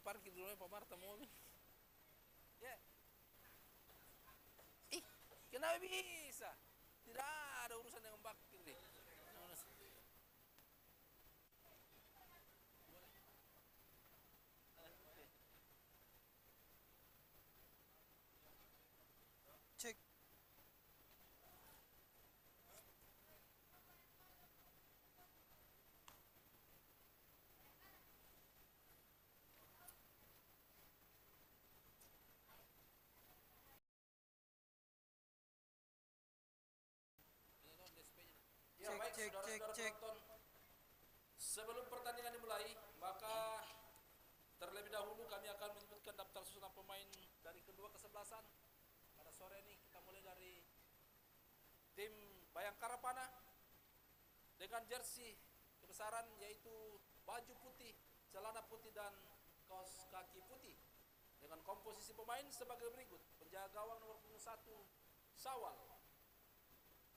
parkir dulu ya Pak Marta mobil. Ya. Ih, kenapa bisa? Tidak ada urusan dengan parkir deh. Cek. Ya, baik, saudara-saudara penonton. Sebelum pertandingan dimulai, maka terlebih dahulu kami akan menyebutkan daftar susunan pemain dari kedua kesebelasan. Pada sore ini kita mulai dari tim Bayangkara Panah dengan jersey kebesaran yaitu baju putih, celana putih dan kaos kaki putih. Dengan komposisi pemain sebagai berikut: penjaga gawang nomor punggung 1 Sawal,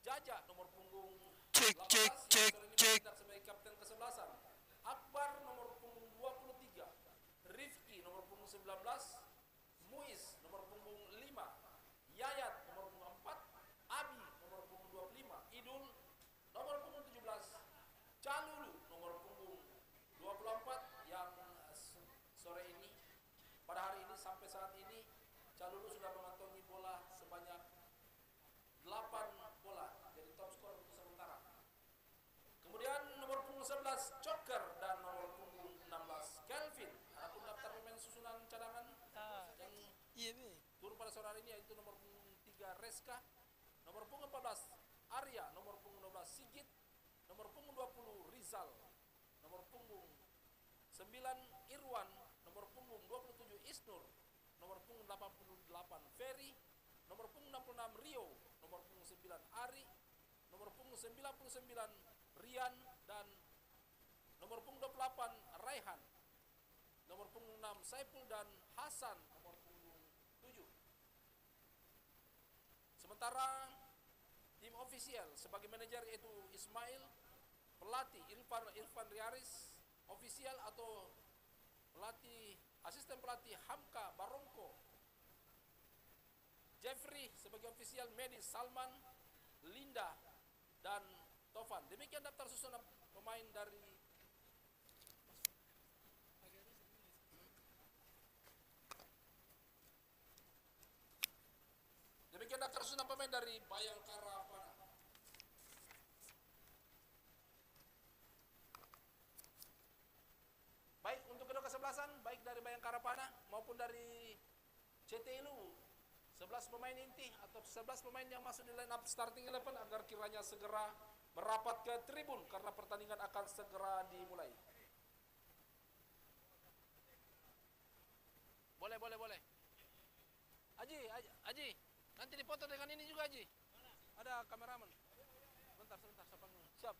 Jaja nomor punggung 18 sebagai kapten kesebelasan, Akbar nomor punggung 23, Rifki nomor punggung 19, Muiz nomor punggung 5, Yayat nomor punggung 4, Abi nomor punggung 25, Idul nomor punggung 17, Calulu nomor punggung 24 yang sore ini pada hari ini sampai saat ini Calulu sudah mengantongi bola sebanyak 8 bola jadi top skor untuk sementara. Kemudian nomor punggung 11 Joker dan nomor punggung 16 Kelvin. Adapun daftar pemain susunan cadangan yang turun pada sore hari ini yaitu nomor punggung 3 Reska, nomor punggung 14 Arya, nomor punggung 12 Sigit, nomor punggung 20 Rizal, nomor punggung 9 Irwan, nomor punggung 27 Isnur, nomor punggung 88 Ferry, nomor punggung 66 Rio, nomor punggung 9 Ari, nomor punggung 99 Rian dan nomor punggung 28 Raihan, nomor punggung 6 Saiful dan Hasan, nomor punggung 7. Sementara tim ofisial sebagai manajer yaitu Ismail, pelatih Irfan Riaris, ofisial atau pelatih asisten pelatih Hamka Barongko, Jeffrey sebagai ofisial medis Salman, Linda dan Tovan. Demikian daftar susunan pemain dari Bayangkara Panah. Baik untuk kedua kesebelasan, baik dari Bayangkara Panah maupun dari CT Ilu, 11 pemain inti atau 11 pemain yang masuk di line up starting 11 agar kiranya segera merapat ke tribun karena pertandingan akan segera dimulai. Boleh. Aji, nanti dipoto dengan ini juga Aji. Ada kameramen. Sebentar, siapa dulu? Siap.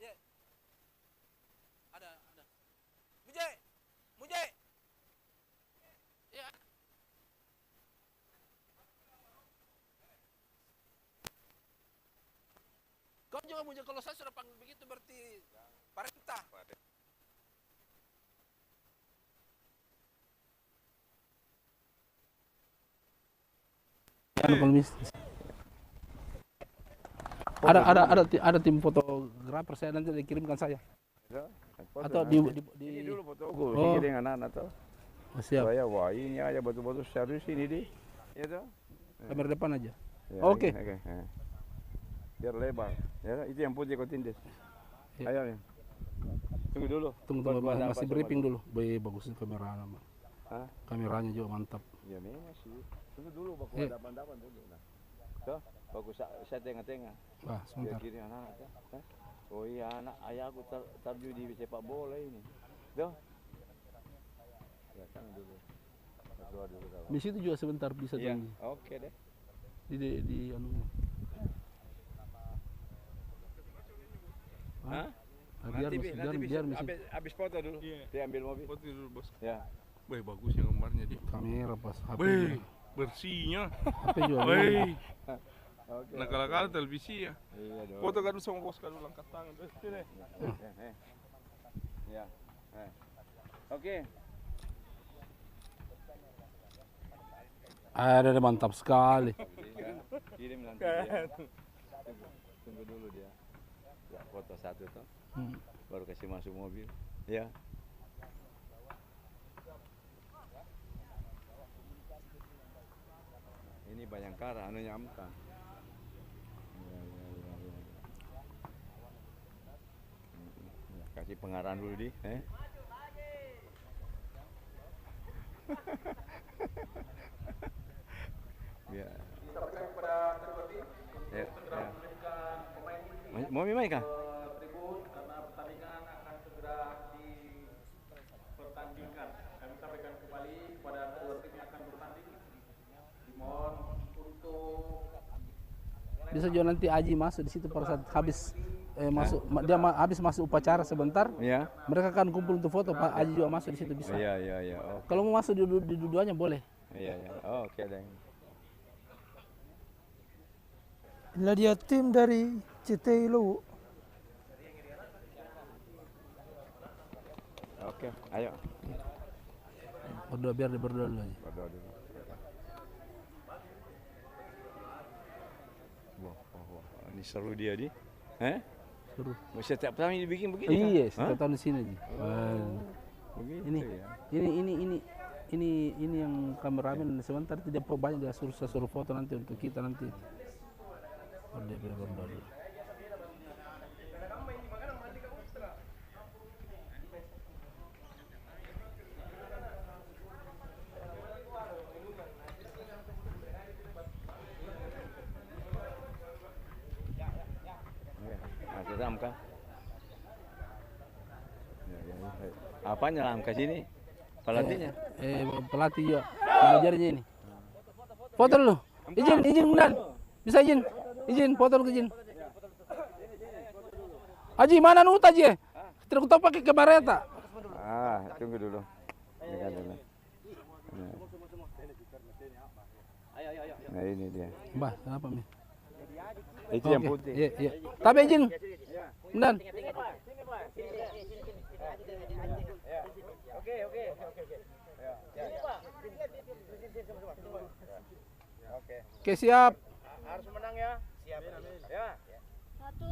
Ya. Ada. Muje. Ya. Kau juga Muje, kalau saya sudah panggil begitu berarti perintah. Ada tim fotografer saya nanti dikirimkan saya. Atau di ini dulu fotoku dengan anak tuh. Siap. Wah ini aja batu-batu serius ini di. Ya tuh. Kamera depan aja. Ya, Oke. Biar lebar. Ya, itu yang putih kau tindas. Ya. Ayo nih. Tunggu dulu. Tunggu masih briefing dulu. Bagus kameranya. Hah? Kameranya juga mantap. Ya memang sih. Tunggu dulu baku hadapan dulu. Nah. Tuh, bagus saya tengah-tengah. Wah, sebentar. Kiri anak. Oh iya anak ayahku terjun di sepak bola ini. Tuh. Ya kan dulu. Berdoa dulu kalau. Di situ juga sebentar bisa ya, tunggu. Oke deh. Di anu. Hah? Biar habis foto dulu. Iya. Dia ambil mobil. Foto dulu bos. Ya. Wih bagus ya gambarnya di. kamera pas HP. Wih bersihnya. HP juga. Wih. Oke. Nah kalau televisi ya. Iya dong. Foto kan sama bos kan angkat tangan. Sini. Ya. Oke. Ada mantap sekali. Kirim nanti dia. Tunggu dulu dia. Ya, foto satu tuh. Baru kasih masuk mobil. Ya. Ini Bayangkara, anunya Amka. Ya, ya, ya, ya. Ya, kasih pengarahan dulu di, Ya. Ya, ya. Mau main kah? Tribun karena pertandingan akan segera dipertandingkan. Kami sampaikan kembali kepada kedua tim yang akan bertanding. Dimohon untuk Bisa juga nanti Aji masuk di situ pada saat habis habis masuk upacara sebentar. Ya. Mereka akan kumpul untuk foto. Pak Aji juga masuk di situ bisa. Iya, iya, iya. Oh. Kalau mau masuk di dua-duanya boleh. Iya, iya. Oh, oke deh. Inilah dia tim dari CTI Luwu. Oke, ayo. Berdoa biar dia berdoa dulu aja. Berdoa dulu. Wah, wah, wah. Ini seru dia di. Seru. Setiap tahun dibikin begini Iya, kan? setiap tahun di sini aja. Begitu Ini, ya. ini yang kameramen sebentar tidak banyak dia suruh foto nanti untuk kita nanti. Berdoa biar berdoa dulu. Masih Ramka. Ya, ya, ya. Apanya Ramka sini? Pelatihnya? Pelatih juga mengajarnya ini. Foto dulu. Izin Mudan. Bisa izin foto dulu izin. Aji mana nut Aji? Tidak tahu pakai kamera tak? Tunggu dulu. Ini kan dulu. Nah ini dia. Mbah, kenapa Mi? Itu yang putih. Iya. Tapi izin. Mudan. Oke, siap. Harus menang ya. Siap. Ya. 1, 2,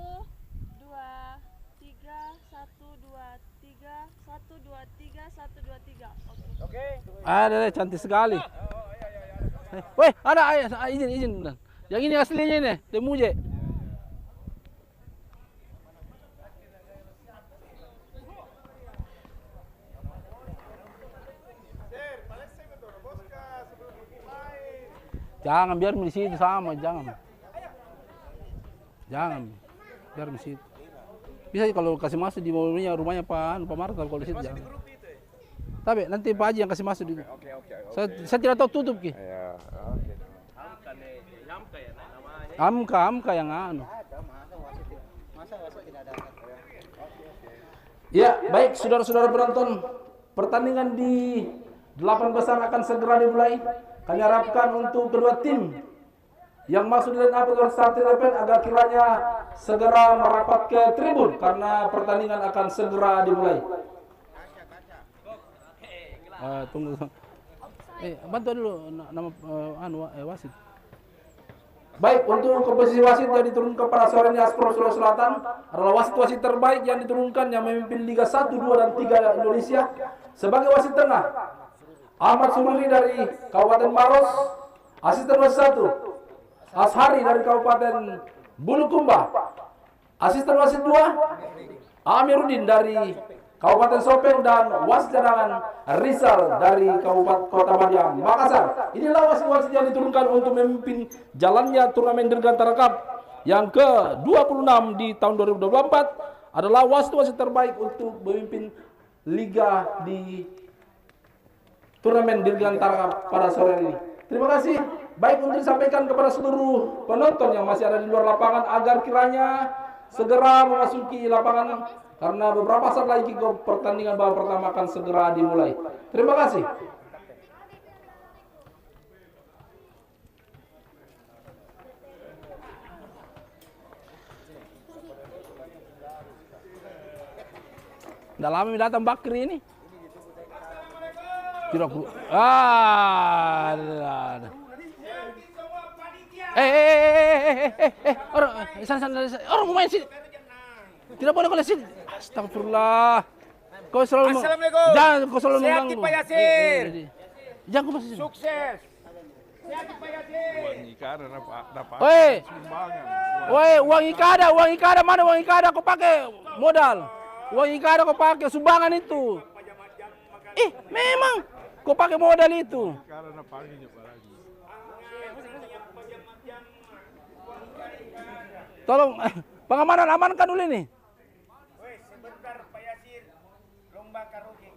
3, 1, 2, 3, 1, 2, 3, 1, 2, 3. Oke. Ada deh, cantik sekali. Weh, ada izin Mudan. Yang ini aslinya ini, Demuje. Jangan biar di situ sama, jangan. Biar di situ. Bisa kalau kasih masuk di rumahnya Pak Marta kalau di situ jangan. Tapi nanti Pak Haji yang kasih masuk di. Saya tidak tahu tutup ki. Ya, oke. Amka yang anu. Ya, baik saudara-saudara penonton, pertandingan di 8 besar akan segera dimulai. Kami harapkan untuk kedua tim yang masuk di line up untuk starting event agar kiranya segera merapat ke tribun karena pertandingan akan segera dimulai. Tunggu. Bantu dulu nama wasit. Baik, untuk komposisi wasit yang diturunkan pada sore ini Aspro Sulawesi Selatan adalah wasit-wasit terbaik yang diturunkan yang memimpin Liga 1, 2, dan 3 Indonesia. Sebagai wasit tengah, Ahmad Sururi dari Kabupaten Maros. Asisten wasit 1, Ashari dari Kabupaten Bulukumba. Asisten wasit 2, Amiruddin dari Kabupaten Sopeng, dan wasit cadangan Rizal dari Kabupaten Kota Madiang, Makassar. Inilah wasit-wasit yang diturunkan untuk memimpin jalannya turnamen Dirgantara Cup yang ke-26 di tahun 2024 adalah wasit-wasit terbaik untuk memimpin liga di turnamen Dirgantara pada sore ini. Terima kasih. Baik untuk disampaikan kepada seluruh penonton yang masih ada di luar lapangan agar kiranya segera memasuki lapangan karena beberapa saat lagi pertandingan babak pertama akan segera dimulai. Terima kasih. Udah lama datang Bakri ini. Tidak ada. Sana. Orang mau main sini. Tidak boleh kalau sini. Astagfirullah. Kau selalu Assalamualaikum. Jangan kau selalu Sehat mengganggu. Pak Yasir. Jangan kau masih sini. Sukses. Sehat Pak Yasir. Uang ikan dapat Woi. sumbangan. Woi, uang ikada mana uang ikada kau pakai modal. Uang ikada kau pakai sumbangan itu. Memang kau pakai modal itu. Karena paginya lagi. Tolong pengamanan amankan dulu ini. Woi, sebentar Pak Yasir. Lomba karaoke.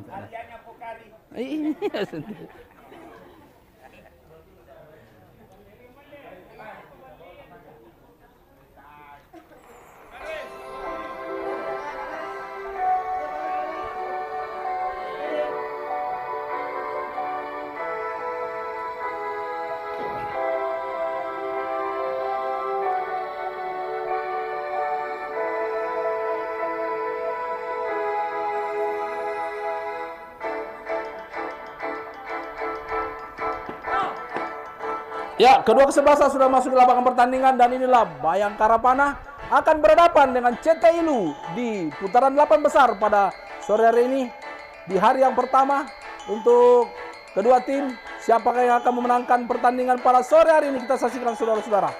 Hadiahnya Pokari. Iya, sendiri. Ya, kedua kesebelasan sudah masuk ke lapangan pertandingan dan inilah Bayangkara Panah akan berhadapan dengan CT Ilu di putaran 8 besar pada sore hari ini di hari yang pertama untuk kedua tim. Siapakah yang akan memenangkan pertandingan pada sore hari ini kita saksikan saudara-saudara.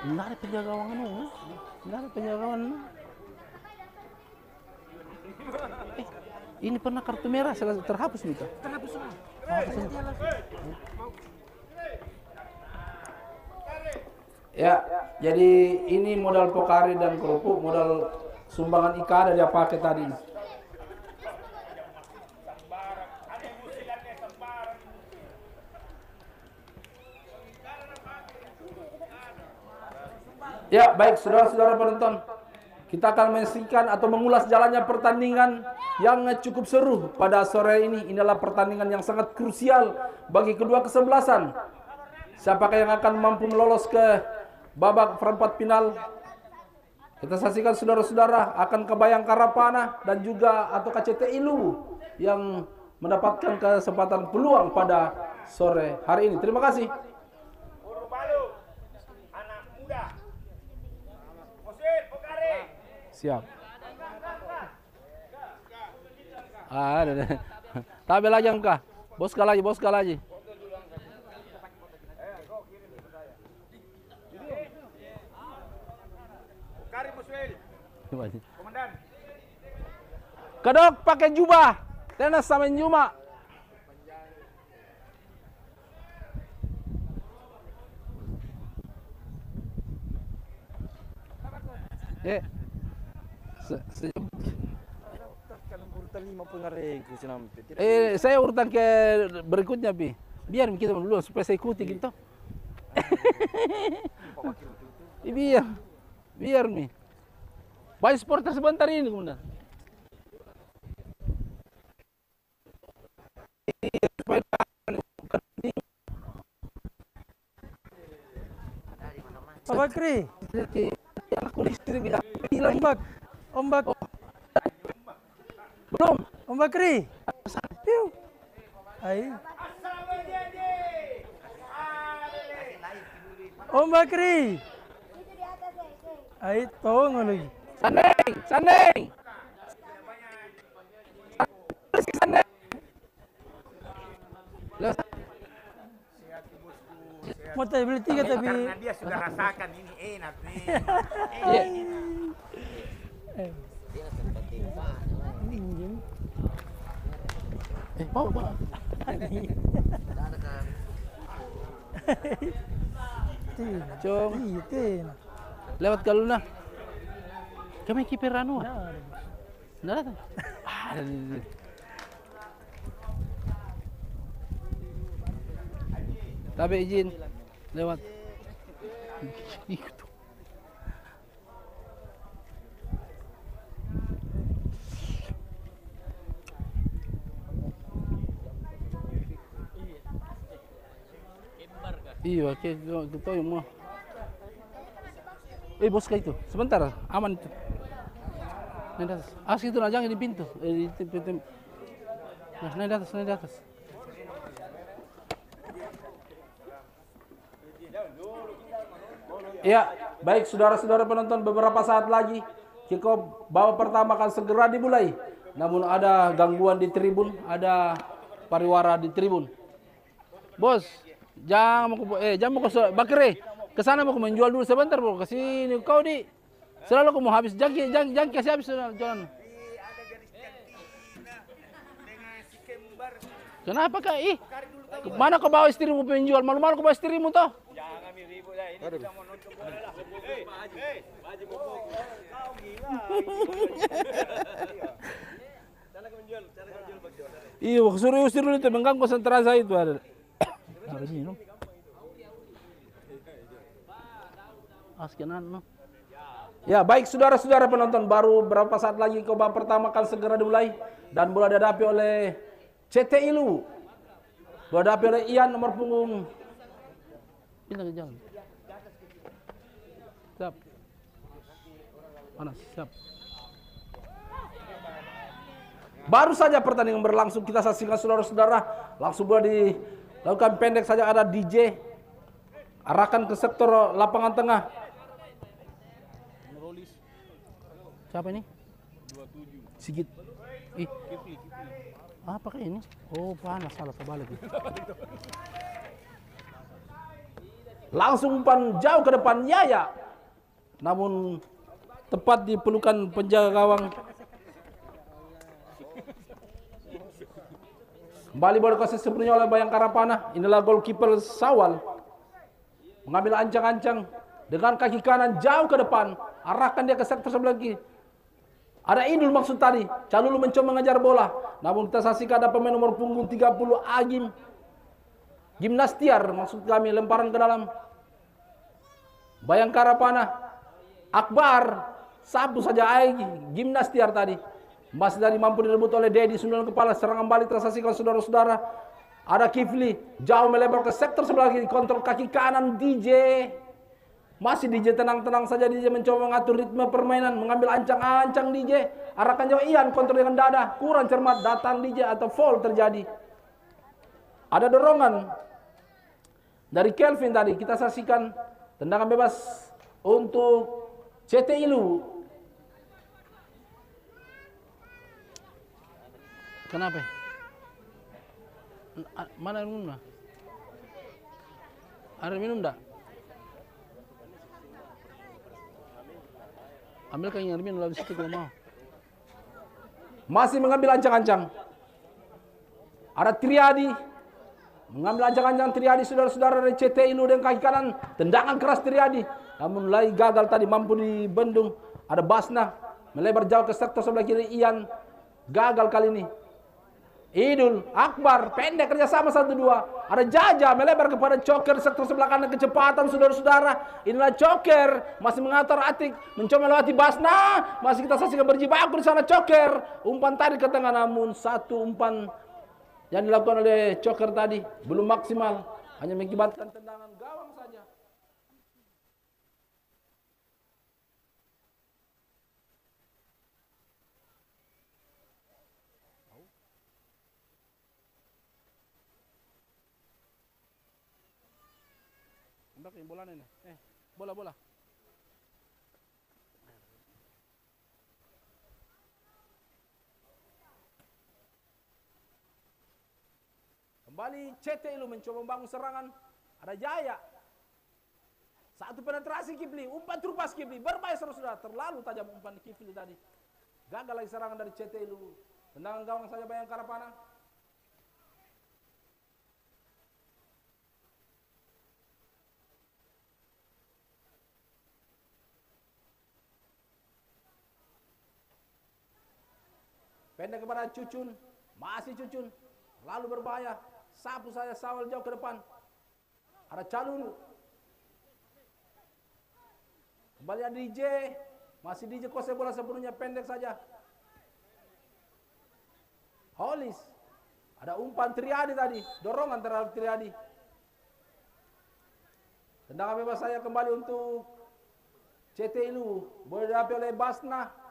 Tidak ada penjaga gawang anu. Tidak ada penjaga gawang anu. Ini pernah kartu merah terhapus nih kak. Terhapus semua. Ya, jadi ini modal Pokari dan kerupuk, modal sumbangan ikada dia pakai tadi. Ya, baik saudara-saudara penonton, kita akan menyaksikan atau mengulas jalannya pertandingan yang cukup seru pada sore ini. Inilah pertandingan yang sangat krusial bagi kedua kesebelasan. Siapakah yang akan mampu lolos ke babak perempat final? Kita saksikan saudara-saudara akan ke Bayangkara Panah dan juga atau KCT Ilu yang mendapatkan kesempatan peluang pada sore hari ini. Terima kasih. Siap. Ada. Tabel aja engkau. Bos lagi. Pokari Muswil. Komandan. Kedok pakai jubah. Tenas sama Juma. Saya urutan ke berikutnya, Pi. Biar kita dulu supaya saya ikuti gitu. Biar nih. Baik supporter sebentar ini kemudian. Pak Bakri, ombak. Belum. Om Bakri. Piu. Ai. Om Bakri. Ai, tolong lagi. Sandeng. Mau tadi beli 3 tapi Karena dia sudah rasakan ini enak nih. Mau. Cung. Lewat galuna. Kami kiper anu. Nggak ada. Tapi izin lewat. Iya, kita yang mau. Bos kayak itu, sebentar, aman itu. Naik di atas. Situ lah, jangan di pintu. Di pintu. Nah, naik di atas, naik di atas. Ya, baik saudara-saudara penonton, beberapa saat lagi kick off babak pertama akan segera dimulai. Namun ada gangguan di tribun, ada pariwara di tribun. Bos, jangan mau ke Bakre. Ke sana mau menjual dulu sebentar, bro. Ke sini kau di selalu kamu habis jangan kasih habis jualan. Ada garis kantina dengan si kembar. Kenapa kak? Mana kau bawa istrimu penjual? Malu-malu kau bawa istrimu toh? Jangan ambil ribut lah. Ini kita mau nonton bola lah. Haji Bobo. Kau gila. Cara kau menjual bagi. Iya, suruh usir dulu itu mengganggu konsentrasi saya itu ada. Harus minum. Askenan no. Ya, baik saudara-saudara penonton, baru berapa saat lagi babak pertama akan segera dimulai dan bola dihadapi oleh CT Ilu. Bola dihadapi oleh Ian nomor punggung. Pindah ke jalan. Siap. Panas, siap. Baru saja pertandingan berlangsung, kita saksikan saudara-saudara. Langsung bola dilakukan pendek saja, ada DJ. Arahkan ke sektor lapangan tengah. Siapa ini? 27. Sigit. Apa kayak ini? Oh, panas, salah terbalik. Langsung umpan jauh ke depan Yaya. Namun tepat di pelukan penjaga gawang. Kembali bola dikasih sepenuhnya oleh Bayangkara Panah. Inilah goalkeeper Sawal. Mengambil ancang-ancang dengan kaki kanan jauh ke depan. Arahkan dia ke sektor sebelah kiri. Ada Idul maksud tadi. Calulu mencoba mengejar bola. Namun kita saksikan ada pemain nomor punggung 30 Agim. Gimnastiar maksud kami, lemparan ke dalam. Bayangkara Panah. Akbar. Sapu saja Gimnastiar tadi. Masih tadi mampu direbut oleh Dedi. Sundulan kepala, serangan balik tersaksikan saudara-saudara. Ada Kifli. Jauh melebar ke sektor sebelah kiri. Kontrol kaki kanan DJ. Masih DJ tenang-tenang saja, DJ mencoba mengatur ritme permainan, mengambil ancang-ancang DJ. Arahkan jauh Ian, kontrol dengan dada, kurang cermat, datang DJ atau foul terjadi. Ada dorongan dari Kelvin tadi, kita saksikan tendangan bebas untuk CT Ilu. Kenapa? Mana air minum? Ada minum enggak? Ambilkan yang minum lalu situ kalau mau. Masih mengambil ancang-ancang. Ada Triadi. Mengambil ancang-ancang Triadi, saudara-saudara dari CT Ilu dengan kaki kanan. Tendangan keras Triadi. Namun lagi gagal tadi, mampu dibendung. Ada Basna. Melebar jauh ke sektor sebelah kiri Ian. Gagal kali ini. Idul, Akbar, pendek kerjasama 1-2. Ada Jaja, melebar kepada Coker, sektor sebelah kanan, kecepatan saudara-saudara. Inilah Coker, masih mengatur Atik, mencoba melewati Basna. Masih kita saksikan berjibaku di sana Coker. Umpan tadi ke tengah, namun satu umpan yang dilakukan oleh Coker tadi belum maksimal. Hanya mengibatkan tendangan gawang saja. Bola ini. Bola. Kembali CT Ilu mencoba membangun serangan. Ada Jaya. Satu penetrasi Kifli, umpan terupas Kifli. Berbahaya saudara-saudara, terlalu tajam umpan Kifli tadi. Gagal lagi serangan dari CT Ilu. Tendangan gawang saja Bayangkara Panah. Pendek kepada Cucun, masih Cucun, lalu berbahaya, sapu saya Sawal jauh ke depan. Ada Calulu, kembali ada DJ, masih DJ kuasai bola sepenuhnya, pendek saja. Holis, ada umpan Triadi tadi, dorongan terhadap Triadi. Tendangan bebas saya kembali untuk CT Ilu, boleh didapat oleh Basna.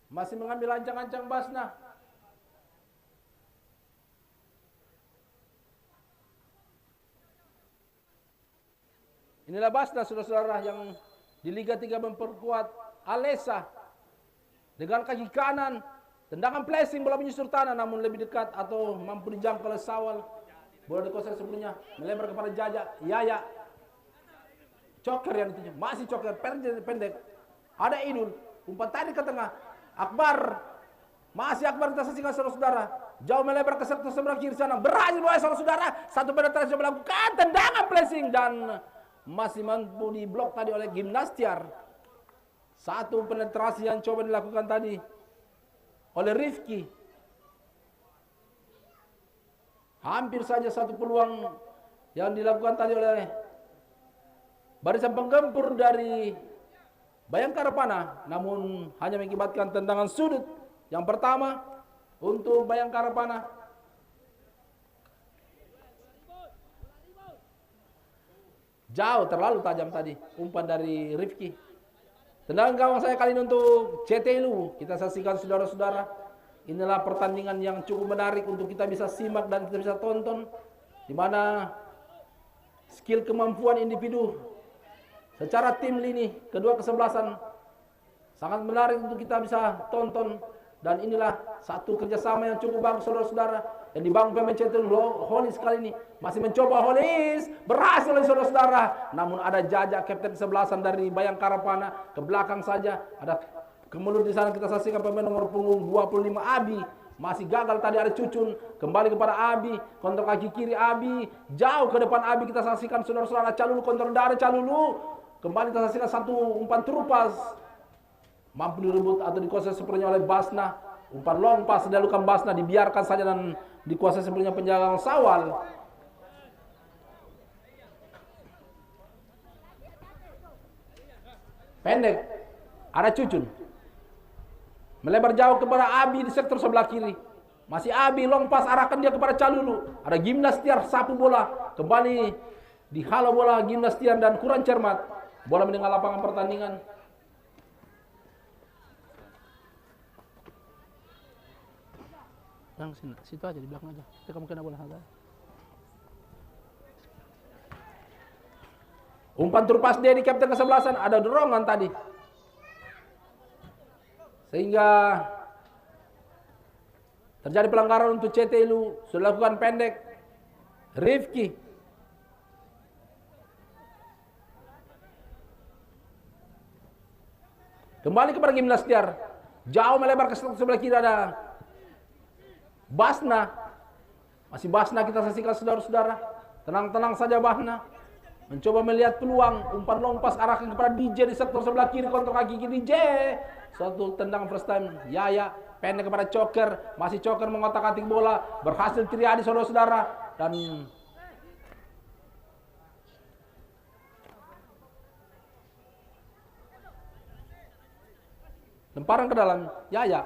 Masih mengambil ancang-ancang Basna. Inilah Basna saudara-saudara yang di Liga 3 memperkuat Alesa dengan kaki kanan. Tendangan placing, bola menyusur tanah namun lebih dekat atau mampu dijangkau oleh Sawal. Bola dikuasai sebelumnya, melebar kepada Yaya. Coker yang dituju, masih Coker, pendek. Ada Idul, umpan tarik ke tengah. Akbar, masih Akbar kita saksikan saudara-saudara. Jauh melebar ke sektor sebelah kiri sana. Berhasil oleh saudara-saudara. Satu penetrasi melakukan tendangan placing dan masih mampu diblok tadi oleh Gimnastiar. Satu penetrasi yang coba dilakukan tadi oleh Rifki. Hampir saja satu peluang yang dilakukan tadi oleh barisan penggempur dari Bayangkara Panah, namun hanya mengakibatkan tendangan sudut yang pertama untuk Bayangkara Panah. Jauh, terlalu tajam tadi umpan dari Rifki. Tendangan gawang saya kali ini untuk CT Lu. Kita saksikan saudara-saudara. Inilah pertandingan yang cukup menarik untuk kita bisa simak dan kita bisa tonton, di mana skill kemampuan individu secara tim lini kedua kesebelasan sangat menarik untuk kita bisa tonton. Dan inilah satu kerjasama yang cukup bagus saudara-saudara yang dibangun pemain CT Holis kali ini. Masih mencoba Holis, berhasil oleh saudara-saudara. Namun ada Jajak kapten kesebelasan dari Bayangkara Panah ke belakang saja. Ada kemulut di sana, kita saksikan pemain nomor punggung 25 Abi. Masih gagal tadi, ada Cucun, kembali kepada Abi, kontrol kaki kiri Abi, jauh ke depan Abi, kita saksikan saudara-saudara. Calulu kontrol darah Calulu. Kembali kita saksikan satu umpan terupas. Mampu direbut atau dikuasai sepenuhnya oleh Basna. Umpan long pass dilakukan Basna, dibiarkan saja dan dikuasai sepenuhnya penjaga Sawal. Pendek, ada Cucun. Melebar jauh kepada Abi di sektor sebelah kiri. Masih Abi, long pass arahkan dia kepada Calulu. Ada Gimnastiar, sapu bola. Kembali dihalau bola Gimnastiar dan kurang cermat. Bola meninggal lapangan pertandingan. Yang situ aja, di belakang aja. Kita mungkin bola ada. Umpan terlepas dia di kapten kesebelasan, ada dorongan tadi. Sehingga terjadi pelanggaran untuk CT Lu. Sudah lakukan pendek. Rifki. Kembali kepada Gimnastiar. Jauh melebar ke sebelah kiri ada Basna. Masih Basna kita saksikan saudara-saudara. Tenang-tenang saja Basna. Mencoba melihat peluang. Umpan long pass arahkan kepada DJ di sektor sebelah kiri. Kontrol kaki kiri DJ. Suatu tendangan first time. Yaya pendek kepada Coker. Masih Coker mengotak-atik bola. Berhasil Triadi saudara-saudara. Dan lemparan ke dalam Yaya.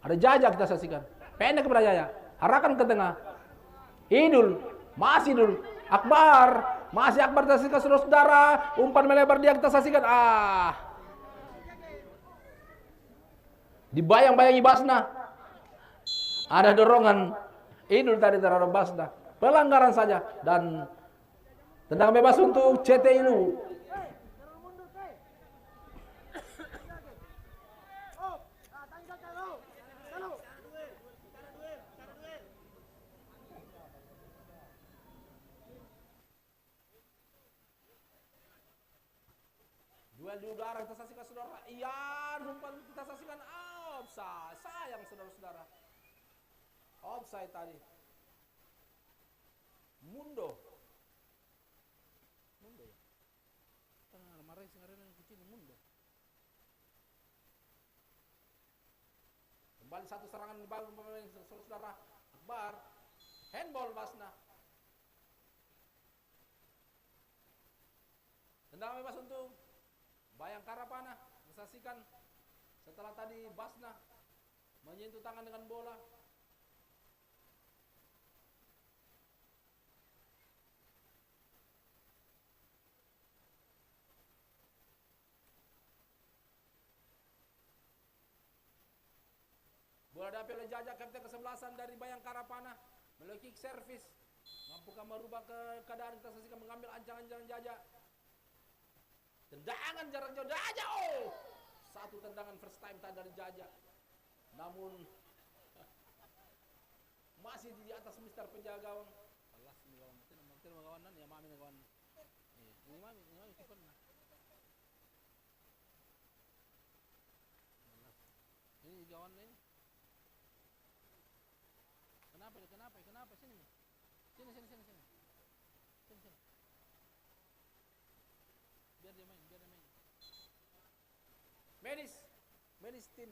Ada Jajak kita saksikan. Pendek kepada Yaya. Arahkan ke tengah. Idul. Masih Idul. Akbar. Masih Akbar kita saksikan saudara-saudara. Umpan melebar dia kita saksikan. Dibayang-bayangi Basna. Ada dorongan Idul tadi terhadap Basna. Pelanggaran saja. Dan tendangan bebas untuk CT Ilu. Duel di udara kita saksikan saudara. Ian umpan kita saksikan offside. Sayang saudara-saudara. Offside tadi. Mundo ya. Marah sekarang yang kecil Mundo. Kembali satu serangan dibangun pemain saudara. Akbar. Handball Basna. Tendangan bebas untuk Bayangkara Panah. Saksikan setelah tadi Basna menyentuh tangan dengan bola. Bola dapat oleh Jaja, kapten kesebelasan dari Bayangkara Panah. Melalui kick service. Mampukah merubah keadaan, kita saksikan mengambil ancangan Jaja. Tendangan jarak jauh Jaja. Oh! Satu tendangan first time tadi dari Jaja. Namun masih di atas Mister penjaga gawang. Allah ini gawang. Tidak gawanan ya mami gawan. Ini mami kipernya. Ini gawan ini. Kenapa sini. Sini. Biar dia main. Medis tim.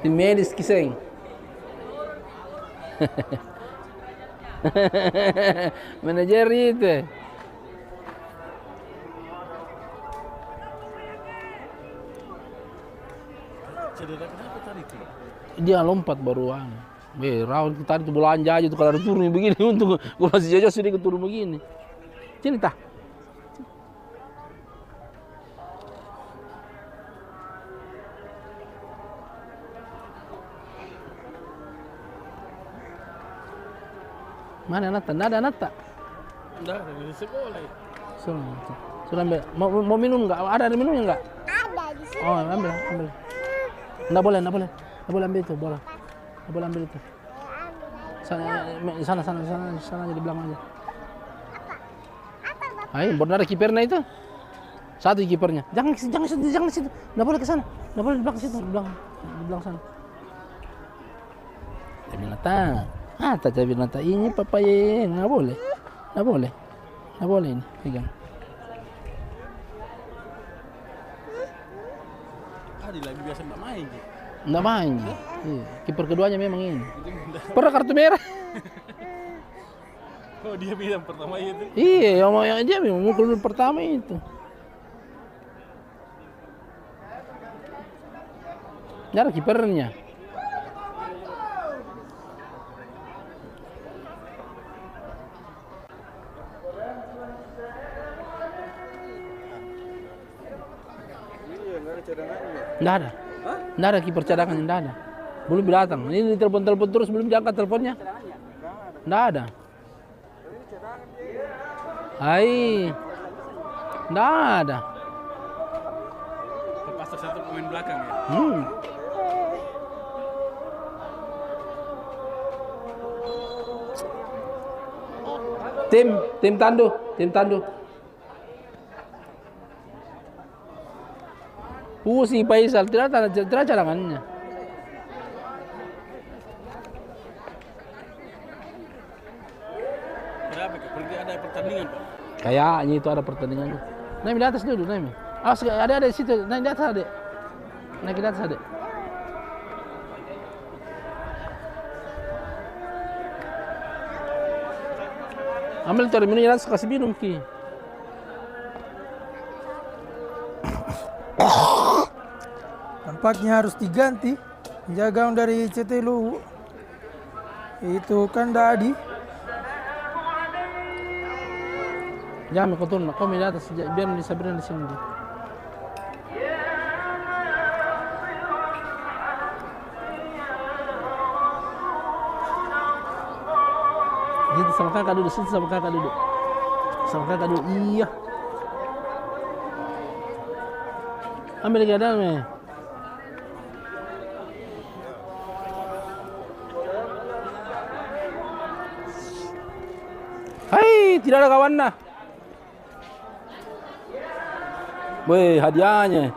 Tim medis Kiseng. Manajer itu. Cedera kenapa tadi tuh? Dia lompat baruan. Raul tadi tuh bola aja tuh kalau turun begini untuk gua masih Jaja sudah ikut turun begini. Sini tah. Mana Nata? Nggak ada Nata. Enggak, bisa boleh. Sudah ambil. Mau minum nggak? Ada minumnya nggak? Ada di sini. Oh, ambil. Nggak boleh ambil itu bola. Nggak boleh ambil itu. Sana aja di belakang aja. Ayo, benar kipernya itu. Satu kipernya. Jangan situ. Nggak boleh ke sana. Nggak boleh di belakang situ, di belakang sana. Tapi Nata. Tak Nata ini papaya nggak boleh ini pegang. Tadi lagi biasa Nggak main. Iya. Kiper keduanya memang ini. Pernah kartu merah. Oh dia bilang pertama itu. Iya, yang dia memang mukul pertama itu. Nyara kipernya. Nggak ada kiper cadangan, nggak ada. Belum datang. Ini telepon terus belum diangkat teleponnya. Nggak ada. Hai, nggak ada. Pasar satu pemain belakang ya. Tim tandu. Si Faisal tidak cadangannya. Kenapa? Berarti ada pertandingan Pak? Kayaknya itu ada pertandingan. Naik di atas dulu, Naik. Ada di situ. Naik di atas, Adek. Naik di atas, Adek. Ambil tuh minum jelas kasih minum Ki. Tampaknya harus diganti. Penjaga dari CT Luwu itu kan Dadi. Jangan kau turun, kau di atas biar bisa berani di sini. Situ sama kakak duduk. Iya. Ambil lagi ada nih. Hai, tidak ada kawan nah. Weh, hadiahnya.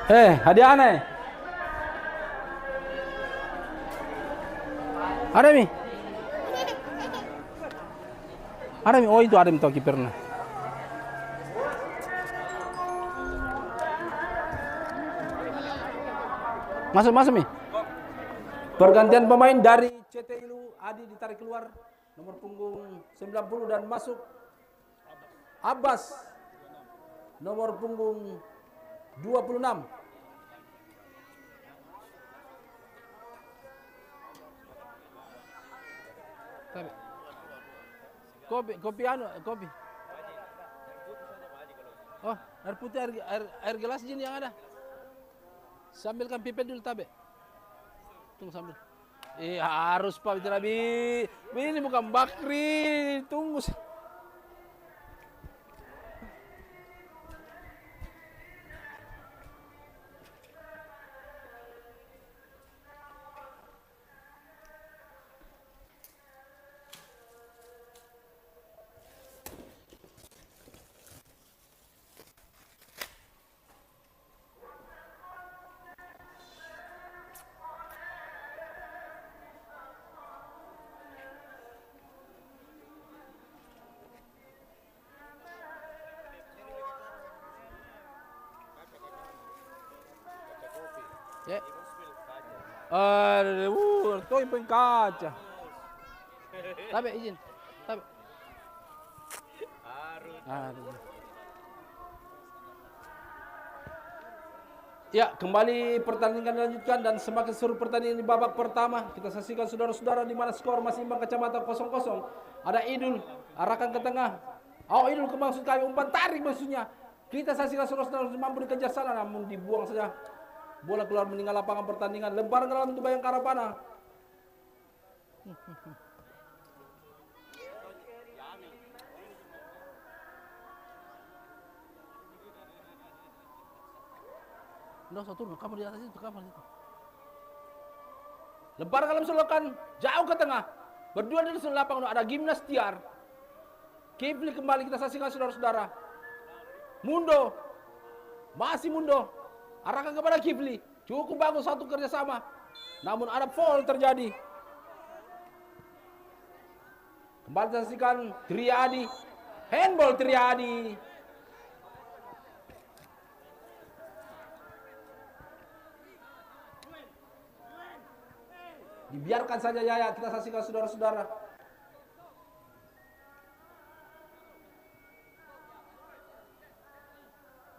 Hadiah aneh. Ada mi? Ada mi? Oh itu ada mi tuh kipernya. Masuk mi. Pergantian pemain dari CT Ilu, Adi ditarik keluar nomor punggung 90 dan masuk Abbas nomor punggung 26. Kopi. Oh, air putih, air gelas jin yang ada. Sambilkan pipet dulu tabe. Tunggu sambil. Harus Pak Fitri Abi. Ini bukan bakri. Tunggu. Ya. Kau yang kaca. Tabe izin. Tabe. Ya, kembali pertandingan dilanjutkan dan semakin seru pertandingan di babak pertama. Kita saksikan saudara-saudara di mana skor masih imbang kacamata 0-0. Ada Idul arahkan ke tengah. Oh, Idul ke maksud kami umpan tarik maksudnya. Kita saksikan saudara-saudara mampu dikejar sana namun dibuang saja. Bola keluar meninggal lapangan pertandingan. Lemparan ke dalam untuk Bayangkara Panah. Udah usah turun, kamu di atas itu, kamu itu. Lemparan ke dalam selokan, jauh ke tengah. Berdua di dalam lapangan ada Gimnas Tiar. Kifli kembali kita saksikan saudara-saudara. Mundo. Masih Mundo. Arahkan kepada Kifli. Cukup bagus satu kerjasama. Namun ada foul terjadi. Kembali saksikan Triadi. Handball Triadi. Dibiarkan saja Yaya. Kita saksikan saudara-saudara.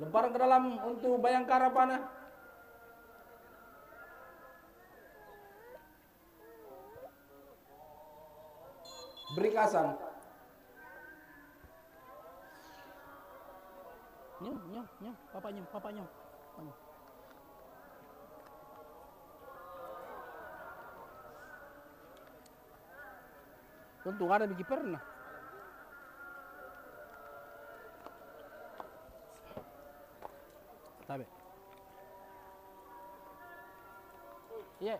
Lemparan ke dalam untuk Bayangkara Panah. Beri Hasan. Nyom. Papa nyom. Untung ada bikin pernah. Tabe. Iya.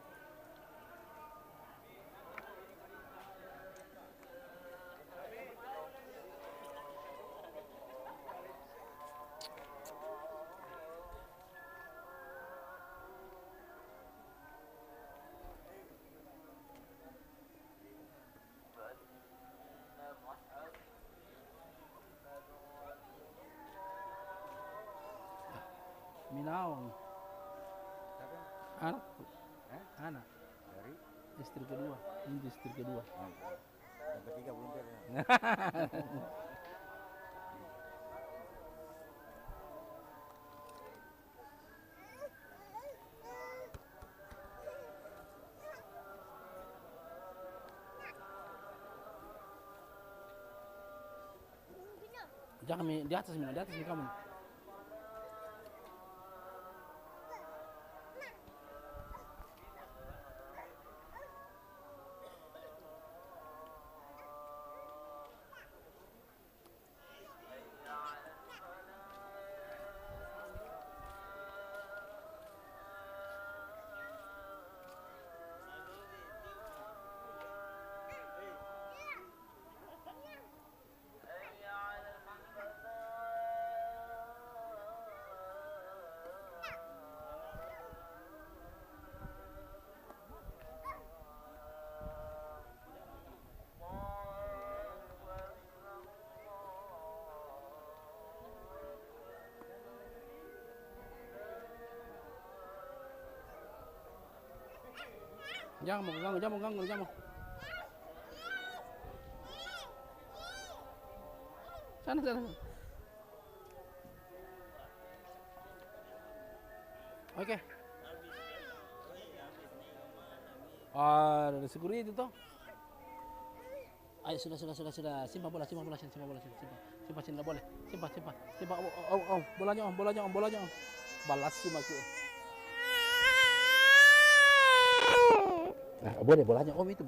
Minaong. Anak. Anak. Dari Istri kedua. Ini istri kedua. yang ketiga belum ada. Jangan di atas kamu. Jangan mau ganggu, jangan mau ganggu, jangan mau. Sana, sana. Oke. Ada security tuh. Ayo sudah. Simpan bola sini. Simpan sini, nggak boleh. Simpan. Bolanya om. Balas sih maku. Nah, boleh bolanya om itu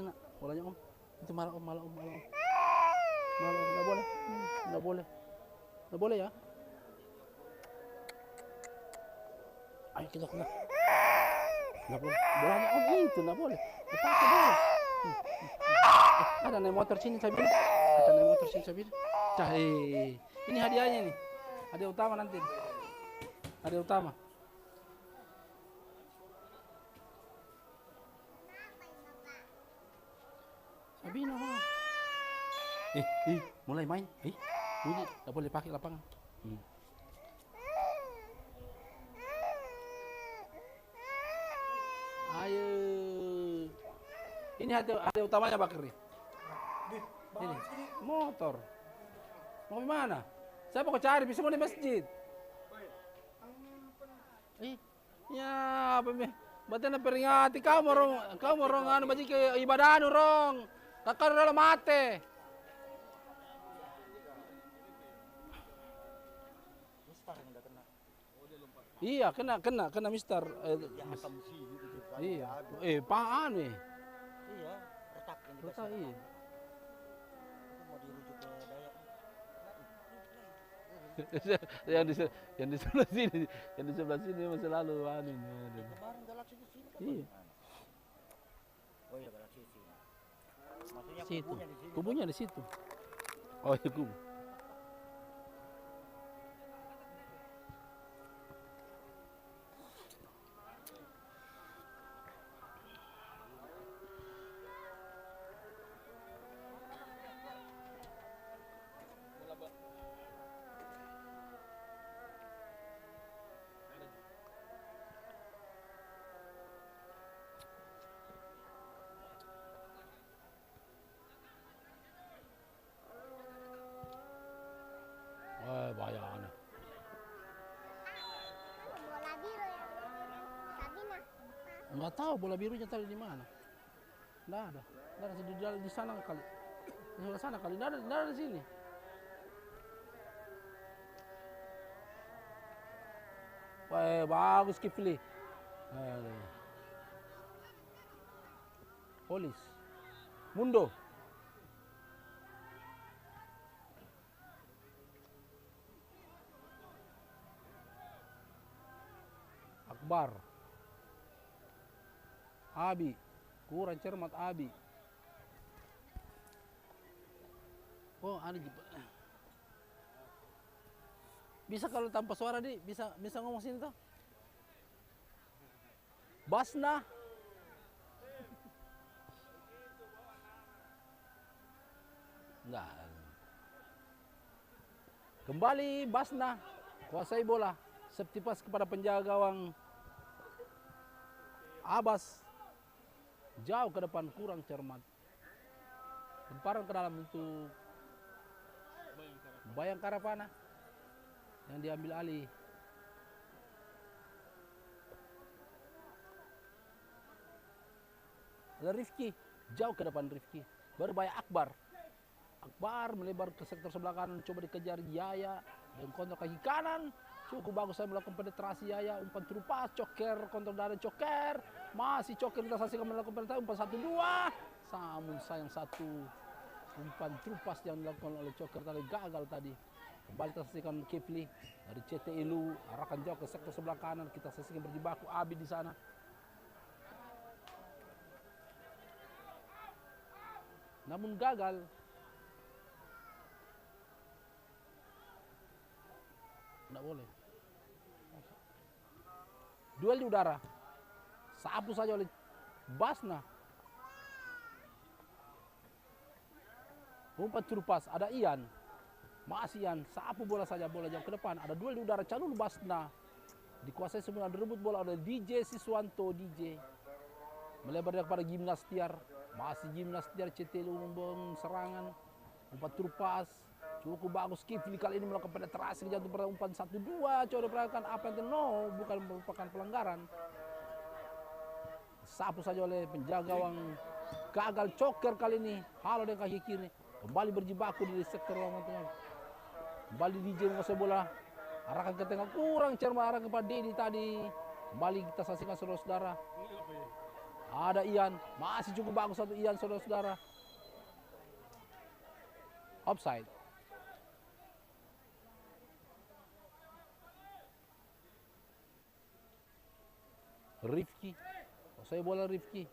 nak. Bolanya om. Itu malah om. Malah om, nggak boleh. Nggak boleh ya. Ayo kita. Nggak boleh. Bolanya om itu nggak boleh. Dipakai boleh. Ada naik motor sini Sabir. Ini hadiahnya nih. Hadiah utama nanti. Hadiah utama. Sabina mah. Mulai main. Bunyi, nggak boleh pakai lapangan. Ayo. Ini hadiah utamanya Bakri. Ini motor. Mau gimana? Saya mau cari bisa mau di masjid. Ya, batana peringati kamu rong anu baji ke ibadah anu rong. Kakak dalam mate. Iya, kena Mister. Iya. Paan nih. Iya, retak yang dikasih. Retak, iya. Aku mau dirujuk ke Dayak. yang di sebelah sini masa lalu anu ini. Kemarin Galaxy di sini kan. Iya. Oh iya, Galaxy di sini. Maksudnya Situ. kubunya di sini. Kubunya di situ. Oh, iya kubu. Bahaya aneh. Bola biru ya. Sabina. Enggak tahu bola birunya tadi di mana. Enggak ada. Di sana kali. Di sebelah sana kali. Enggak ada di sini. Wah, bagus Kifli. Polis. Mundo. Akbar. Abi. Kurang cermat Abi. Oh, ada bisa kalau tanpa suara di bisa ngomong sini tuh. Basna. Enggak. Kembali Basna kuasai bola. Septipas kepada penjaga gawang Abbas. Jauh ke depan kurang cermat. Lemparan ke dalam untuk Bayangkara Panah yang diambil alih. Ada Rifki, jauh ke depan Rifki. Berbahaya Akbar. Akbar melebar ke sektor sebelah kanan, coba dikejar Yaya dan kontrol kaki kanan. Cukup bagus saya melakukan penetrasi Yaya, umpan terupas, coker, kontrol dari coker. Masih coker kita saksikan melakukan penetrasi, umpan 1-2. Samun sayang satu. Umpan terupas yang dilakukan oleh coker tadi gagal tadi. Kembali kita saksikan Kifli dari CT Ilu, arahkan jauh ke sektor sebelah kanan. Kita saksikan berjibaku Abi di sana. Namun gagal. Tidak boleh. Duel di udara. Sapu saja oleh Basna. Umpan terupas, ada Ian. Masih Ian, sapu bola saja, bola jauh ke depan. Ada duel di udara, Calul Basna. Dikuasai semua, direbut bola oleh DJ Siswanto, DJ. melebar dia kepada gimnas tiar, masih gimnas tiar CT Lu membom serangan, umpan turpas, cukup bagus. Kifli kali ini melakukan penetrasi ke jantung pada umpan 1-2, coba diperhatikan apa yang no, bukan merupakan pelanggaran. Sapu saja oleh penjaga gawang, gagal coker kali ini, halo dengan kaki kiri, kembali berjibaku di sektor ruang tengah. Kembali DJ menguasai bola, arahkan ke tengah, kurang cermat, arah kepada Dedi tadi. Kembali kita saksikan saudara-saudara. Ada Ian, masih cukup bagus satu Ian saudara-saudara. Offside. Rifki, saya bola Rifki.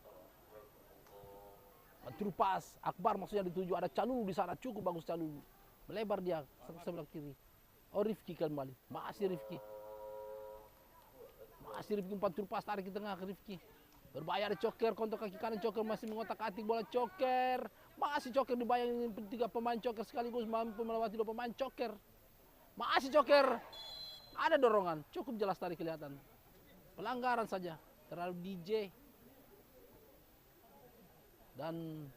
Terlepas, Akbar maksudnya dituju, ada Calulu di sana, cukup bagus Calulu. Melebar dia sebelah kiri. Oh Rifki kembali, masih Rifki. Masih Rifki umpan terlepas, tarik ke tengah ke Rifki. Berbahaya ada Coker, kontak kaki kanan, Coker masih mengotak-atik bola Coker. Masih Coker dibayangin 3 pemain Coker sekaligus mampu melewati 2 pemain Coker. Masih Coker. Ada dorongan, cukup jelas tadi kelihatan. Pelanggaran saja terhadap DJ. Dan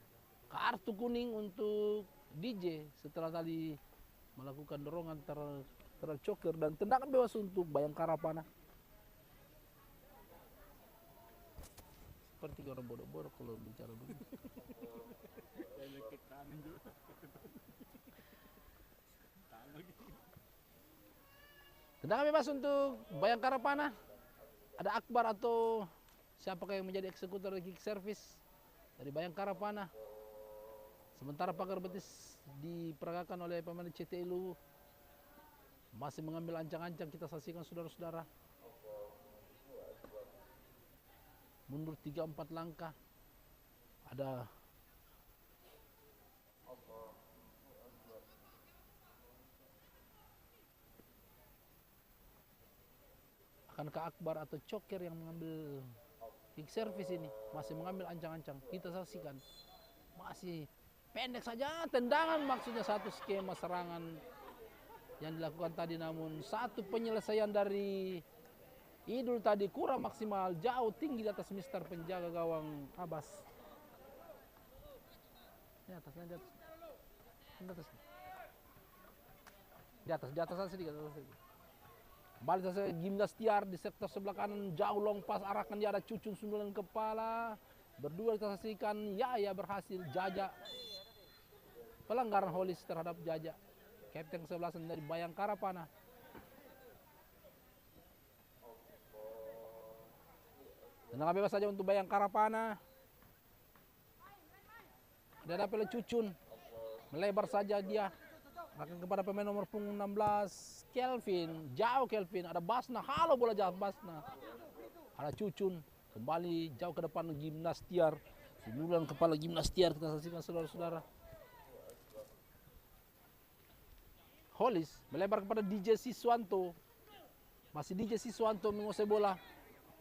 kartu kuning untuk DJ setelah tadi melakukan dorongan terhadap Coker dan tendangan bebas untuk Bayangkara Panah. Seperti orang bodoh-bodoh kalau bicara begitu. Tendangan bebas untuk Bayangkara Panah. Ada Akbar atau siapakah yang menjadi eksekutor kick service dari Bayangkara Panah. Sementara pagar betis diperagakan oleh pemain CT Lu masih mengambil ancang-ancang, kita saksikan saudara-saudara. Mundur 3-4 langkah. Ada akankah Akbar atau Coker yang mengambil kick service ini, masih mengambil ancang-ancang, kita saksikan. Masih pendek saja tendangan, maksudnya satu skema serangan yang dilakukan tadi, namun satu penyelesaian dari Idul tadi kurang maksimal, jauh tinggi di atas Mister penjaga gawang Abbas. Di atas, di atas. Di atas saja sedikit. Kembali saja Gimnas Tiar di sektor sebelah kanan, jauh long pass, arahkan dia, ada Cucun sundulan kepala. Berdua kita saksikan, Yaya berhasil jajak. Pelanggaran Holis terhadap jajak. Kapten ke-11 dari Bayangkara Panah. Tendangan bebas saja untuk Bayangkara Panah. Dia dapat oleh Cucun. Melebar saja dia. Akan kepada pemain nomor punggung 16, Kelvin. Jauh Kelvin, ada Basna. Halo bola jauh Basna. Ada Cucun. Kembali jauh ke depan Gimnas Tiar. Sundulan kepala Gimnas Tiar, kita saksikan saudara-saudara. Holis melebar kepada DJ Siswanto. Masih DJ Siswanto menguasai bola.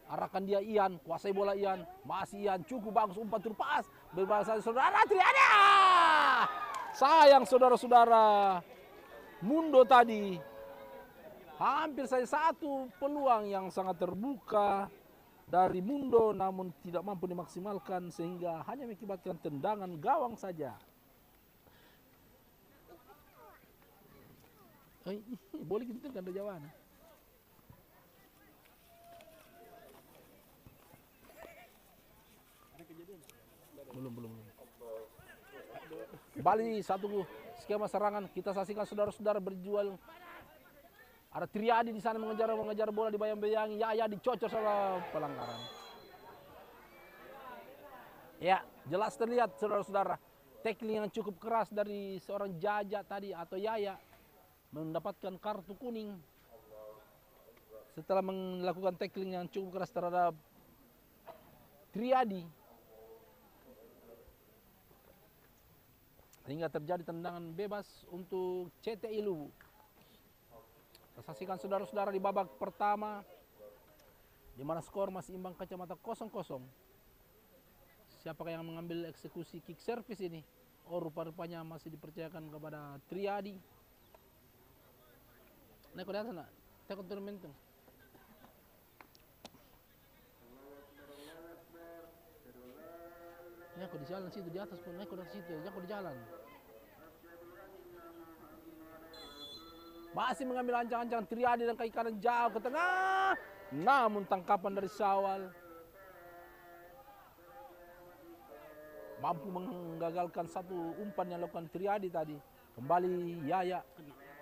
Arahkan dia Ian, kuasai bola Ian. Masih Ian, cukup bagus umpan terlepas. Berbahasa saudara Triada. Sayang saudara-saudara. Mundo tadi hampir saja satu peluang yang sangat terbuka dari Mundo, namun tidak mampu dimaksimalkan sehingga hanya mengakibatkan tendangan gawang saja. Boleh gitu kan ada jawaban. Belum. Kembali satu skema serangan, kita saksikan saudara-saudara berjual. Ada Triadi di sana mengejar bola, dibayang-bayangi. Ya dicocor sama pelanggaran. Ya, jelas terlihat saudara-saudara. Tackling yang cukup keras dari seorang Jaja tadi atau Yaya mendapatkan kartu kuning setelah melakukan tackling yang cukup keras terhadap Triadi. Sehingga terjadi tendangan bebas untuk CT Ilu. Kita saksikan saudara-saudara di babak pertama, di mana skor masih imbang kacamata 0-0. Siapakah yang mengambil eksekusi kick service ini? Oh, rupa-rupanya masih dipercayakan kepada Triadi. Nah, kau lihat sana, tekun turmentum. di jalan situ di atas pun naik ke atas situ, jangan di jalan. Masih mengambil ancang-ancang Triadi dan kaki kanan jauh ke tengah. Namun tangkapan dari Syawal mampu menggagalkan satu umpan yang dilakukan Triadi tadi. Kembali Yaya.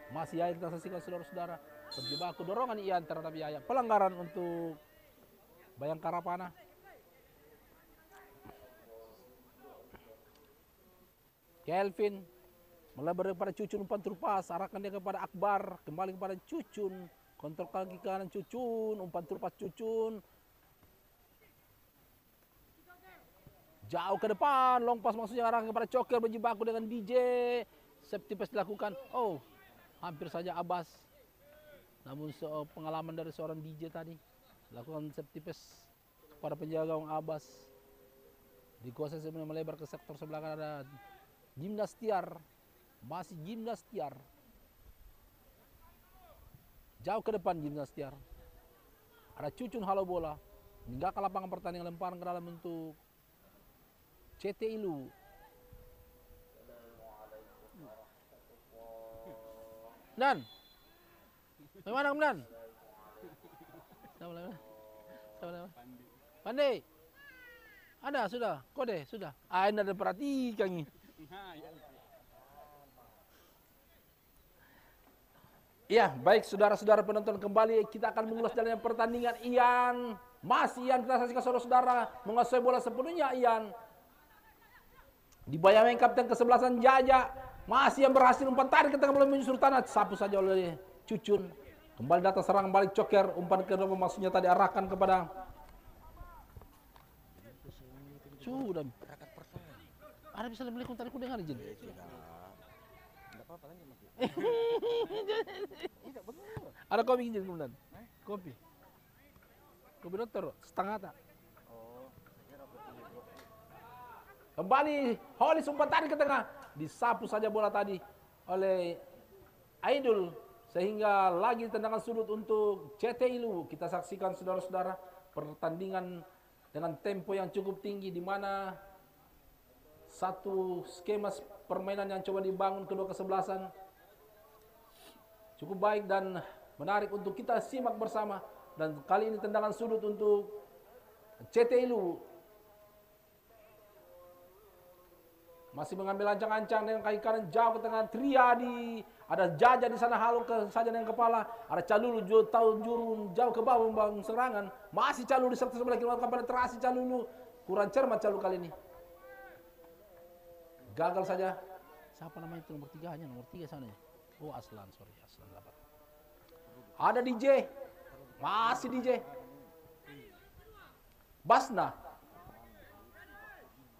Masih Yaya kita saksikan saudara-saudara. Berjibaku dorongan Ian terhadap Yaya. Pelanggaran untuk Bayangkara Panah. Kelvin melebar kepada Cucun, umpan turpas, arahkan dia kepada Akbar, kembali kepada Cucun, kontrol kaki kanan Cucun, umpan turpas Cucun, jauh ke depan, long pass maksudnya arahkan kepada Coker, berjibaku dengan DJ, safety pass dilakukan, oh hampir saja Abbas, namun pengalaman dari seorang DJ tadi, lakukan safety pass pada penjaga gawang Abbas, dikuasai sebenarnya melebar ke sektor sebelah kanan ada Gimnas Tiar, masih Gimnas Tiar. Jauh ke depan Gimnas Tiar. Ada Cucun halo bola. Meninggalkan lapangan pertandingan, lemparan ke dalam untuk CT Ilu. Dan bagaimana kemudian? Pandai. Ada sudah, kode sudah. Anda ada perhatikan ini. Iya, baik saudara-saudara penonton, kembali kita akan mengulas jalannya pertandingan. Ian, masih Ian kita saksikan saudara-saudara menguasai bola sepenuhnya Ian. Dibayangkan kapten kesebelasan Jaja, masih yang berhasil umpan tarik ke tengah bola menyusur tanah, sapu saja oleh Cucun. Kembali datang serang balik Coker, umpan kedua maksudnya tadi arahkan kepada sudah. Ada bisa lebih tadi ku dengar izin. Tidak apa-apa lanjut Mas. Ada kopi izin kemudian. Kopi. Kopi dokter setengah tak. Kembali Holis umpan tarik ke tengah, disapu saja bola tadi oleh Aidul sehingga lagi tendangan sudut untuk CT Ilu. Kita saksikan saudara-saudara pertandingan dengan tempo yang cukup tinggi di mana satu skema permainan yang coba dibangun kedua kesebelasan cukup baik dan menarik untuk kita simak bersama. Dan kali ini tendangan sudut untuk CT Ilu. Masih mengambil ancang-ancang dengan kaki kanan jauh ke tengah Triadi. Ada Jaja di sana halo ke saja dengan kepala. Ada Calulu jurun jauh ke bawah membangun serangan. Masih Calulu di sektor sebelah kiri melakukan penetrasi Calulu. Kurang cermat Calulu kali ini. Gagal saja. Siapa namanya itu nomor 3 hanya nomor 3 sana ya. Oh Aslan, sorry Aslan dapat. Ada DJ. Masih DJ. Basna.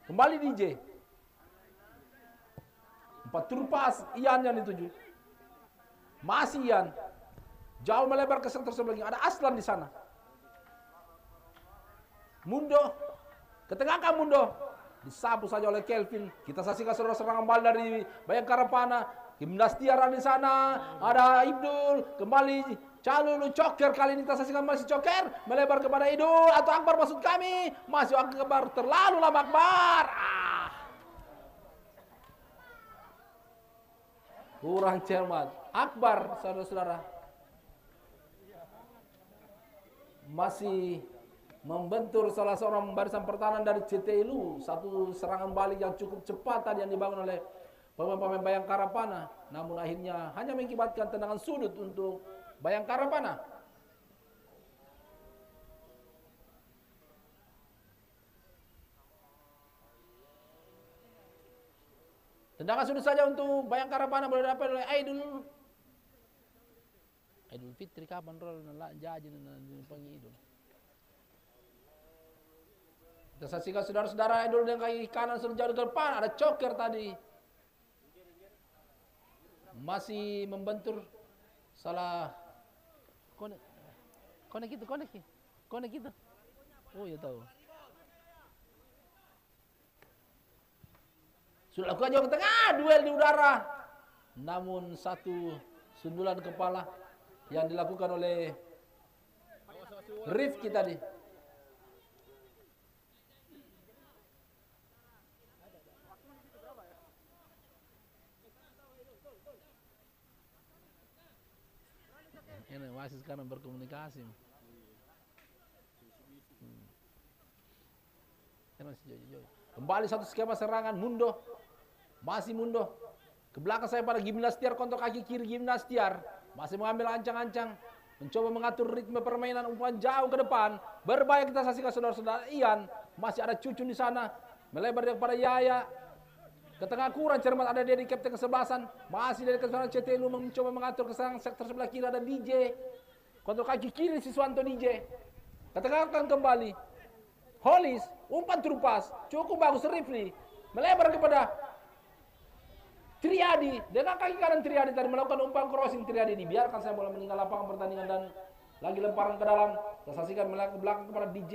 Kembali DJ. Empat turpas Ian yang dituju. Masih Ian. Jauh melebar ke sektor sebelah kiri. Ada Aslan di sana. Mundo. Ketengahkan Mundo. Disapu saja oleh Kelvin. Kita saksikan saudara serangan bal dari Bayangkara Panah. Gimnas Tiar di sana. Ada Ibdul. Kembali Calulu Coker. Kali ini kita saksikan masih Coker. Melebar kepada Idul. Atau Akbar maksud kami. Masih Akbar. Terlalu lama Akbar. Kurang cermat. Akbar saudara-saudara. Masih membentur salah seorang barisan pertahanan dari CT Ilu. Satu serangan balik yang cukup cepat tadi yang dibangun oleh pemain-pemain Bayangkara Panah. Namun akhirnya hanya mengakibatkan tendangan sudut untuk Bayangkara Panah. Tendangan sudut saja untuk Bayangkara Panah boleh dapat oleh Aidul. Aidul Fitri kapan rol jajan dan panggil Idul. Kita saksikan saudara-saudara Idul dengan kaki kanan sudah jauh ke depan. Ada Coker tadi. Masih membentur salah. Konek gitu. Oh ya tahu. Sudah lakukan jauh ke tengah. Duel di udara. Namun satu sundulan kepala yang dilakukan oleh Rifki tadi. sekarang berkomunikasi. Kembali satu skema serangan Mundo. Masih Mundo. Ke belakang saya pada Gimnastiar, kontrol kaki kiri Gimnastiar. Masih mengambil ancang-ancang. Mencoba mengatur ritme permainan umpan jauh ke depan. Berbahaya, kita saksikan saudara-saudara. Ian. Masih ada Cucun di sana. Melebar dia kepada Yaya. Ke tengah kurang cermat, ada dia di kapten kesebelasan. Masih dari kesebelasan CTLU mencoba mengatur ke sektor sebelah kiri, ada DJ. Kontrol kaki kiri Siswanto DJ. Ketengahkan kembali. Hollis, umpan terupas. Cukup bagus Rifli. Melebar kepada Triadi, dengan kaki kanan Triadi tadi melakukan umpan crossing. Triadi dibiarkan saya bola meninggal lapangan pertandingan dan lagi lemparan ke dalam. Kita saksikan ke belakang kepada DJ.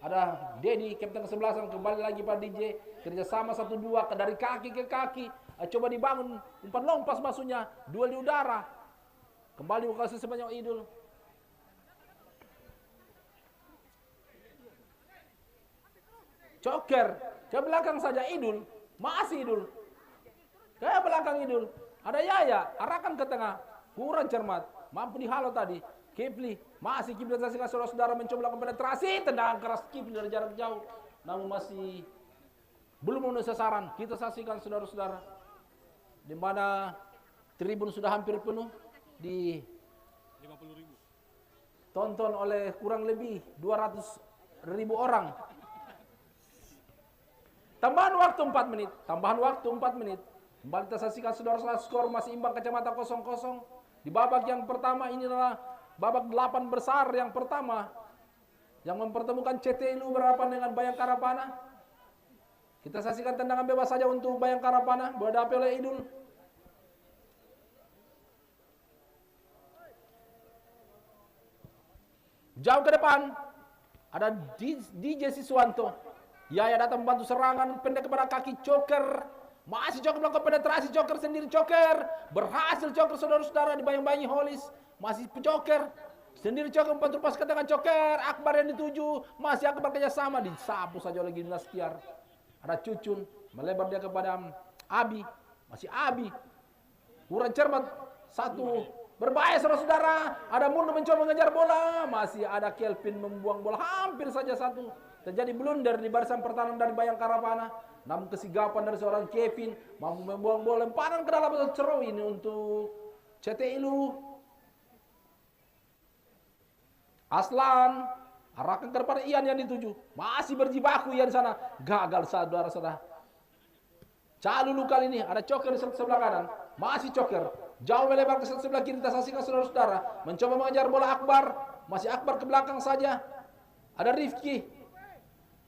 Ada Dedi, kapten kesebelasan, kembali lagi pada DJ. Kerjasama 1-2 dari kaki ke kaki. Coba dibangun umpan lompas masuknya. Duel di udara. Kembali buka sebanyak Idul. Joker ke belakang saja Idul. Masih Idul. Ke belakang Idul. Ada Yaya, arahkan ke tengah. Kurang cermat. Mampu dihalau tadi. Kifli. Masih Kifli saksikan saudara-saudara mencoba melakukan penetrasi. Tendangan keras Kifli dari jarak jauh. Namun masih belum memenuhi sasaran. Kita saksikan saudara-saudara. Di mana tribun sudah hampir penuh. Di 50.000. tonton oleh kurang lebih 200.000 orang. Tambahan waktu 4 menit. Tambahan waktu 4 menit. Kembali kita saksikan saudara-saudara, skor masih imbang kacamata 0-0. Di babak yang pertama, ini adalah babak 8 besar yang pertama. Yang mempertemukan CTLU berhadapan dengan Bayangkara Panah. Kita saksikan tendangan bebas saja untuk Bayangkara Panah. Berhadapi oleh Idul. Jauh ke depan. Ada DJ Siswanto. Yaya datang membantu serangan pendek kepada kaki Joker. Masih Joker melakukan penetrasi, Joker sendiri, Joker berhasil, Joker saudara-saudara dibayang-bayangi Hollis. Masih Joker sendiri, Joker umpan terupas ke tengah, Joker Akbar yang dituju, masih Akbar kerjasama, disapu saja oleh Gimnastiar. Ada Cucun, melebar dia kepada Abi, masih Abi, kurang cermat, satu berbahaya saudara-saudara. Ada Mundo mencoba mengejar bola, masih ada Kelvin membuang bola, hampir saja satu. Terjadi blunder di barisan pertahanan dari Bayangkara Panah. Namun kesigapan dari seorang Kevin mampu membuang bola lemparan ke dalam cerau ini untuk CTLU. Aslan arahkan kepada Ian yang dituju. Masih berjibaku Ian sana. Gagal saudara-saudara. Calulu kali ini ada Coker di sebelah kanan. Masih Coker. Jauh melebar ke sebelah kiri. Kita saksikan saudara-saudara. Mencoba mengejar bola Akbar. Masih Akbar ke belakang saja. Ada Rifki.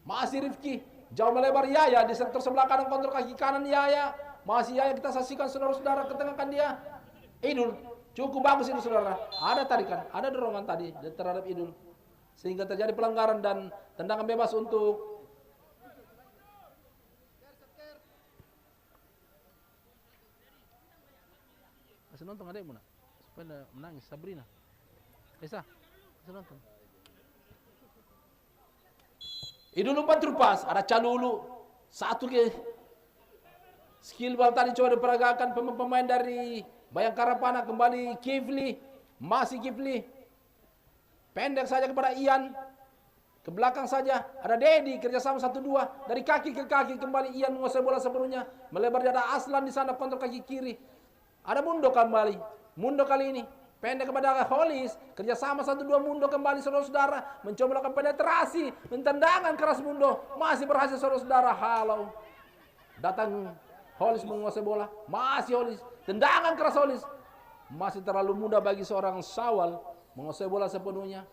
Masih Rifki. Jauh melebar Yaya di sektor sebelah kanan, kontrol kaki kanan Yaya. Masih Yaya, kita saksikan saudara-saudara, ketengahkan dia. Idul, cukup bagus itu saudara. Ada tarikan, ada dorongan tadi terhadap Idul. Sehingga terjadi pelanggaran dan tendangan bebas untuk kasih nonton adekmu nak, supaya menangis Sabrina. Esa, kasih nonton. Idul umpan terupas, ada Calulu. Satu ke skill ball tadi coba diperagakan pemain dari Bayangkara Panah. Kembali Kifli, masih Kifli. Pendek saja kepada Ian. Ke belakang saja, ada Dedi, kerjasama 1-2. Dari kaki ke kaki, kembali Ian menguasai bola sepenuhnya. Melebar, ada Aslan di sana, kontrol kaki kiri. Ada Mundo kembali. Mundo kali ini pendek kepada Hollis, kerjasama 1-2 Mundo kembali saudara-saudara, mencoba melakukan penetrasi, tendangan keras Mundo, masih berhasil saudara-saudara, halau. Datang Hollis menguasai bola, masih Hollis, tendangan keras Hollis, masih terlalu mudah bagi seorang Sawal menguasai bola sepenuhnya.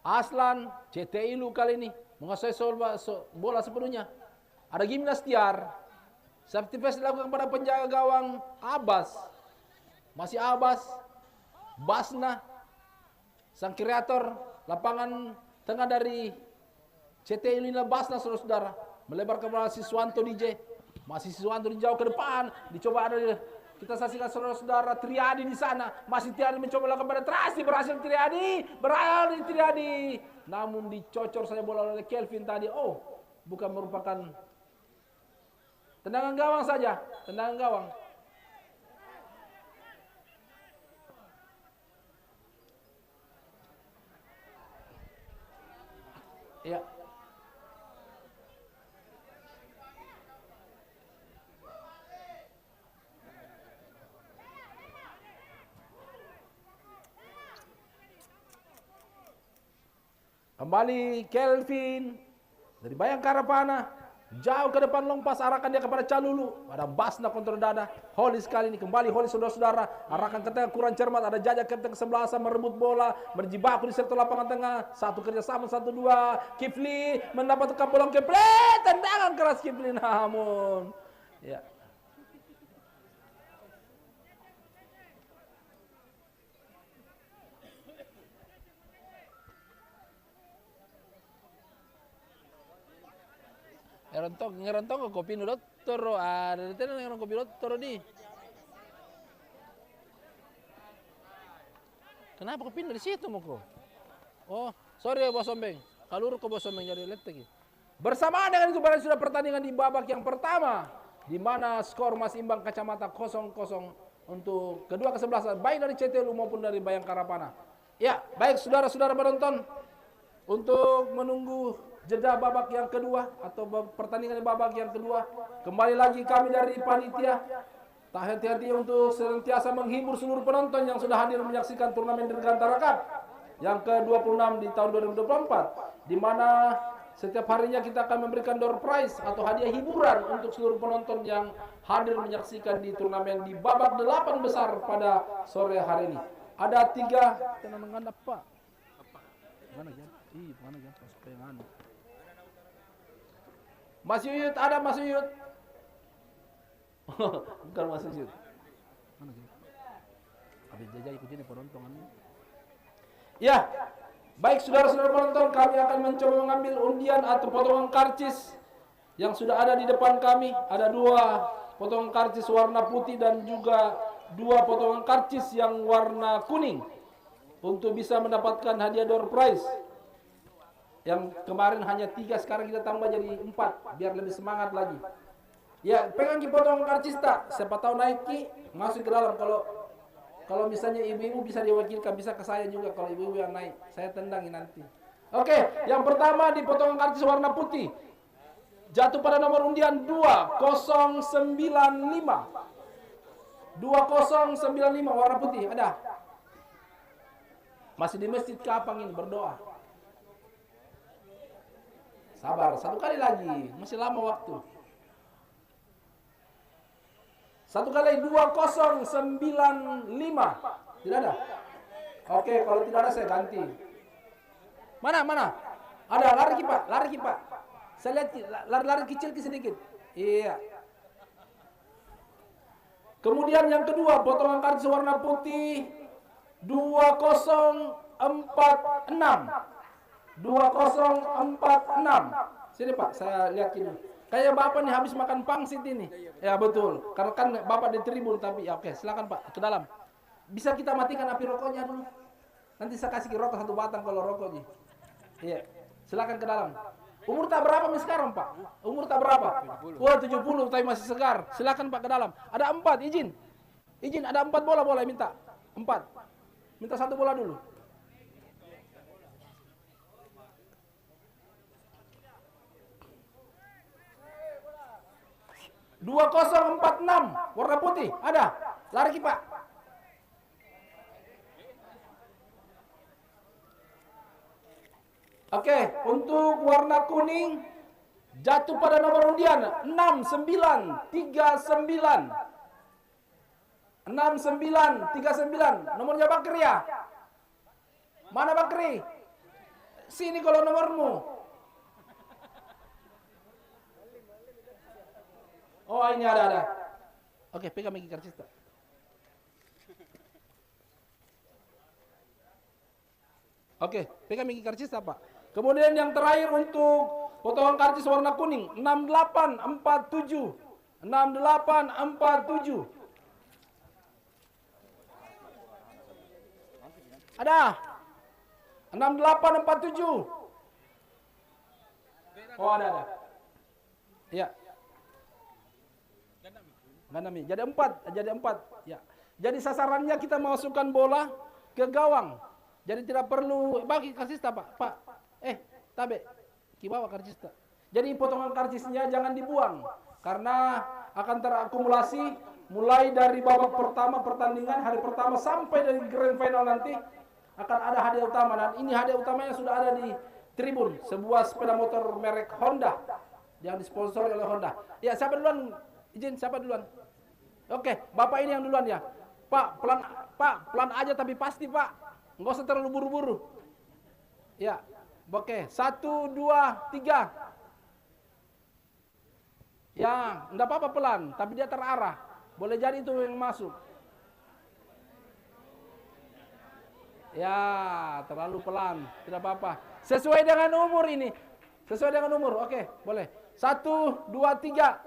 Aslan, CTLU kali ini menguasai bola sepenuhnya. Ada Gimnastiar. Safety pass dilakukan kepada penjaga gawang Abbas. Masih Abbas. Basna. Sang kreator lapangan tengah dari CTLU ini Basna saudara-saudara. Melebar kepada Siswanto DJ. Masih Siswanto jauh ke depan. Dicoba ada Kita saksikan saudara-saudara Triadi di sana masih Triadi mencoba melakukan penetrasi, berhasil Triadi, namun dicocor saja bola oleh Kelvin tadi. Oh, bukan merupakan tendangan gawang saja, tendangan gawang. Ya. Kembali Kelvin dari Bayangkara Panah, jauh ke depan long pass, arahkan dia kepada Calulu. Ada Basna kontrol dada, Hollis kali ini kembali Hollis saudara-saudara, arahkan ke tengah kurang cermat, ada Jajak kapten ke-11 merebut bola, berjibaku di sektor lapangan tengah, satu kerjasama 1-2, Kifli mendapatkan bola Kifli, tendangan keras Kifli, namun ya. Ngerontong kopi nudot toro ada tenan ngerontong kopi nudot toro di. Kenapa kopi dari situ moko? Oh, sorry ya Bos Sombeng. Kalur ke Bos Sombeng jadi letek. Bersamaan dengan itu barang sudah pertandingan di babak yang pertama, di mana skor masih imbang kacamata 0-0 untuk kedua kesebelasan baik dari CTLU maupun dari Bayangkara Panah. Ya, baik saudara-saudara penonton, untuk menunggu jeda babak yang kedua atau pertandingan babak yang kedua, kembali lagi kami dari panitia tak hati-hati untuk senantiasa menghibur seluruh penonton yang sudah hadir menyaksikan turnamen Dirgantara Cup yang ke-26 di tahun 2024, di mana setiap harinya kita akan memberikan door prize atau hadiah hiburan untuk seluruh penonton yang hadir menyaksikan di turnamen di babak 8 besar pada sore hari ini. Ada 3 tenang Pak. Mana ya? Mana ya? Supaya nganu. Mas Yuyut, ada Mas Yuyut. Bukan Mas Yuyut. Mana sih? Habis jajah ikutin penonton. Ya, baik saudara-saudara penonton, kami akan mencoba mengambil undian atau potongan karcis yang sudah ada di depan kami. Ada 2 potongan karcis warna putih dan juga 2 potongan karcis yang warna kuning untuk bisa mendapatkan hadiah door prize. Yang kemarin hanya 3, sekarang kita tambah jadi 4 biar lebih semangat lagi. Ya, pegang ki potong karcis tak, siapa tahu naik ki masuk ke dalam. Kalau misalnya ibu-ibu bisa diwakilkan, bisa ke saya juga kalau ibu-ibu yang naik, saya tendangin nanti. Oke, yang pertama di potongan karcis warna putih jatuh pada nomor undian 2095. 2095 warna putih ada. Masih di masjid Kapang ini berdoa. Sabar, 1 kali lagi, masih lama waktu. 1 kali 2095. Tidak ada? Oke, kalau tidak ada saya ganti. Mana? Ada, lari Pak. Saya lihat lari kecil sedikit. Iya. Kemudian yang kedua, potongan karcis warna putih 2046. 2046. Sini Pak, saya lihat ini. Kayak Bapak nih habis makan pangsit ini. Ya betul. Karena kan Bapak di tribun tapi ya oke, silakan Pak ke dalam. Bisa kita matikan api rokoknya dulu. Nanti saya kasih rokok 1 batang kalau rokoknya. Iya. Silakan ke dalam. Umur tak berapa nih sekarang Pak? Umur tak berapa? 70. Wah 70 tapi masih segar. Silakan Pak ke dalam. Ada 4, izin. Ada 4 bola minta. 4. Minta 1 bola dulu. 2046 warna putih ada. Lari Pak. Oke, untuk warna kuning jatuh pada nomor undian 6939. 6939. Nomornya Bakri ya? Mana Bakri? Sini kalau nomormu. Oh ini ada. Oke, pegang Miki karcis tak? Oke, pegang Miki karcis tak Pak? Kemudian yang terakhir untuk potongan karcis warna kuning 6847. 6847. Ada. 6847. Oh, ada. Ya. Ganami. Jadi 4. Ya. Jadi sasarannya kita masukkan bola ke gawang. Jadi tidak perlu bagi karcista, Pak. Pak. Tabe. Kibawa karcista. Jadi potongan karcisnya jangan dibuang karena akan terakumulasi mulai dari babak pertama pertandingan hari pertama sampai dari grand final nanti akan ada hadiah utama, dan ini hadiah utamanya sudah ada di tribun, sebuah sepeda motor merek Honda yang disponsori oleh Honda. Ya, siapa duluan? Izin, siapa duluan? Oke, Bapak ini yang duluan ya. Pak, pelan aja tapi pasti, Pak. Nggak usah terlalu buru-buru. Ya, oke. 1, 2, 3. Ya, enggak apa-apa pelan, tapi dia terarah. Boleh jadi itu yang masuk. Ya, terlalu pelan, tidak apa-apa. Sesuai dengan umur ini. Sesuai dengan umur, oke, boleh. 1, 2, 3.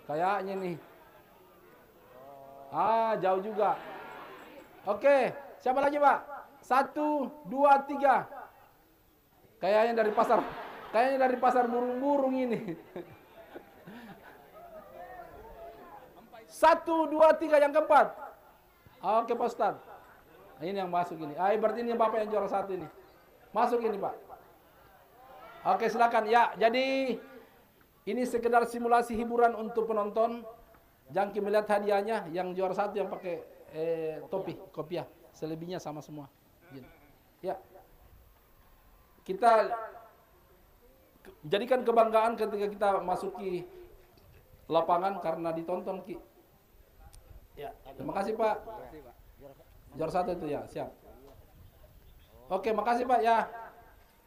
Kayaknya nih. Jauh juga. Oke, siapa lagi, Pak? 1, 2, 3. Kayaknya dari pasar burung-burung ini. 1, 2, 3 yang keempat. Oke, Pak Ustadz. Ini yang masuk ini. Berarti ini Bapak yang juara 1 ini. Masuk ini, Pak. Oke, silakan. Ya, jadi ini sekedar simulasi hiburan untuk penonton. Jangki melihat hadiahnya, yang juara 1 yang pakai topi, kopiah. Selebihnya sama semua. Gini. Ya. Kita jadikan kebanggaan ketika kita masuki lapangan karena ditonton, Ki. Ya, terima kasih, Pak. Juara 1 itu ya, siap. Oke, makasih, Pak ya.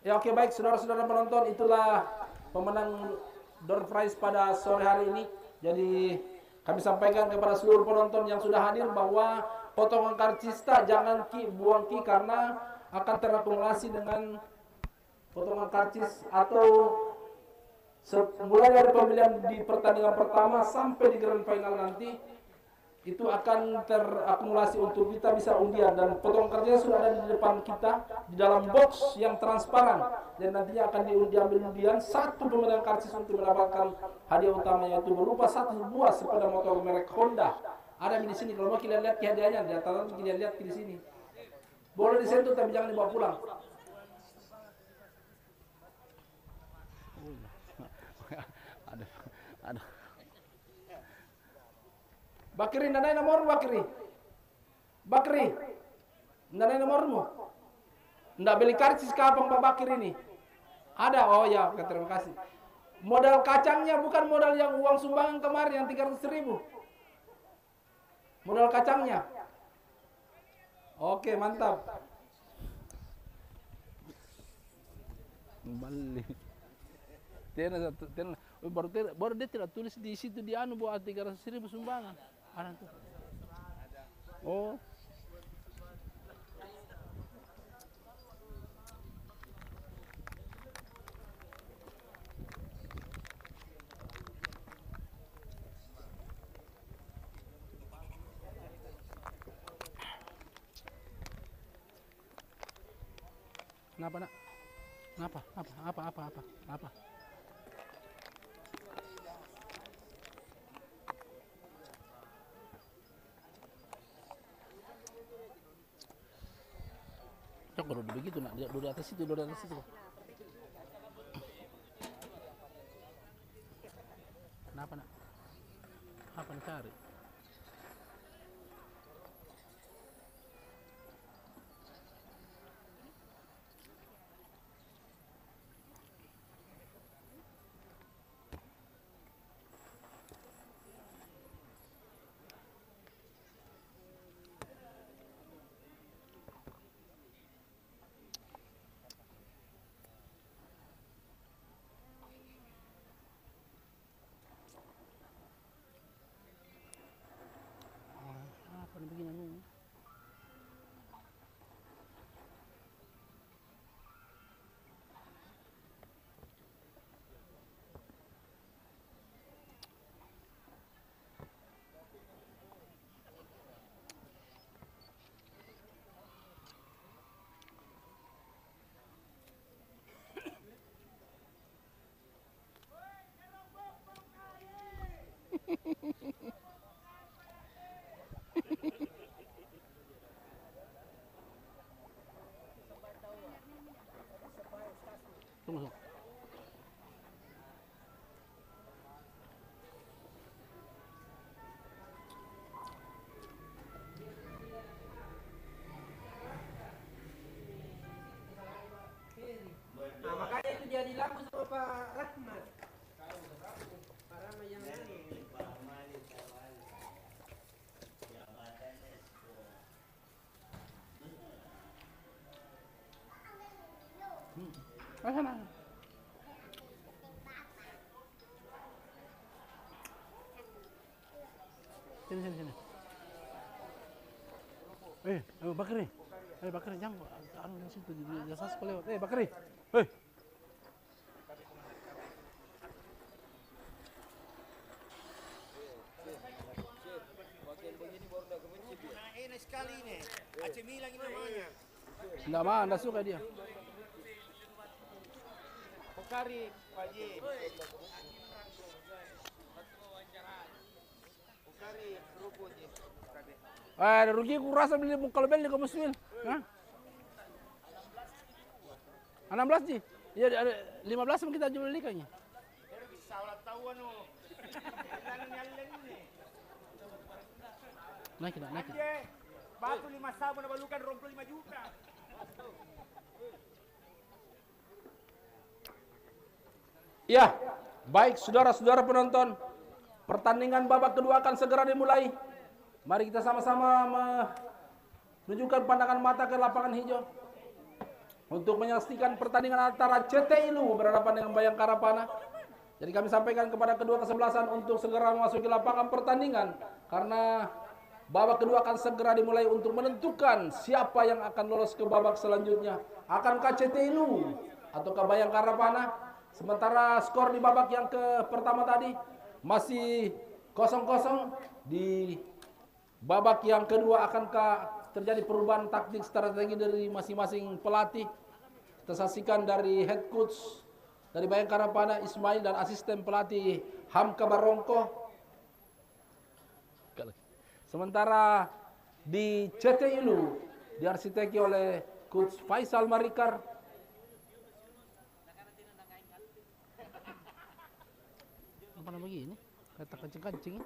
Ya, oke, baik, saudara-saudara penonton, itulah pemenang door prize pada sore hari ini. Jadi kami sampaikan kepada seluruh penonton yang sudah hadir bahwa potongan karcista jangan buang karena akan terakumulasi dengan potongan karcis atau mulai dari pemilihan di pertandingan pertama sampai di grand final nanti itu akan terakumulasi untuk kita bisa undian, dan potongan karcisnya sudah ada di depan kita di dalam box yang transparan, dan nantinya akan diambil undian. Satu pemenang karcis untuk mendapatkan hadiah utamanya itu berupa 1 buah sepeda motor merek Honda. Ada di sini, kalau mau kalian lihat hadiahnya di atas, kalian lihat di sini. Boleh disentuh tapi jangan dibawa pulang. Aduh. Bakri, nanai nomor Bakri, nanai nomormu. Ndak beli karcis kapan Pak Bakri ini? Ada, oh ya, terima kasih. Modal kacangnya bukan modal yang uang sumbangan kemarin yang 300.000. Modal kacangnya. Oke, mantap. Balik. Baru dia tidak tulis di situ di buat 300.000 sumbangan. Ada tuh. Oh. Kenapa, Nak? Apa? Cok, baru begitu, Nak. Duduk di atas situ. Kenapa, Nak? Apa yang cari? Tunggu. Nah, makanya itu jadi lagu sama Pak Rahmat. Pak Rahmat yang ini. Sana. Sini. Bakri. Bakri jangan anu di situ di jasa sekolah. Bakri. Enak sekali ini. AC Milan ini namanya. Enggak suka dia. Pokari, Pak Ji. Pokari, kerupuk Ji. Rugi aku rasa beli kalau beli ke Muswil. Hah? 16 Ji. Iya, 15 sama kita jual ikannya. Salah tahu anu. Naik. Batu 5 sabun balukan 25 juta. Ya, baik saudara-saudara penonton. Pertandingan babak kedua akan segera dimulai. Mari kita sama-sama menunjukkan pandangan mata ke lapangan hijau untuk menyaksikan pertandingan antara CT Ilu berhadapan dengan Bayangkara Panah. Jadi kami sampaikan kepada kedua kesebelasan untuk segera memasuki lapangan pertandingan karena babak kedua akan segera dimulai untuk menentukan siapa yang akan lolos ke babak selanjutnya. Akankah CT Ilu ataukah Bayangkara Panah? Sementara skor di babak yang pertama tadi masih 0-0. Di babak yang kedua akankah terjadi perubahan taktik strategi dari masing-masing pelatih? Kita saksikan dari head coach dari Bayangkara Panah Ismail dan asisten pelatih Hamka Barongko. Sementara di CT Ilu diarsiteki oleh coach Faisal Marikar. Apa nama begini? Kata kancing-kancing.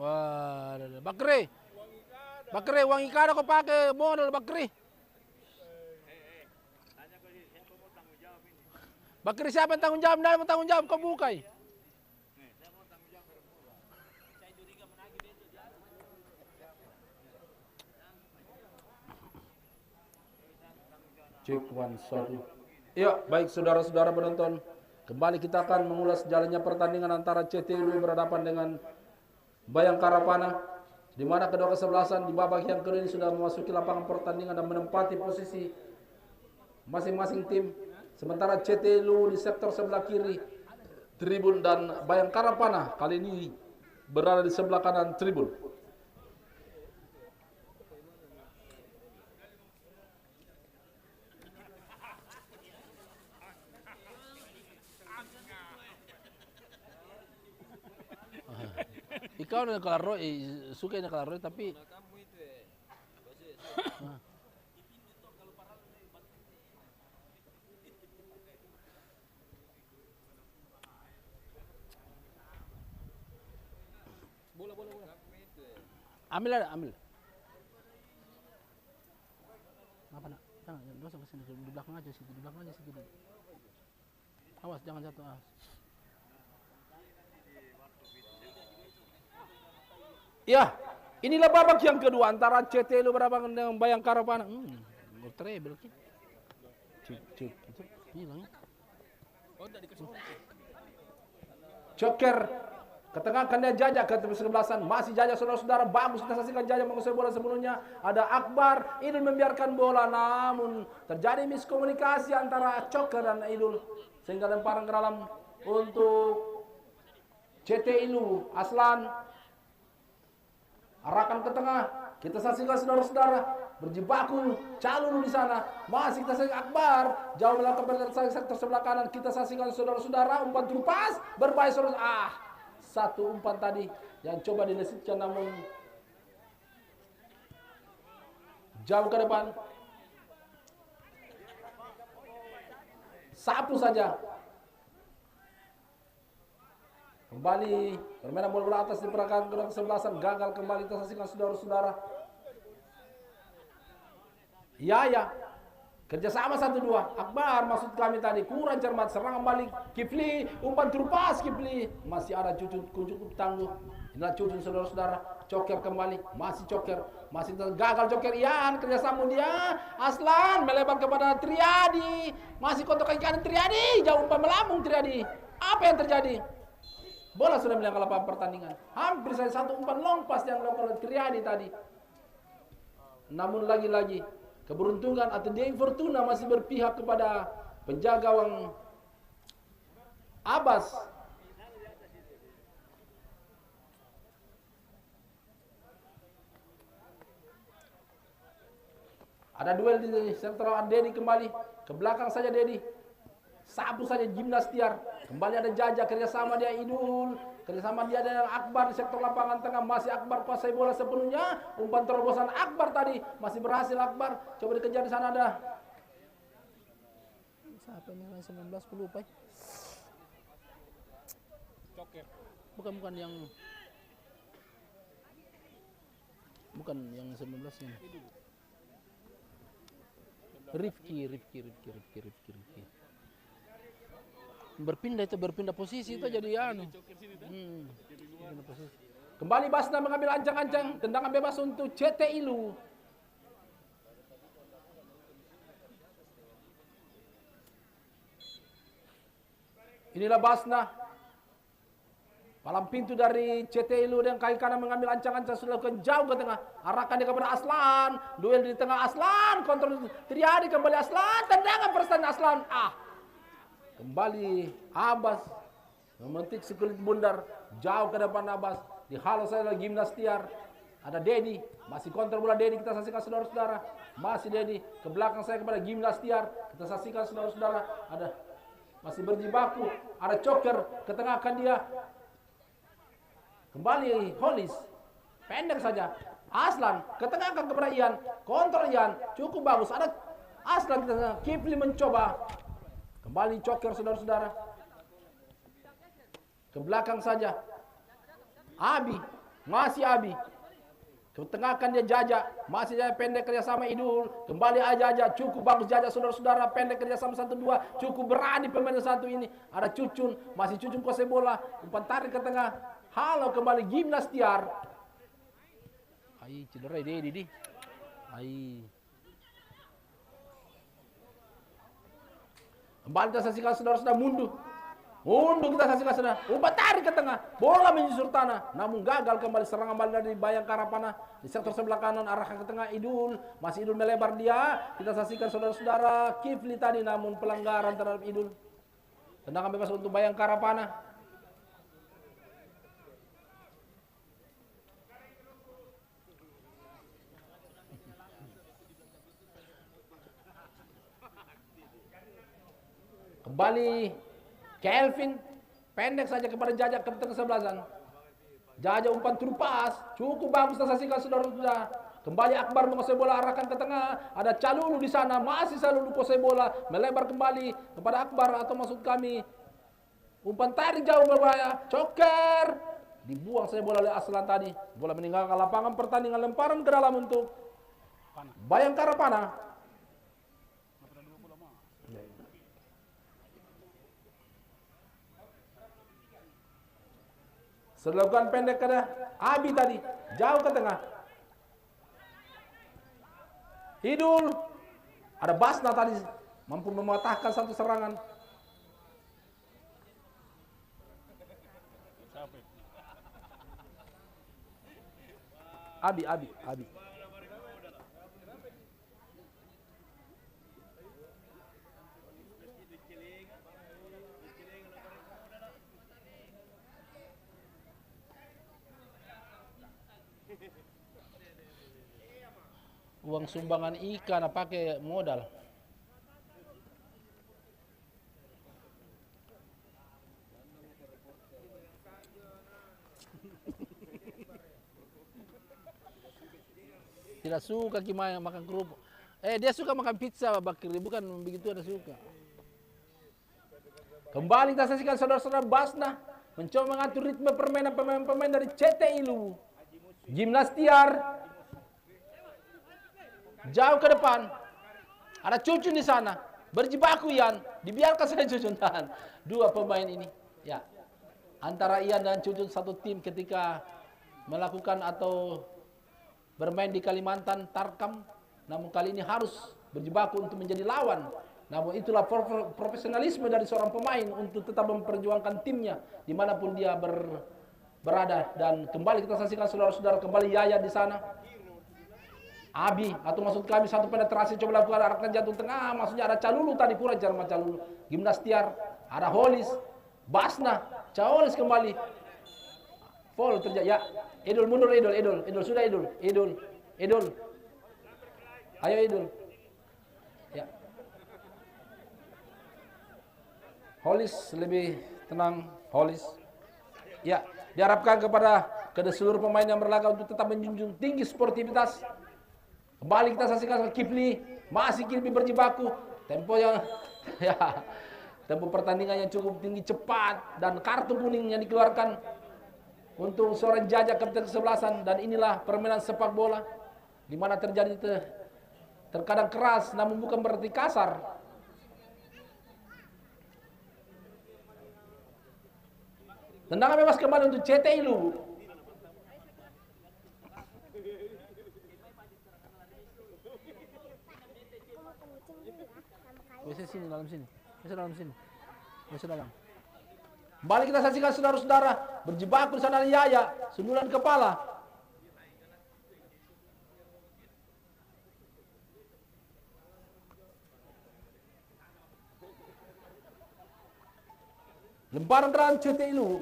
Wah, Bakri. Uang ikan aku pakai modal Bakri. Bakri siapa yang tanggung jawab? Nggak mau tanggung jawab kau bukai. Cek 1. Ya, baik saudara-saudara penonton. Kembali kita akan mengulas jalannya pertandingan antara CT Ilu berhadapan dengan Bayangkara Panah, di mana kedua kesebelasan di babak yang kedua ini sudah memasuki lapangan pertandingan dan menempati posisi masing-masing tim. Sementara CT Ilu di sektor sebelah kiri tribun dan Bayangkara Panah kali ini berada di sebelah kanan tribun. Ikaw na nakalaro, suka na nakalaro, tapi bola. Ambil. Apa nak? Jangan dosa ke sini, di belakang aja situ, Awas jangan jatuh. Ya, inilah babak yang kedua antara CT Ilu berhadapan dengan Bayangkara Panah. Treble ki. Cek. Hilang. Joker ke tengah kan dia Jajak ke sebelasan. Masih Jajak saudara-saudara, bagus kita saksikan Jajak menguasai bola sebelumnya. Ada Akbar, Idul membiarkan bola namun terjadi miskomunikasi antara Joker dan Idul sehingga lemparan ke dalam untuk CT Ilu. Aslan arahkan ke tengah. Kita saksikan saudara-saudara berjibaku Calulu di sana. Masih kita saksikan Akbar jauh melakukan sektor sebelah kanan. Kita saksikan saudara-saudara umpan terupas berbahaya saudara. Satu umpan tadi yang coba dilesitkan namun jauh ke depan. sapu saja. Kembali permainan bola atas di perangkat kedua kesebelasan, gagal kembali kita saksikan saudara-saudara. Ya, kerjasama 1-2. Akbar maksud kami tadi kurang cermat, serangan balik Kifli, umpan terupas Kifli, masih ada Cucun cukup tangguh. Inilah Cucun saudara-saudara, Coker kembali, masih Coker, masih gagal Coker. Ian kerjasama dia, Aslan melebar kepada Triadi, masih kotak kaki kanan Triadi, jauh umpan melambung Triadi. Apa yang terjadi? Bola sudah meninggal lapangan pertandingan. Hampir saja satu umpan long pass yang dilakukan oleh Triadi tadi. Namun lagi-lagi keberuntungan atau Dewi Fortuna masih berpihak kepada penjaga gawang Abbas. Ada duel di sentral Dedi kembali ke belakang saja Dedi. Sapu saja Gimnas Tiar. Kembali ada Jaja, kerjasama dia Idul, kerjasama dia dengan Akbar di sektor lapangan tengah. Masih Akbar kuasai bola sepenuhnya. Umpan terobosan Akbar tadi masih berhasil Akbar. Coba dikejar di sana ada. Siapa ini 19 lupa. Coker. Bukan yang 19 ini. Rifki. Berpindah posisi itu jadi anu. Kembali Basna mengambil ancang-ancang, tendangan bebas untuk CT Ilu. Inilah Basna. Palang pintu dari CT Ilu dan kaki kanan mengambil ancang-ancang sudah lakukan jauh ke tengah. Arahkan dia kepada Aslan. Duel di tengah Aslan, kontrol Triadi kembali Aslan, tendangan perstandingan Aslan. Kembali Abbas memetik sekulit bundar jauh ke depan Abbas. Dihalau saya oleh Gimnas Tiar. Ada Dedi, masih kontrol bola Dedi, kita saksikan saudara-saudara. Masih Dedi ke belakang saya kepada Gimnas Tiar. Kita saksikan saudara-saudara. Ada masih berjibaku. Ada Coker, ketengahkan dia. Kembali Holis, pendek saja. Aslan ketengahkan kepada Ian, kontrol Ian, cukup bagus. Ada Aslan kita Kifli mencoba. Kembali Coker saudara-saudara. Ke belakang saja. Abi, masih Abi. Ketengahkan dia Jaja, masih Jaja pendek kerjasama Idul. Kembali Jaja, cukup bagus Jaja saudara-saudara, pendek kerjasama 1-2. Cukup berani pemain satu ini. Ada Cucun, masih Cucun kuasai bola. Umpan tarik ke tengah. Halo kembali Gimnas Tiar. Cedera Dedi. Kembali kita saksikan saudara-saudara mundur kita saksikan saudara. Umpan tarik ke tengah, bola menyusur tanah, namun gagal kembali serangan balik dari Bayangkara Panah di sektor sebelah kanan arahkan ke tengah Idul, masih Idul melebar dia. Kita saksikan saudara-saudara Kifli tadi namun pelanggaran terhadap Idul. Tendangan bebas untuk Bayangkara Panah. Kembali Kelvin, pendek saja kepada Jaja ke tengah sebelasan. Jaja umpan terupas, cukup bagus kita saksikan saudara-saudara. Kembali Akbar menguasai bola arahkan ke tengah. Ada Calulu di sana, masih Calulu kuasai bola, melebar kembali kepada Akbar atau maksud kami umpan tarik jauh berbahaya. Coker dibuang saya bola oleh Aslan tadi. Bola meninggalkan lapangan pertandingan, lemparan ke dalam untuk Bayangkara Panah. Selogan pendek ke Abi tadi, jauh ke tengah. Idul, ada Basna tadi mampu mematahkan satu serangan. Abi. Uang sumbangan ikan pakai modal. Tidak suka Kimaya makan kerupuk. Dia suka makan pizza Bakri, bukan begitu ada suka. Kembali kita saksikan saudara-saudara Basna mencoba mengatur ritme permainan pemain-pemain dari CTI Luwu. Gimnas Tiar jauh ke depan. Ada Cucun di sana. Berjibaku Ian, dibiarkan saja Cucun tahan. Dua pemain ini, ya. Antara Ian dan Cucun satu tim ketika melakukan atau bermain di Kalimantan Tarkam. Namun kali ini harus berjibaku untuk menjadi lawan. Namun itulah profesionalisme dari seorang pemain untuk tetap memperjuangkan timnya dimanapun dia berada. Dan kembali kita saksikan saudara-saudara, kembali Yaya di sana. Abi atau maksud kami satu penetrasi coba lakukan arahkan jantung tengah, maksudnya ada Calulu tadi kurang jarang Calulu. Gimnas Tiar, ada Holis, Basna, Caolis kembali. Foul terjadi. Ya, Idul mundur Idul sudah Idul. Ayo Idul. Ya. Holis lebih tenang, Holis. Ya, diharapkan kepada seluruh pemain yang berlaga untuk tetap menjunjung tinggi sportivitas. Kembali kita saksikan Kifli, masih Kifli berjibaku. Tempo yang ya, tempo pertandingan yang cukup tinggi, cepat, dan kartu kuning yang dikeluarkan untuk seorang Jajak kapten kesebelasan. Dan inilah permainan sepak bola di mana terjadi terkadang keras namun bukan berarti kasar. Tendangan bebas kembali untuk CTI Luwu. Biasa sini, dalam sini. Biasa dalam. Kembali kita saksikan saudara-saudara, berjibaku di sana Yaya, sundulan kepala. Lemparan keran CTI Luwu.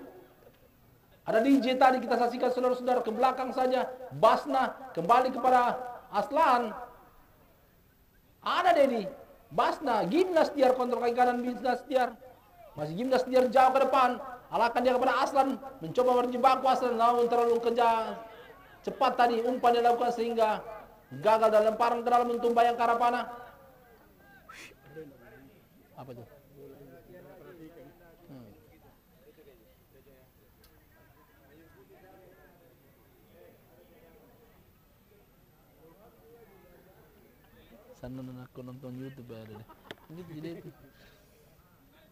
Ada DJ tadi kita saksikan saudara-saudara, ke belakang saja. Basna kembali kepada Aslan. Ada Dedi. Basna, Gimnas Tiar kontrol kaki kanan Gimnas Tiar. Masih Gimnas Tiar jauh ke depan. Alahkan dia kepada Aslan, mencoba berjibaku Aslan, namun terlalu cepat tadi umpan yang dilakukan sehingga gagal dalam lemparan ke dalam untuk Bayangkara Panah. Apa itu? Sana aku nonton YouTube ada deh. Ini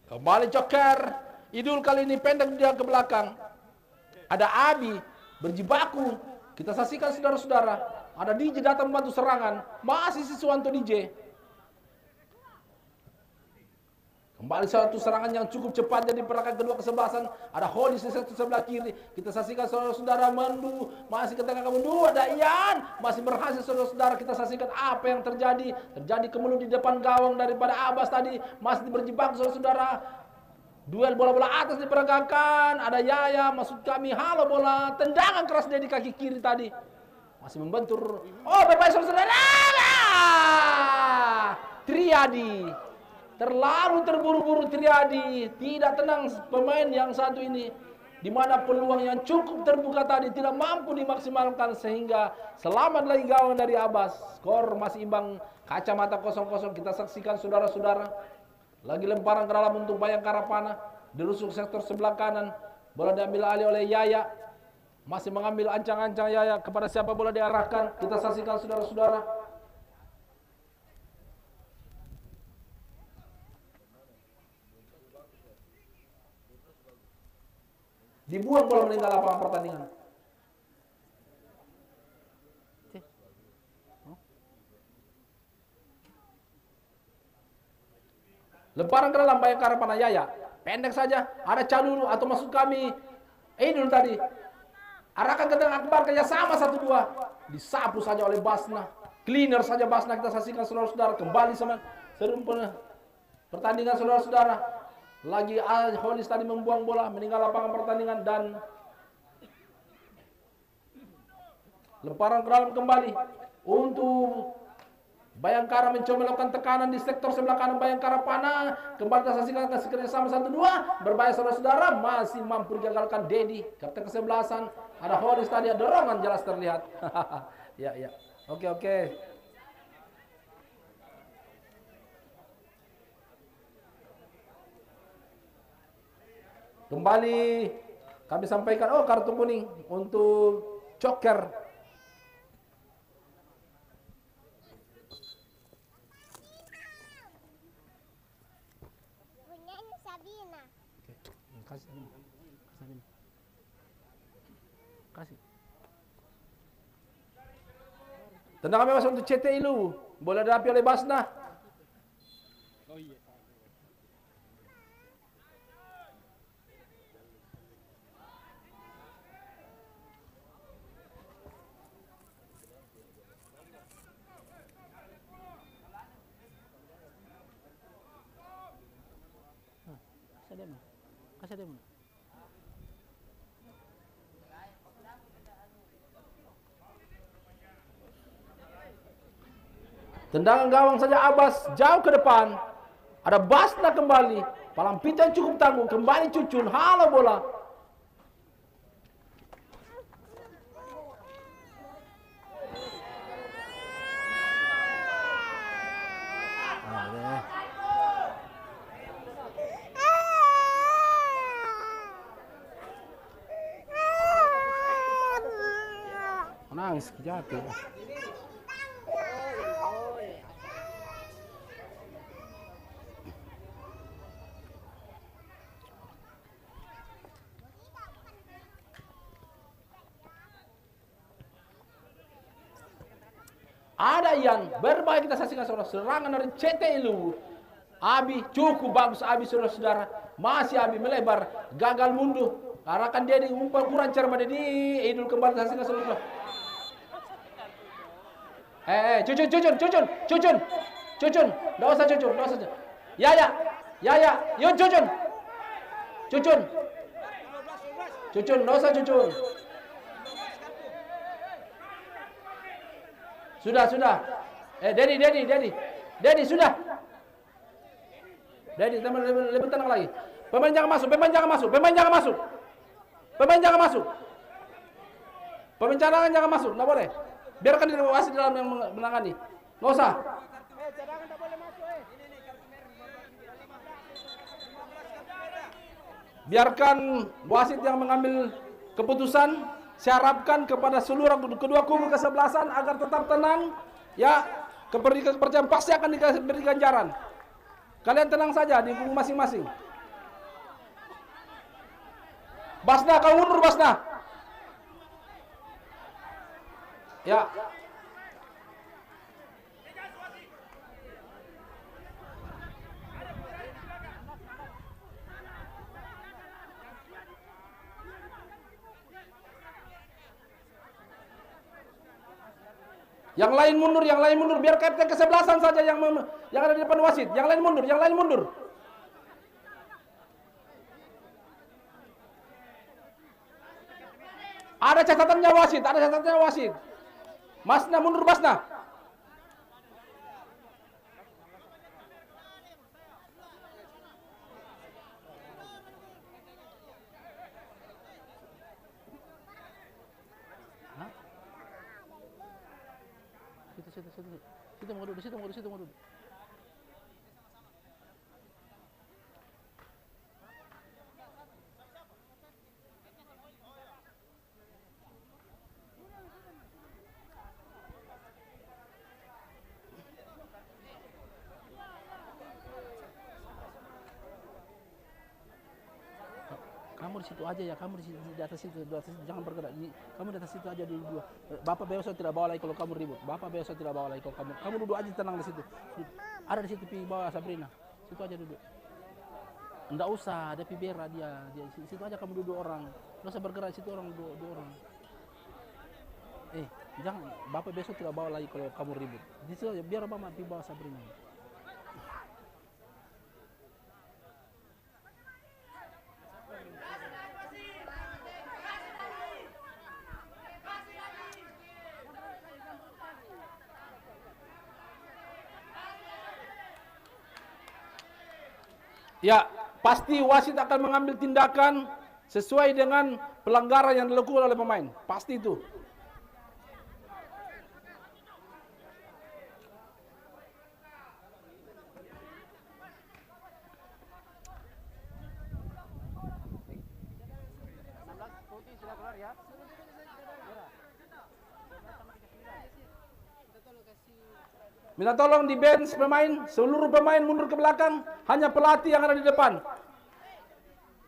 kembali Joker. Idul kali ini pendek dia ke belakang. Ada Abi berjibaku. Kita saksikan saudara-saudara. Ada DJ datang membantu serangan. Masih Siswanto DJ. Kembali satu serangan yang cukup cepat dari pergerakan kedua kesebelasan. Ada Holis di sebelah kiri. Kita saksikan saudara-saudara Mendu. Masih ke tengah Mendu. Ada Ian. Masih berhasil saudara-saudara. Kita saksikan apa yang terjadi. Terjadi kemelut di depan gawang daripada Abbas tadi. Masih berjibaku saudara-saudara. Duel bola-bola atas diperagakan. Ada Yaya. Maksud kami halo bola. Tendangan keras dari kaki kiri tadi. Masih membentur. Oh berbahaya saudara-saudara. Triadi. Terlalu terburu-buru Triadi, tidak tenang pemain yang satu ini. Di mana peluang yang cukup terbuka tadi tidak mampu dimaksimalkan sehingga selamat lagi gawang dari Abbas. Skor masih imbang, kacamata 0-0. Kita saksikan saudara-saudara. Lagi lemparan ke dalam untuk Bayangkara Panah. Dirusuk sektor sebelah kanan. Bola diambil alih oleh Yaya. Masih mengambil ancang-ancang Yaya. Kepada siapa bola diarahkan? Kita saksikan saudara-saudara. Dibuang bola meninggal lapangan pertandingan. Lemparan ke dalam Bayangkara Panah Yaya. Pendek saja. Ada Calulu atau maksud kami Idul tadi. Arahkan ke tengah Akbar kerja sama 1-2. Disapu saja oleh Basna. Cleaner saja Basna. Kita saksikan saudara-saudara. Kembali sama serumpun pertandingan saudara-saudara. Lagi Holis tadi membuang bola, meninggal lapangan pertandingan dan lemparan ke dalam kembali untuk Bayangkara mencoba melakukan tekanan di sektor sebelah kanan Bayangkara Panah. Kembali kita saksikan kerja sama 1-2. Berbahaya saudara-saudara, masih mampu digagalkan Dedi, kapten kesebelasan. Ada Holis tadi, ada dorongan jelas terlihat. Ya. Oke. Kembali kami sampaikan, oh kartu kuning untuk Joker. Punyanya Sabina. Kasih. Tendangan bebas untuk CT Ilu. Bola dirapi oleh Basna. Oh iya. Kasih dia. Tendangan gawang saja Abbas jauh ke depan. Ada Basna kembali. Palang pintu yang cukup tangguh. Kembali Cucun. Halo bola. Nangis jatuh. Ada yang berbahaya, kita saksikan saudara, serangan dari CT Ilu. Abi cukup bagus, Abi saudara-saudara. Masih Abi melebar, gagal mundur. Arahkan dia di umpan kurang cermat di Idul kembali, saksikan saudara. Cucun. Enggak usah Cucun. Ya. Yuk Cucun. Enggak usah Cucun. Sudah. Dedi sudah. Dedi lebih tenang lagi. Pemain jangan masuk. Pemain jangan masuk. Enggak boleh. Biarkan di wasit dalam yang menangani. Enggak usah. Biarkan wasit yang mengambil keputusan. Saya harapkan kepada seluruh kedua kubu kesebelasan agar tetap tenang. Ya, kepercayaan pasti akan diberi ganjaran. Kalian tenang saja di kubu masing-masing. Basna, kau mundur Basna. Ya. Yang lain mundur, biar kapten kesebelasan saja yang ada di depan wasit. Yang lain mundur. Ada catatannya wasit. Basna mundur, Basna. Situ mau duduk. Kamu di situ aja ya, di atas situ, jangan bergerak. Kamu di atas situ aja dulu. Bapak besok tidak bawa lagi kalau kamu ribut. Kamu duduk aja tenang di situ. Ada di situ di bawah Sabrina. Situ aja duduk. Enggak usah, ada pibera dia. Situ aja kamu duduk orang. Enggak usah bergerak situ orang dua orang. Jangan, Bapak besok tidak bawa lagi kalau kamu ribut. Di situ aja biar Bapak di bawah Sabrina. Ya, pasti wasit akan mengambil tindakan sesuai dengan pelanggaran yang dilakukan oleh pemain. Pasti itu. Minta tolong di bench pemain, seluruh pemain mundur ke belakang, hanya pelatih yang ada di depan.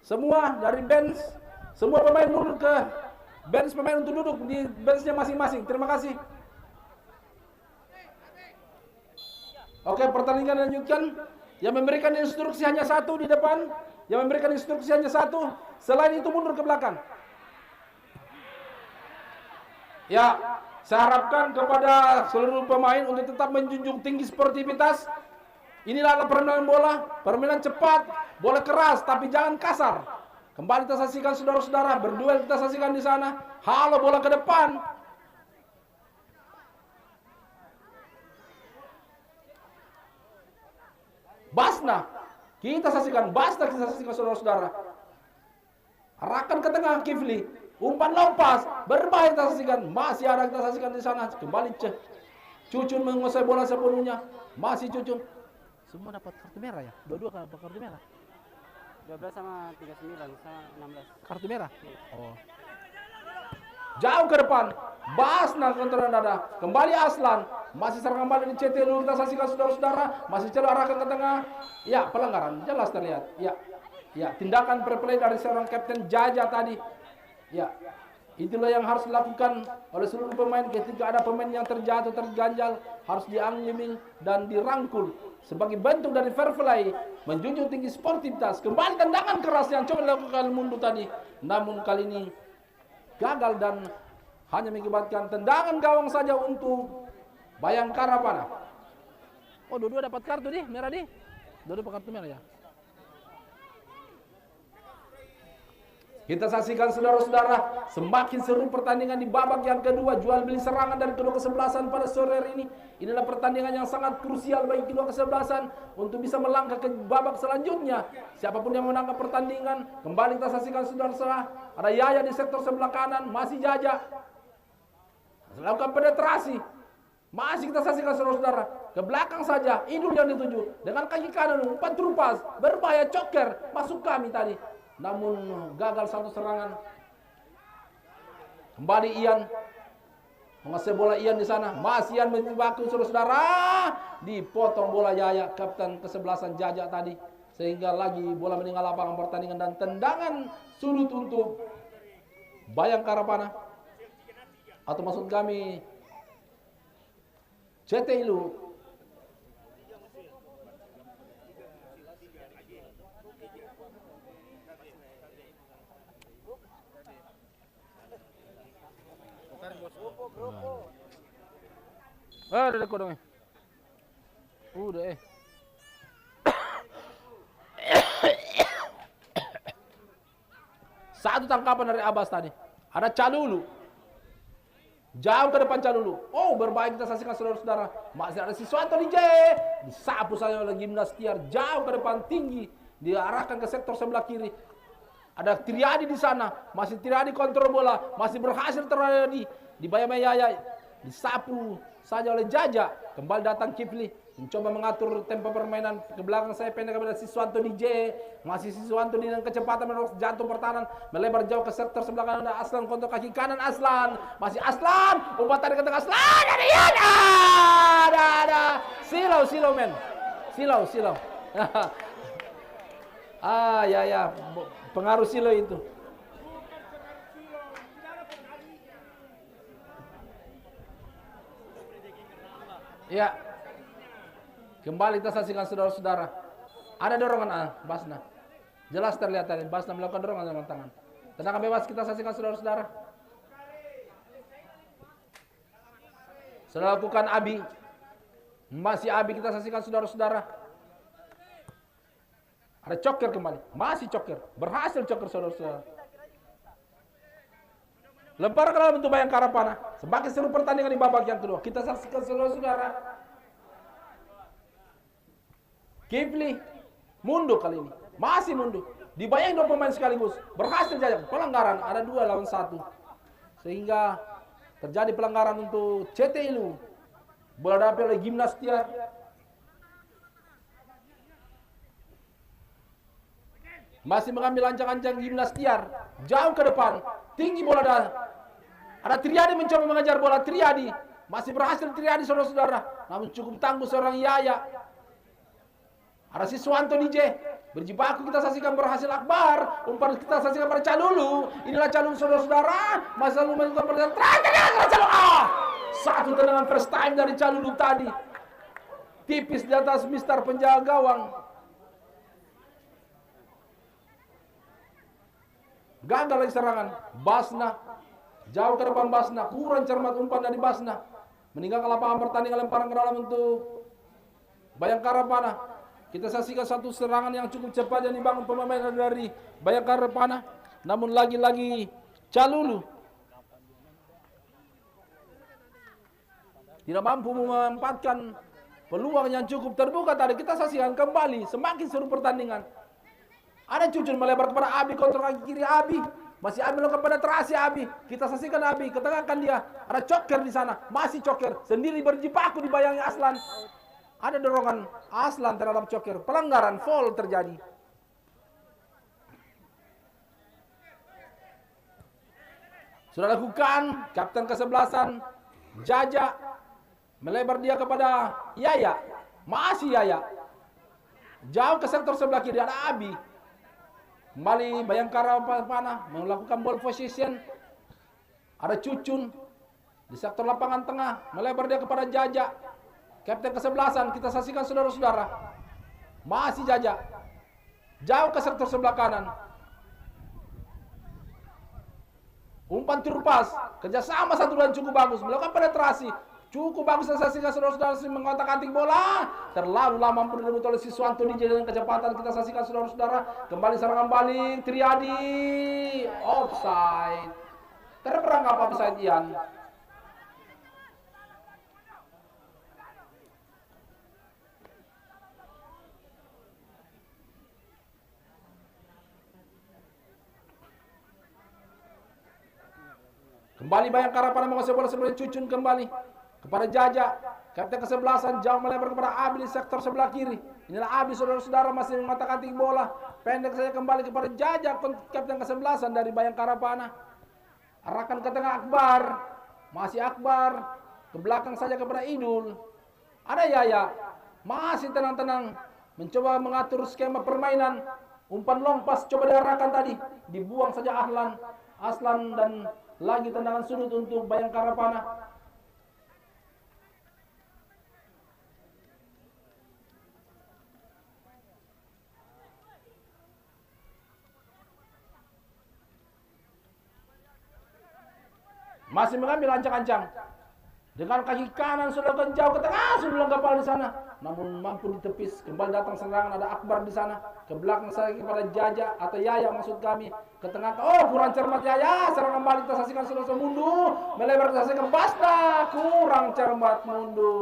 Semua dari bench, semua pemain mundur ke bench pemain untuk duduk di benchnya masing-masing. Terima kasih. Oke, pertandingan lanjutkan. Yang memberikan instruksi hanya satu di depan, yang memberikan instruksi hanya satu. Selain itu mundur ke belakang. Ya, saya harapkan kepada seluruh pemain untuk tetap menjunjung tinggi sportivitas. Inilah permainan bola, permainan cepat, bola keras tapi jangan kasar. Kembali kita saksikan saudara-saudara, berduel kita saksikan di sana. Halo, bola ke depan. Basna, kita saksikan saudara-saudara. Arahkan ke tengah Kifli. Umpan lompas, berbahaya kita saksikan. Masih ada kita saksikan di sana. Kembali Cucun menguasai bola sepenuhnya. Masih Cucun. Semua dapat kartu merah ya? Dua-dua dapat kartu merah. 12 sama 39 sama 16. Kartu merah? Oh. Jauh ke depan. Basna kontrol dada. Kembali Aslan. Masih serang kembali di CT dulu. Kita saksikan saudara-saudara. Masih coba arahkan ke tengah. Ya, pelanggaran. Jelas terlihat. Ya, tindakan play dari seorang Kapten Jaja tadi. Ya, itulah yang harus dilakukan oleh seluruh pemain ketika ada pemain yang terjatuh, terganjal, harus diambil dan dirangkul sebagai bentuk dari fair play, menjunjung tinggi sportivitas. Kembali tendangan keras yang coba dilakukan Mundu tadi, namun kali ini gagal dan hanya mengakibatkan tendangan gawang saja untuk Bayangkara Panah. Oh, dua-dua dapat kartu nih, merah nih. Dua-dua dapat kartu merah ya. Kita saksikan saudara-saudara, semakin seru pertandingan di babak yang kedua, jual beli serangan dari kedua kesebelasan pada sore hari ini. Inilah pertandingan yang sangat krusial bagi kedua kesebelasan untuk bisa melangkah ke babak selanjutnya. Siapapun yang menangkap pertandingan, kembali kita saksikan saudara-saudara. Ada Yaya di sektor sebelah kanan, masih Jaja. Lakukan penetrasi. Masih kita saksikan saudara-saudara. Ke belakang saja, Idul yang dituju. Dengan kaki kanan, umpan terupas, berbahaya coker, masuk kami tadi. Namun gagal satu serangan. Kembali Ian menguasai bola. Ian di sana. Masih Ian menjebak saudara-saudara. Dipotong bola Yaya, kapten kesebelasan Jaja tadi. Sehingga lagi bola meninggal lapangan pertandingan dan tendangan sudut untuk Bayangkara Panah. Atau maksud kami CT Ilu. Udah kodongnya. Udah Satu tangkapan dari Abbas tadi. Ada Calulu. Jauh ke depan Calulu. Oh, berbahaya kita saksikan saudara-saudara. Masih ada Siswanto DJ. Disapu saja oleh Gimnas Tiar. Jauh ke depan tinggi. Diarahkan ke sektor sebelah kiri. Ada Triadi di sana. Masih Triadi kontrol bola. Masih berhasil terjadi. Dibayar Yaya. Disapu saja oleh Jaja. Kembali datang Kifli. Mencoba mengatur tempo permainan. Ke belakang saya pendek kepada Siswanto DJ. Masih Siswanto dengan kecepatan menerus jantung pertahanan. Melebar jauh ke sektor sebelah kanan. Ada Aslan kontrol kaki kanan Aslan. Masih Aslan. Umpan tarik ke tengah Aslan. Ada Ian. Ada. Silau men. Silau. Ya. Pengaruh Silo itu. Ya. Kembali kita saksikan saudara-saudara. Ada dorongan Basna. Jelas terlihat tadi Basna melakukan dorongan dengan tangan. Tendangan bebas kita saksikan saudara-saudara. Sudah lakukan Abi. Masih Abi kita saksikan saudara-saudara. Ada coker kembali. Masih coker. Berhasil coker saudara-saudara. Lempar ke dalam untuk Bayangkara Panah. Semakin seru pertandingan di babak yang kedua. Kita saksikan saudara-saudara. Kifli mundur kali ini. Masih mundur. Dibayang dua pemain sekaligus. Berhasil Jaja. Pelanggaran. Ada 2 lawan 1. Sehingga terjadi pelanggaran untuk CT Ilu. Bola dapat oleh Gimnas Tiar. Masih mengambil ancang-ancang Gimnas Tiar. Jauh ke depan. Tinggi bola dah. Ada Triadi mencoba mengejar bola. Triadi. Masih berhasil Triadi saudara-saudara. namun cukup tangguh seorang Yaya. Ada Siswanto DJ, berjibaku kita saksikan berhasil Akbar, umpan kita saksikan pada Calulu. Inilah Calulu saudara-saudara, masa lalu melakukan pertandingan terakhir. Satu tendangan first time dari Calulu tadi, tipis di atas Mister penjaga gawang. Gagal lagi serangan Basna, jauh ke depan Basna, kurang cermat umpan dari Basna, meninggalkan lapangan pertandingan, lemparan ke dalam untuk Bayangkara Panah. Kita saksikan satu serangan yang cukup cepat yang dibangun pemain dari Bayangkara Panah, namun lagi-lagi Calulu tidak mampu memanfaatkan peluang yang cukup terbuka tadi. Kita saksikan kembali, semakin seru pertandingan. Ada Cucun melebar kepada Abi, kontrol kaki kiri Abi. Masih Abi melakukan penetrasi Abi. Kita saksikan Abi, ketengahkan dia. Ada Coker di sana, masih Coker sendiri berjibaku dibayangi Aslan. Ada dorongan Aslan terhadap Coker, pelanggaran foul terjadi. Sudah lakukan kapten kesebelasan Jaja melebar dia kepada Yaya, masih Yaya. Jauh ke sektor sebelah kiri ada Abi. Kembali Bayangkara Panah melakukan ball position. Ada Cucun di sektor lapangan tengah, melebar dia kepada Jaja. Kapten kesebelasan kita saksikan saudara-saudara. Masih Jaja. Jauh ke sektor sebelah kanan. Umpan turpas, kerjasama satu dan cukup bagus, melakukan penetrasi. Cukup bagus saksikan saudara-saudara mengotak-atik bola. Terlalu lama mampu direbut oleh Siswanto DJ dengan kecepatan. Kita saksikan saudara-saudara. Kembali serangan balik Triadi. Offside. Terperangkap offside Ian. Kembali Bayangkara Panah menguasai bola sebelum Cucun kembali kepada Jaja. Kapten kesebelasan jauh melebar kepada Abi di sektor sebelah kiri. Inilah Abi saudara-saudara masih mengotak-atik bola. Pendek saja kembali kepada Jaja, kapten kesebelasan dari Bayangkara Panah. Arahkan ke tengah Akbar. Masih Akbar. Ke belakang saja kepada Idul. Ada Yaya. Masih tenang-tenang mencoba mengatur skema permainan. Umpan long pass coba diarahkan tadi. Dibuang saja Aslan dan lagi tendangan sudut untuk Bayangkara Panah. Masih mengambil ancang-ancang. Dengan kaki kanan sudah jauh ke tengah, sudah kapal di sana. Namun mampu ditepis. Kembali datang serangan, ada Akbar di sana. Ke belakang saya kepada Jaja atau Yaya maksud kami. Ke tengah, oh kurang cermat Yaya. Serangan balik kita saksikan sudah mundu. Melebar kita saksikan Basta. Kurang cermat mundu.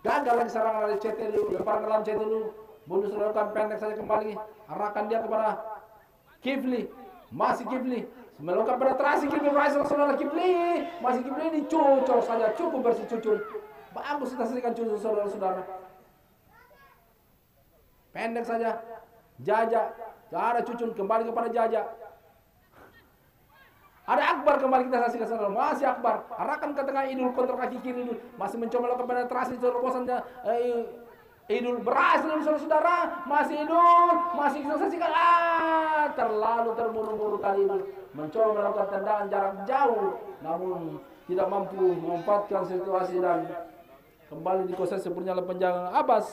Gagal lagi serangan dari CT dulu. Lemparan ke dalam CT dulu. Mundu sudah lakukan pendek saja kembali. Arahkan dia kepada Kifli. Masih Kifli. Melakukan penetrasi Kifli Faisal saudara Kifli. Masih Kifli dicucur saja. Cukup bersih Cucun. Bagus kita saksikan Cucun saudara-saudara. Pendek saja. Jaja. Ada Cucun kembali kepada Jaja. Ada Akbar kembali kita saksikan saudara. Masih Akbar. Arahkan ke tengah Idul kontrol kaki kiri Idul. Masih mencoba melakukan penetrasi terobosannya. Idul berhasil saudara-saudara. Masih Idul. Masih kita saksikan. Terlalu terburu-buru kali ini. Mencoba melakukan tendangan jarak jauh. Namun tidak mampu memanfaatkan situasi dan kembali dikuasai sepenuhnya oleh penjaga Abbas.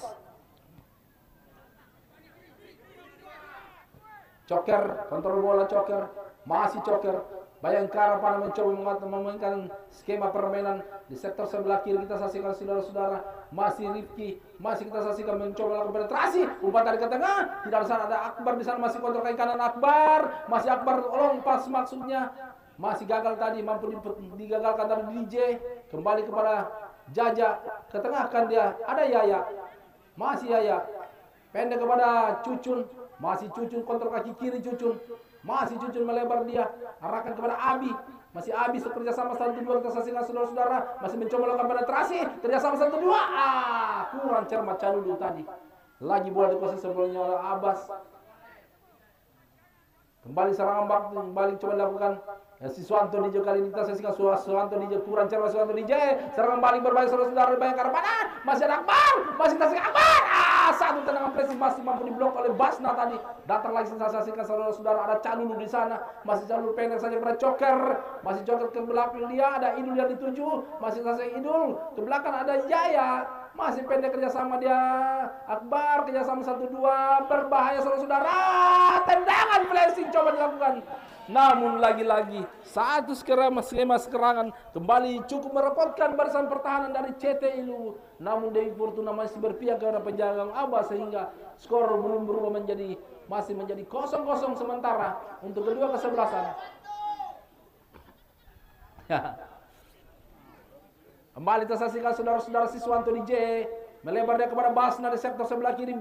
Coker, kontrol bola Coker. Masih Coker. Bayangkara Panah mencoba memainkan skema permainan di sektor sebelah kiri. Kita saksikan saudara-saudara. Masih Rifki. Masih kita saksikan mencoba melakukan penetrasi. Umpan dari ke tengah. Tidak ada sana, ada Akbar di sana. Masih kontrol kaki kanan Akbar. Masih Akbar long pass maksudnya. Masih gagal tadi. Mampu digagalkan dari DJ. Kembali kepada Jaja. Ketengahkan dia. Ada Yaya. Masih Yaya. Pendek kepada Cucun. Masih Cucun kontrol kaki kiri Cucun. Masih Cucun melebar dia. Arahkan kepada Abi. Masih Abi bekerja sama 1-2 kita saksikan saudara-saudara. Masih mencoba melakukan penetrasi. Kerjasama 1-2. Kurang cermat Calulu tadi. Lagi bola dikuasai sebelumnya oleh Abbas. Kembali serangan bak, kembali coba dilakukan. Ya, si Suwanto DJ kali ini kita saksikan Suwanto DJ kurang cermat Suwanto DJ. Serangan balik berbahaya saudara-saudara Bayangkara mana? Masih ada Akbar, masih saksikan Akbar. Satu tendangan presis masih mampu diblok oleh Basna tadi. Datang lagi saksikan saudara-saudara ada Calulu di sana. Masih Calulu pendek saja kepada Coker. Masih Coker ke belakang dia ada Idul yang dituju. Masih saksikan Idul. Ke belakang ada Jaya. Masih pendek kerjasama dia Akbar, kerjasama 1-2 berbahaya saudara-saudara. Tendangan flashing coba dilakukan. Namun lagi-lagi satu skema serangan kembali cukup merepotkan barisan pertahanan dari CT Ilu. Namun Dewi Fortuna masih berpihak kepada penjaga Abah sehingga skor belum berubah masih menjadi 0-0 sementara untuk kedua kesebelasan. Kembali kita saksikan saudara-saudara Siswanto DJ melebar dia kepada Basna di sektor sebelah kiri.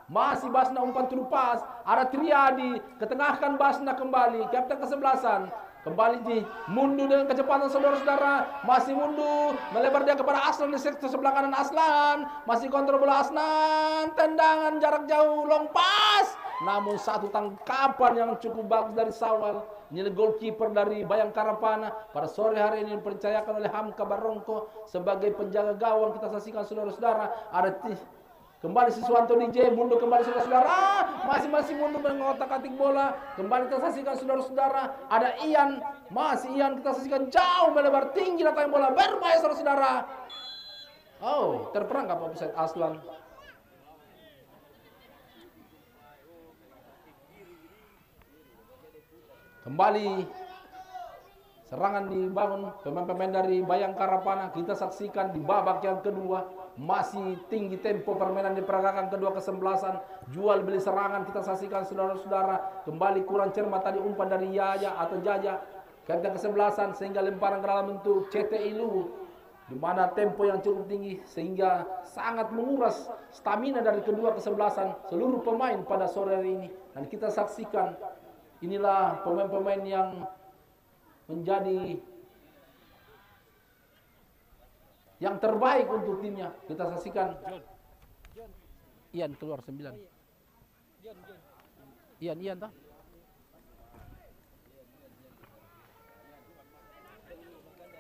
Masih Basna umpan terupas. Ada Triadi ketengahkan Basna kembali. Kapten kesebelasan kembali di mundur dengan kecepatan saudara-saudara. Masih mundur melebar dia kepada Aslan di sektor sebelah kanan. Aslan masih kontrol bola. Aslan tendangan jarak jauh long pass. Namun satu tangkapan yang cukup bagus dari Sawal. Ini goalkeeper dari Bayangkara Pana pada sore hari ini dipercayakan oleh Hamka Barongko sebagai penjaga gawang. Kita saksikan saudara-saudara ada kembali Siswanto DJ mundur kembali saudara-saudara. Masih mundur mengotak-atik bola. Kembali kita saksikan saudara-saudara ada Ian. Masih Ian kita saksikan jauh melebar tinggi datang bola berbahaya saudara-saudara. Oh, terperangkap offside Aslan. Kembali serangan dibangun pemain-pemain dari Bayangkara Pana. Kita saksikan di babak yang kedua masih tinggi tempo permainan di pergerakan kedua kesebelasan. Jual beli serangan kita saksikan saudara-saudara. Kembali kurang cermat tadi umpan dari Yaya atau Jaja kapten kesebelasan sehingga lemparan ke dalam bentuk CT Ilu di mana tempo yang cukup tinggi sehingga sangat menguras stamina dari kedua kesebelasan seluruh pemain pada sore hari ini. Dan kita saksikan inilah pemain-pemain yang menjadi yang terbaik untuk timnya. Kita saksikan Ian keluar 9. Ian tak?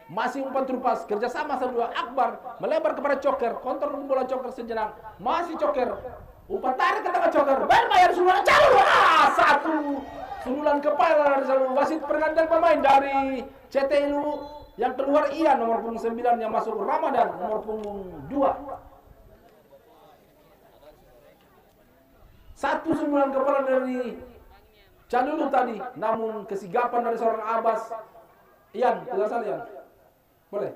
Masih umpan terupas kerjasama kedua Akbar melebar kepada Coker, kontrol bola Coker sejenak. Masih Coker umpan tarik ke tengah Coker berbayar sundulan Calulu. Satu sundulan kepala dari Calulu. Wasit pergantian pemain dari CT Ilu yang keluar Ian nomor punggung 9 yang masuk Ramadan nomor punggung 2. Satu sundulan kepala dari Calulu tadi, namun kesigapan dari seorang Abbas. Ian, jelasan Ian. Boleh.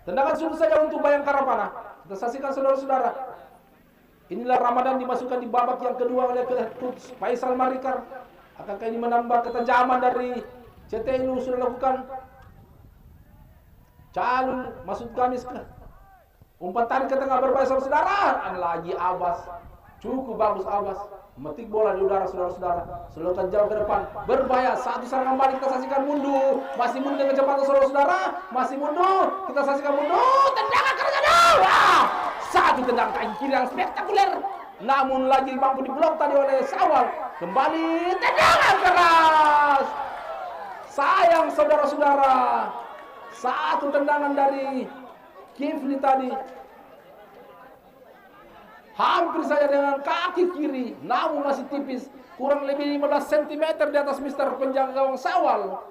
Tendangan sudut saja untuk Bayangkara Pana. Kita saksikan saudara-saudara. Inilah Ramadan dimasukkan di babak yang kedua oleh Coach Faisal Marikar. Akankah ini menambah ketajaman dari CT Ilu sudah lakukan? Calul masuk Kamis ke umpan tarik ke tengah berbahaya saudara. Lagi Abbas. Cukup bagus Abbas. Memetik bola di udara saudara-saudara. Selokan jauh ke depan. Berbahaya. Satu serangan balik kita saksikan mundur. Masih mundur dengan kecepatan saudara-saudara. Masih mundur. Kita saksikan mundur. Tendangan kerja jauh. Satu tendangan kaki kiri yang spektakuler. Namun lagi mampu diblok tadi oleh Sawal. Kembali tendangan keras. Sayang saudara-saudara. Satu tendangan dari Kifli tadi. Hampir saja dengan kaki kiri, namun masih tipis, kurang lebih 15 cm di atas mister penjaga gawang Sawal.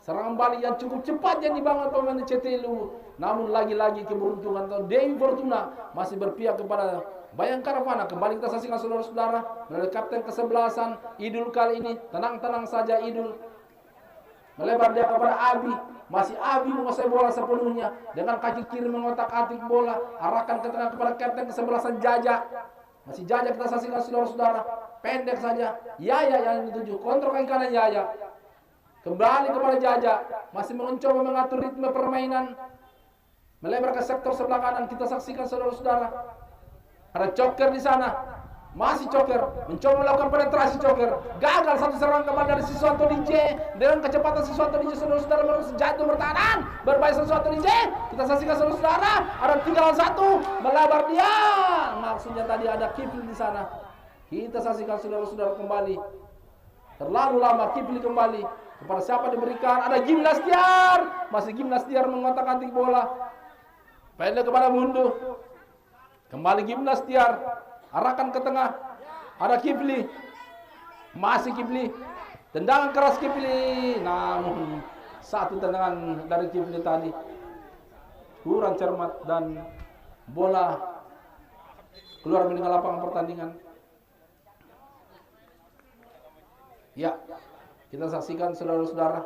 Serangan balik yang cukup cepat yang dibangun pemain CT Ilu, namun lagi-lagi keberuntungan Dewi Fortuna masih berpihak kepada Bayangkara Pana. Kembali kita saksikan saudara-saudara melalui kapten kesebelasan Idul kali ini. Tenang-tenang saja Idul. Melebar dia kepada Abi. Masih Abi menguasai bola sepenuhnya. Dengan kaki kiri mengotak-atik bola. Arahkan ke tengah kepada kapten kesebelasan Jaja. Masih Jaja kita saksikan saudara-saudara. Pendek saja. Yaya yang dituju. Kontrol kaki kanan Yaya. Kembali kepada Jaja. Masih mencoba mengatur ritme permainan. Melebar ke sektor sebelah kanan. Kita saksikan saudara-saudara. Ada Coker di sana. masih Coker mencoba melakukan penetrasi. Coker gagal, satu serangan kembali dari Siswanto DJ dengan kecepatan Siswanto DJ. Saudara-saudara jatuh bertahan, berbahaya Siswanto DJ. Kita saksikan saudara-saudara, ada 3 lawan 1, melebar dia. Maksudnya tadi ada Kifli di sana. Kita saksikan saudara-saudara kembali. Terlalu lama Kifli kembali. Kepada siapa diberikan? Ada Gimnastiar. Masih Gimnastiar mengotak-atik bola. Pendek kepada Mundu. Kembali Gimnastiar. Arahkan ke tengah. Ada Kifli. Masih Kifli. Tendangan keras Kifli. Namun satu tendangan dari Kifli tadi kurang cermat dan bola keluar meninggal lapangan pertandingan. Ya, kita saksikan saudara-saudara,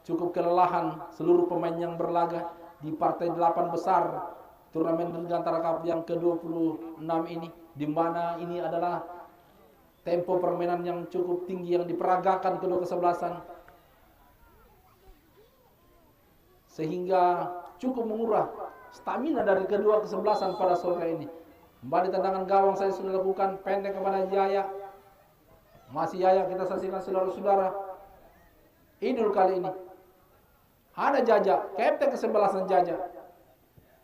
cukup kelelahan seluruh pemain yang berlaga di partai 8 besar turnamen Dirgantara Cup yang ke-26 ini, di mana ini adalah tempo permainan yang cukup tinggi yang diperagakan kedua kesebelasan, sehingga cukup menguras stamina dari kedua kesebelasan pada sore ini. Kembali tendangan gawang saya sudah lakukan, pendek kepada Jaya. Masih Yaya, kita saksikan saudara-saudara. Idul kali ini ada Jaja, kapten kesebelasan Jaja.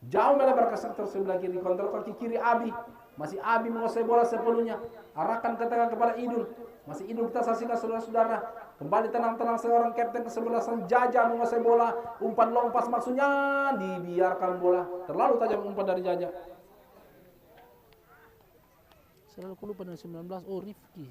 Jauh melebar ke sektor sebelah kiri, kontrol kaki kiri Abi. Masih Abi menguasai bola sepenuhnya. Arahkan ke tengah kepada Idul. Masih Idul, kita saksikan saudara-saudara. Kembali tenang-tenang seorang kapten kesebelasan Jaja menguasai bola. Umpan long pass maksudnya, dibiarkan bola. Terlalu tajam umpan dari Jaja. Selalu aku lupa dengan 19. Oh, Rifki.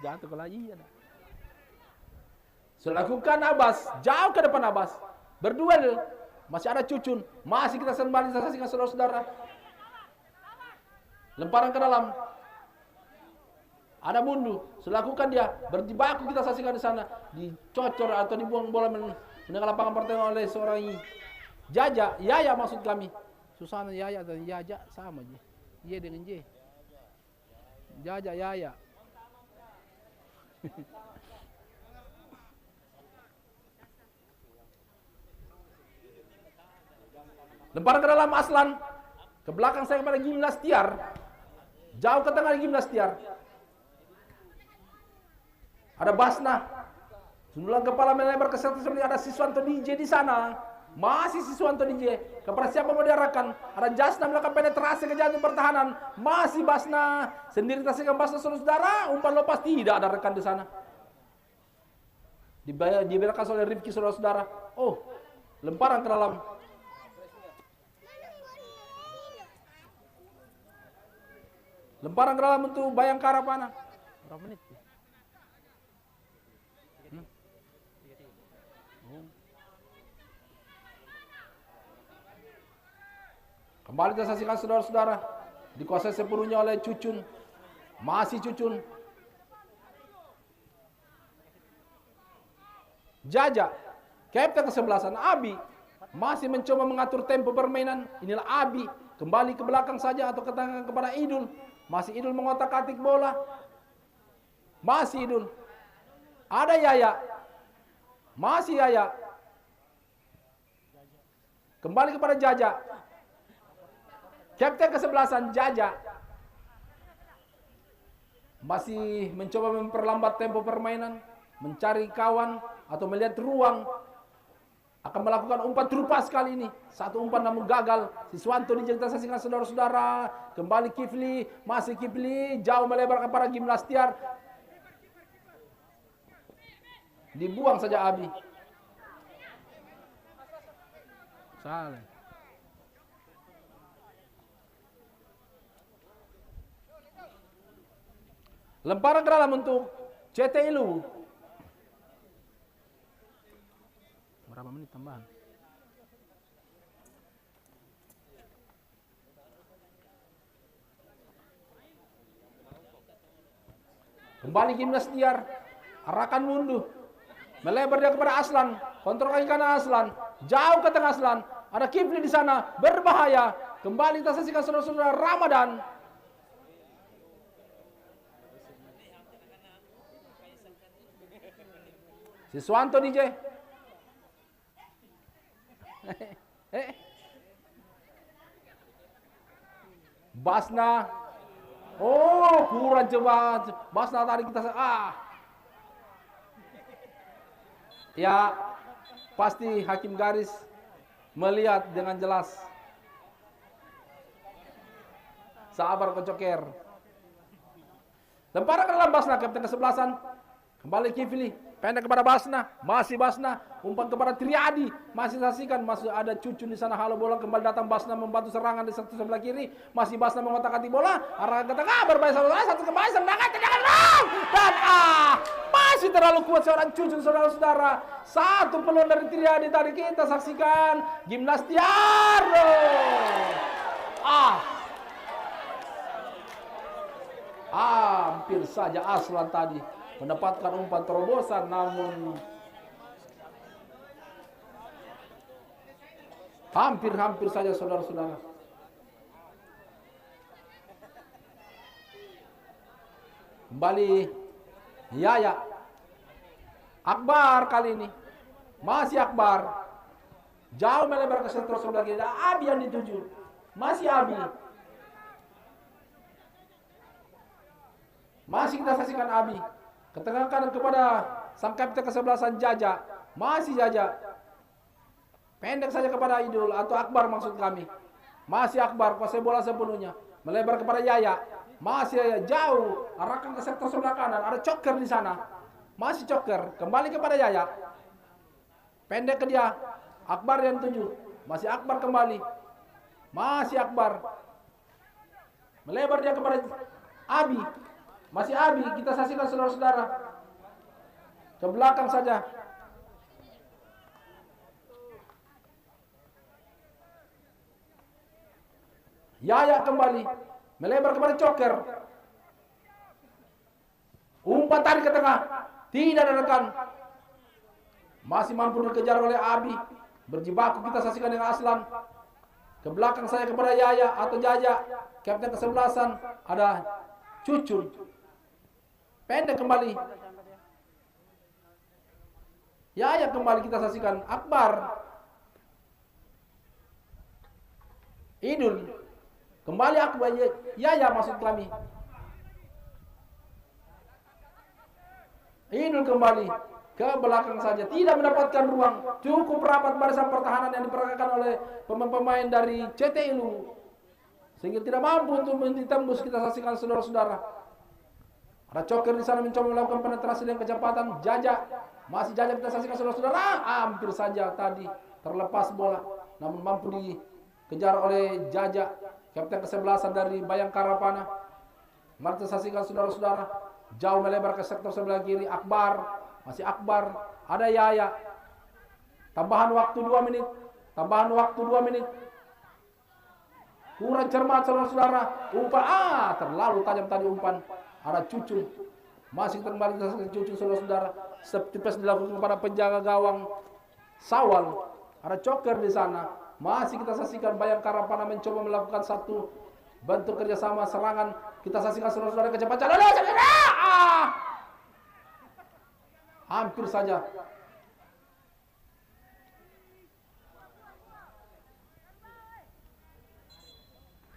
Jatuh ke lagi ya. Sudah lakukan Abbas, jauh ke depan Abbas. Berduel, masih ada Cucun. Masih kita kembali saksikan saudara-saudara. Lemparan ke dalam. Ada Mundu, sudah lakukan dia. Berjibaku kita saksikan di sana. Dicocor atau dibuang bola menengah lapangan pertandingan oleh seorang Jaja, Yaya maksud kami. Susana Yaya dan Jaja sama aja. Y dengan J. Jaja Yaya. Lemparan ke dalam Aslan. Ke belakang saya kepada Gimnastiar. Jauh ke tengah Gimnastiar. Ada Basna. Sundulan kepala melebar ke sektor sebelah, ada Siswanto DJ di sana. Masih Siswanto DJ. Kepada siapa mau diarahkan? Ada Jasna melakukan penetrasi ke jantung pertahanan. Masih Basna. Sendiri saksikan Basna saudara. Umpan lepas, tidak ada rekan di sana. Diberikan oleh Rifki saudara-saudara. Oh, lemparan ke dalam. Lemparan ke dalam untuk Bayangkara Pana. Berapa menit? Kembali kita saksikan saudara-saudara. Dikuasai sepenuhnya oleh Cucun. Masih Cucun. Jaja, kapten kesebelasan Abi. Masih mencoba mengatur tempo permainan. Inilah Abi. Kembali ke belakang saja atau ke tengah kepada Idul. Masih Idul mengotak-atik bola. Masih Idul. Ada Yaya. Masih Yaya. Kembali kepada Jaja. Kapten kesebelasan Jaja. Masih mencoba memperlambat tempo permainan. Mencari kawan atau melihat ruang. Akan melakukan umpan terupas kali ini. Satu umpan namun gagal. Siswanto dijengta saksikan saudara-saudara. Kembali Kifli. Masih Kifli. Jauh melebar kepada Gimnastiar. Dibuang saja Abi. Salah. Lemparan ke dalam untuk CT Ilu. Berapa menit tambahan? Kembali Gimnastiar. Arahkan Mundu. Melebar dia kepada Aslan. Kontrol kaki kanan Aslan. Jauh ke tengah Aslan. Ada Kifli di sana. Berbahaya. Kembali kita saksikan saudara-saudara Ramadan. Siswanto DJ. Basna. Oh, kurang coba. Basna tadi kita Ya, pasti hakim garis melihat dengan jelas. Sabar kocoker. Lemparan ke dalam Basna, kapten kesebelasan. Kembali Kifli, pendek kepada Basna, masih Basna, umpan kepada Triadi, masih saksikan, masih ada Cucun di sana, halo bola, kembali datang Basna membantu serangan di sebelah kiri, masih Basna mengotak-atik bola, arah ke tengah, berbahaya satu kembali, tendangan, dan masih terlalu kuat seorang Cucun, saudara-saudara, satu peluang dari Triadi tadi kita saksikan, Gimnastiaro, hampir saja Aslan tadi mendapatkan umpan terobosan, namun hampir saja saudara-saudara. Kembali Yaya Akbar kali ini, masih Akbar, jauh melebar ke sektor sebelah kiri, Abi yang dituju, masih Abi. Masih kita saksikan Abi. Ke tengah kanan kepada sang kapten kesebelasan Jaja. Masih Jaja. Pendek saja kepada Idul atau Akbar maksud kami. Masih Akbar kuasai bola sepenuhnya. Melebar kepada Yaya. Masih Yaya jauh. Arahkan ke sektor sebelah kanan. Ada Coker di sana. Masih Coker. Kembali kepada Yaya. Pendek ke dia. Akbar yang tuju. Masih Akbar kembali. Masih Akbar. Melebar dia kepada Abi. Masih Abi, kita saksikan saudara-saudara. Ke belakang saja. Yaya kembali. Melebar kepada Coker. Umpan tarik ke tengah. Tidak ada rekan. Masih mampu dikejar oleh Abi. Berjibaku kita saksikan dengan Aslan. Ke belakang saya kepada Yaya atau Jaja. Kapten kesebelasan. Ada Cucun. Pendek kembali. Yaya kembali kita saksikan. Akbar. Idul. Kembali Akbar. Yaya maksud kami. Idul kembali. Ke belakang saja. Tidak mendapatkan ruang. Cukup rapat barisan pertahanan yang diperagakan oleh pemain-pemain dari CT Ilu. Sehingga tidak mampu untuk ditembus kita saksikan saudara-saudara. Ada Coker di sana mencoba melakukan penetrasi dengan kecepatan. Jaja, masih Jaja kita saksikan saudara-saudara. Hampir saja tadi terlepas bola, namun mampu dikejar oleh Jaja, kapten kesebelasan dari Bayangkara Panah. Mari kita saksikan saudara-saudara. Jauh melebar ke sektor sebelah kiri. Akbar, masih Akbar. Ada Yaya. Tambahan waktu 2 menit. Tambahan waktu 2 menit. Kurang cermat saudara-saudara. Umpan, terlalu tajam tadi umpan. Ada Cucun. Masih kembali ke Cucun saudara-saudara. Tipes dilakukan kepada penjaga gawang Sawal. Ada Coker di sana. Masih kita saksikan Bayangkara Panah mencoba melakukan satu bentuk kerjasama serangan. Kita saksikan saudara-saudara kecepatan. Hampir saja.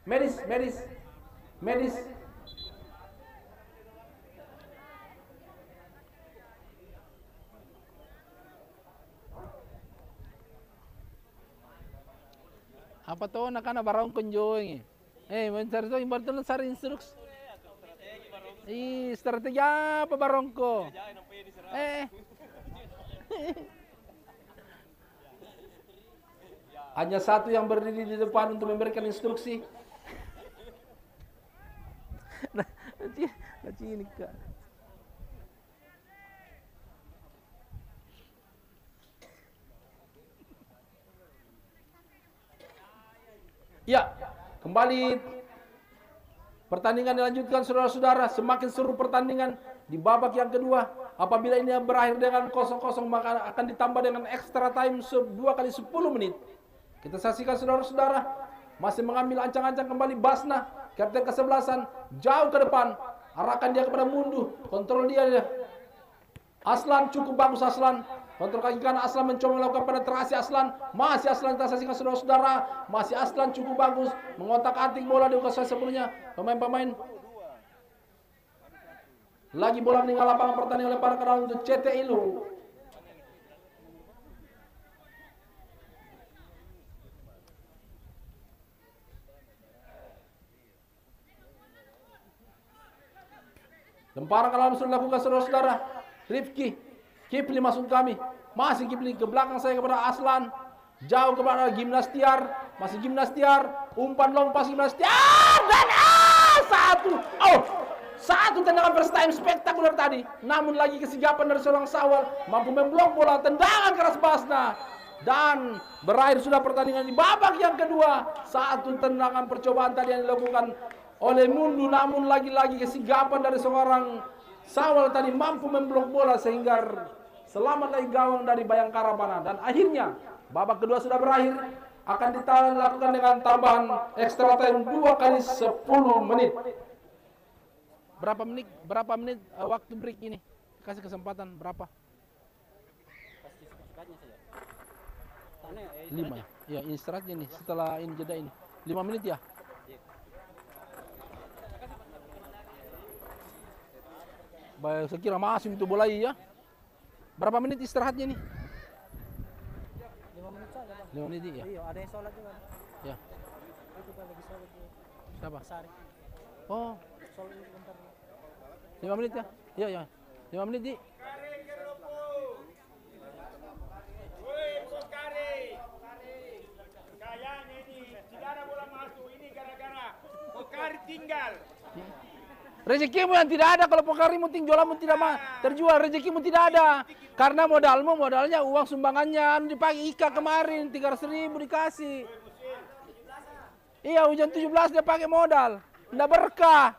Medis. Apa tuh nak barang kunjung mencari tuh ibaratnya sari instruks. Strategi apa barongko? Hanya satu yang berdiri di depan untuk memberikan instruksi. Nanti ini kak. Ya, kembali pertandingan dilanjutkan saudara-saudara. Semakin seru pertandingan di babak yang kedua. Apabila ini berakhir dengan 0-0 maka akan ditambah dengan extra time 2 kali 10 menit. Kita saksikan saudara-saudara. Masih mengambil ancang-ancang kembali Basna. Kapten kesebelasan jauh ke depan. Arahkan dia kepada Mundu. Kontrol dia. Aslan cukup bagus Aslan. Kontrol kaki kanan Aslan mencoba melakukan penetrasi Aslan. Masih Aslan kita saksikan saudara-saudara. Masih Aslan cukup bagus. Mengotak-atik bola di ukasai sepenuhnya. Pemain-pemain. Lagi bola meninggal lapangan pertandingan oleh para kawan untuk CT Ilu. Lemparan ke dalam sudah dilakukan saudara-saudara. Rifki, Kipli masuk kami. Masih Kipli ke belakang saya kepada Aslan. Jauh kepada Gimnastiar. Masih Gimnastiar. Umpan long pas Gimnastiar. Dan satu. Oh, satu tendangan first time spektakuler tadi. Namun lagi kesigapan dari seorang Sawal. Mampu memblok bola. Tendangan keras Basna. Dan berakhir sudah pertandingan di babak yang kedua. Satu tendangan percobaan tadi yang dilakukan oleh Mundu, namun lagi-lagi kesigapan dari seorang Sawal tadi mampu memblok bola sehingga selamat lagi gawang dari Bayangkara Pana. Dan akhirnya babak kedua sudah berakhir, akan dilakukan dengan tambahan extra time 2 kali 10 menit. Berapa menit waktu break ini? Kasih kesempatan berapa? 5 ya. Ya, istirahatnya nih setelah ini jeda ini. 5 menit ya? Baik, saya kira masih itu bola ya. Berapa menit istirahatnya nih? 5 menit saja, Bang. 5 menit ya? Iya, ada yang sholat juga. Ya. Itu Pak lagi sholat juga. Siapa? Sari. Oh, Sholat dulu bentar. 5 menit ya? Iya, ya. 5 menit di. Woi, Pokari. Kayaknya ini tidak ada bola masuk ini gara-gara Pokari tinggal. Rezekimu yang tidak ada, kalau Pokarimu jualanmu tidak terjual, rezekimu tidak ada. Karena modalnya uang sumbangannya dipakai Ika kemarin 300.000 dikasih. Iya, hujan 17 dia pakai modal. Nggak berkah.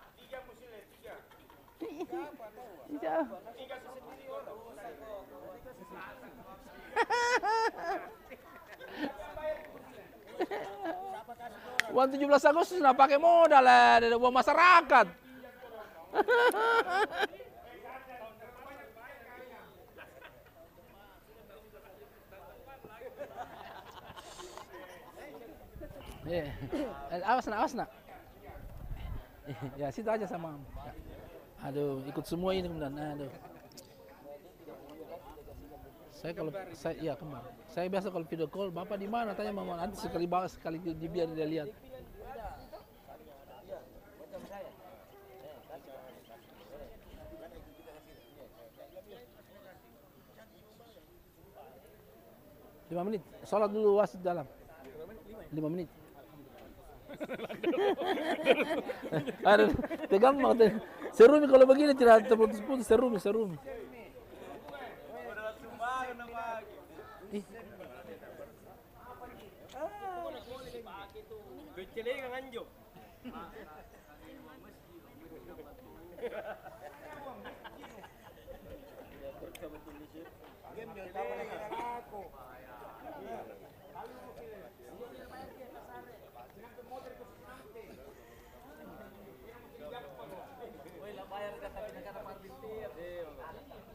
Uang 17 Agustus nggak pakai modal lah, ada uang masyarakat. Awas nak. Ya situ aja sama. Aduh, ikut semua ini kemudian. Aduh. Saya kalau saya kembar. Saya biasa kalau video call, Bapak di mana? Tanya mama, nanti sekali biar dia lihat. Lima menit, sholat dulu wasit dalam. 5 menit. Aduh, tegang banget. Serumi kalau begini tidak terputus-putus, serumi. Ih. Kecelengan anjo.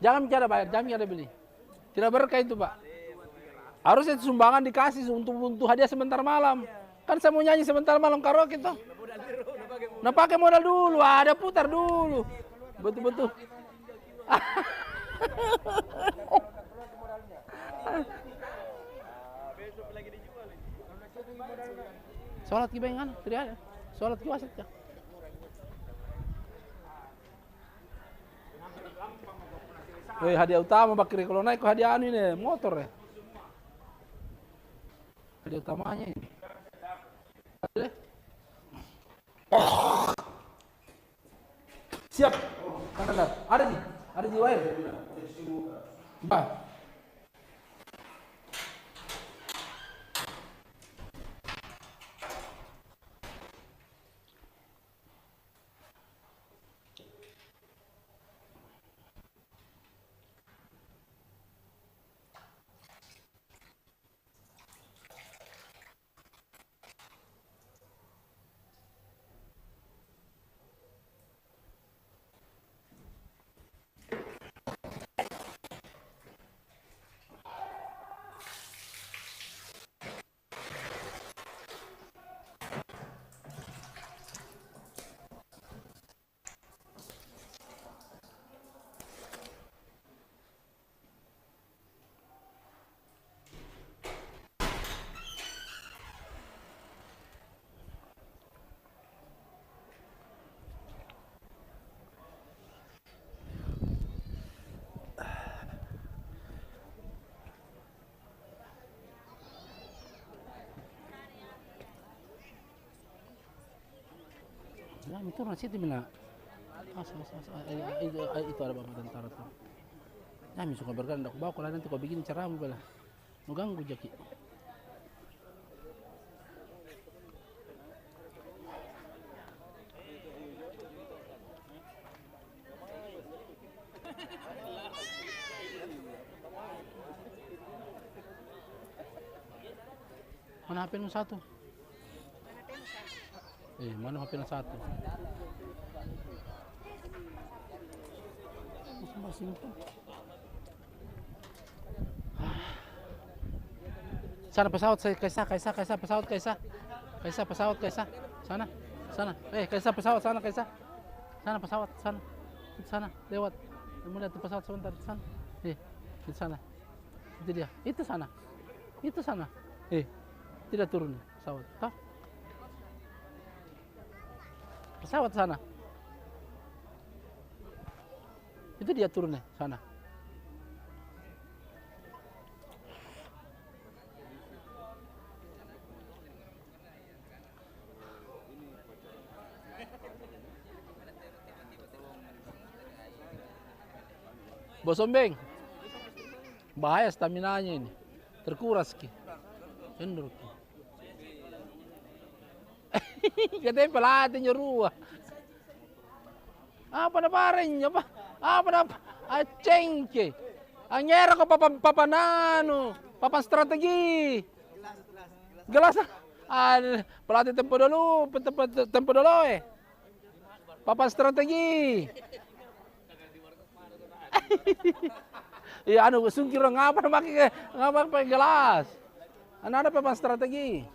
Jangan bicara bayar, jangan bicara beli. Tidak berkah itu, Pak. Harusnya sumbangan dikasih untuk hadiah sebentar malam. Kan saya mau nyanyi sebentar malam karaoke toh. Nah pakai modal dulu, ada putar dulu. Betul-betul. Sholat kibangan, tidak ada. Sholat kiwasit ya. Hadiah utama Bakri kalau naik ke hadiah anu ini motor ya. Hadiah utamanya ini. Siap. Ada di wire. Bah. Ya, itu nasi itu mina. Itu ada bapak tentara tuh. Ya, mi suka berganda. Aku bawa kalau nanti kau bikin caramu bela. Nu ganggu jaki. Mana HP nu satu? Mana HP nu satu? Sana pesawat saya Kaisa pesawat Kaisa sana Kaisa pesawat sana Kaisa sana pesawat sana lewat kamu lihat tuh pesawat sebentar sana di sana itu sana tidak turun pesawat toh pesawat sana itu dia turunnya sana. Bos Ombeng, bahaya stamina-nya ini, terkuras ki, kendor ki. Katanya pelatih nyuruh. Apa na paring apa na aceng ki, anyera ko papan strategi. Gelas, pelatih tempo dulu, papan strategi. Iya sungkir ngapa pakai gelas. Ada papan strategi.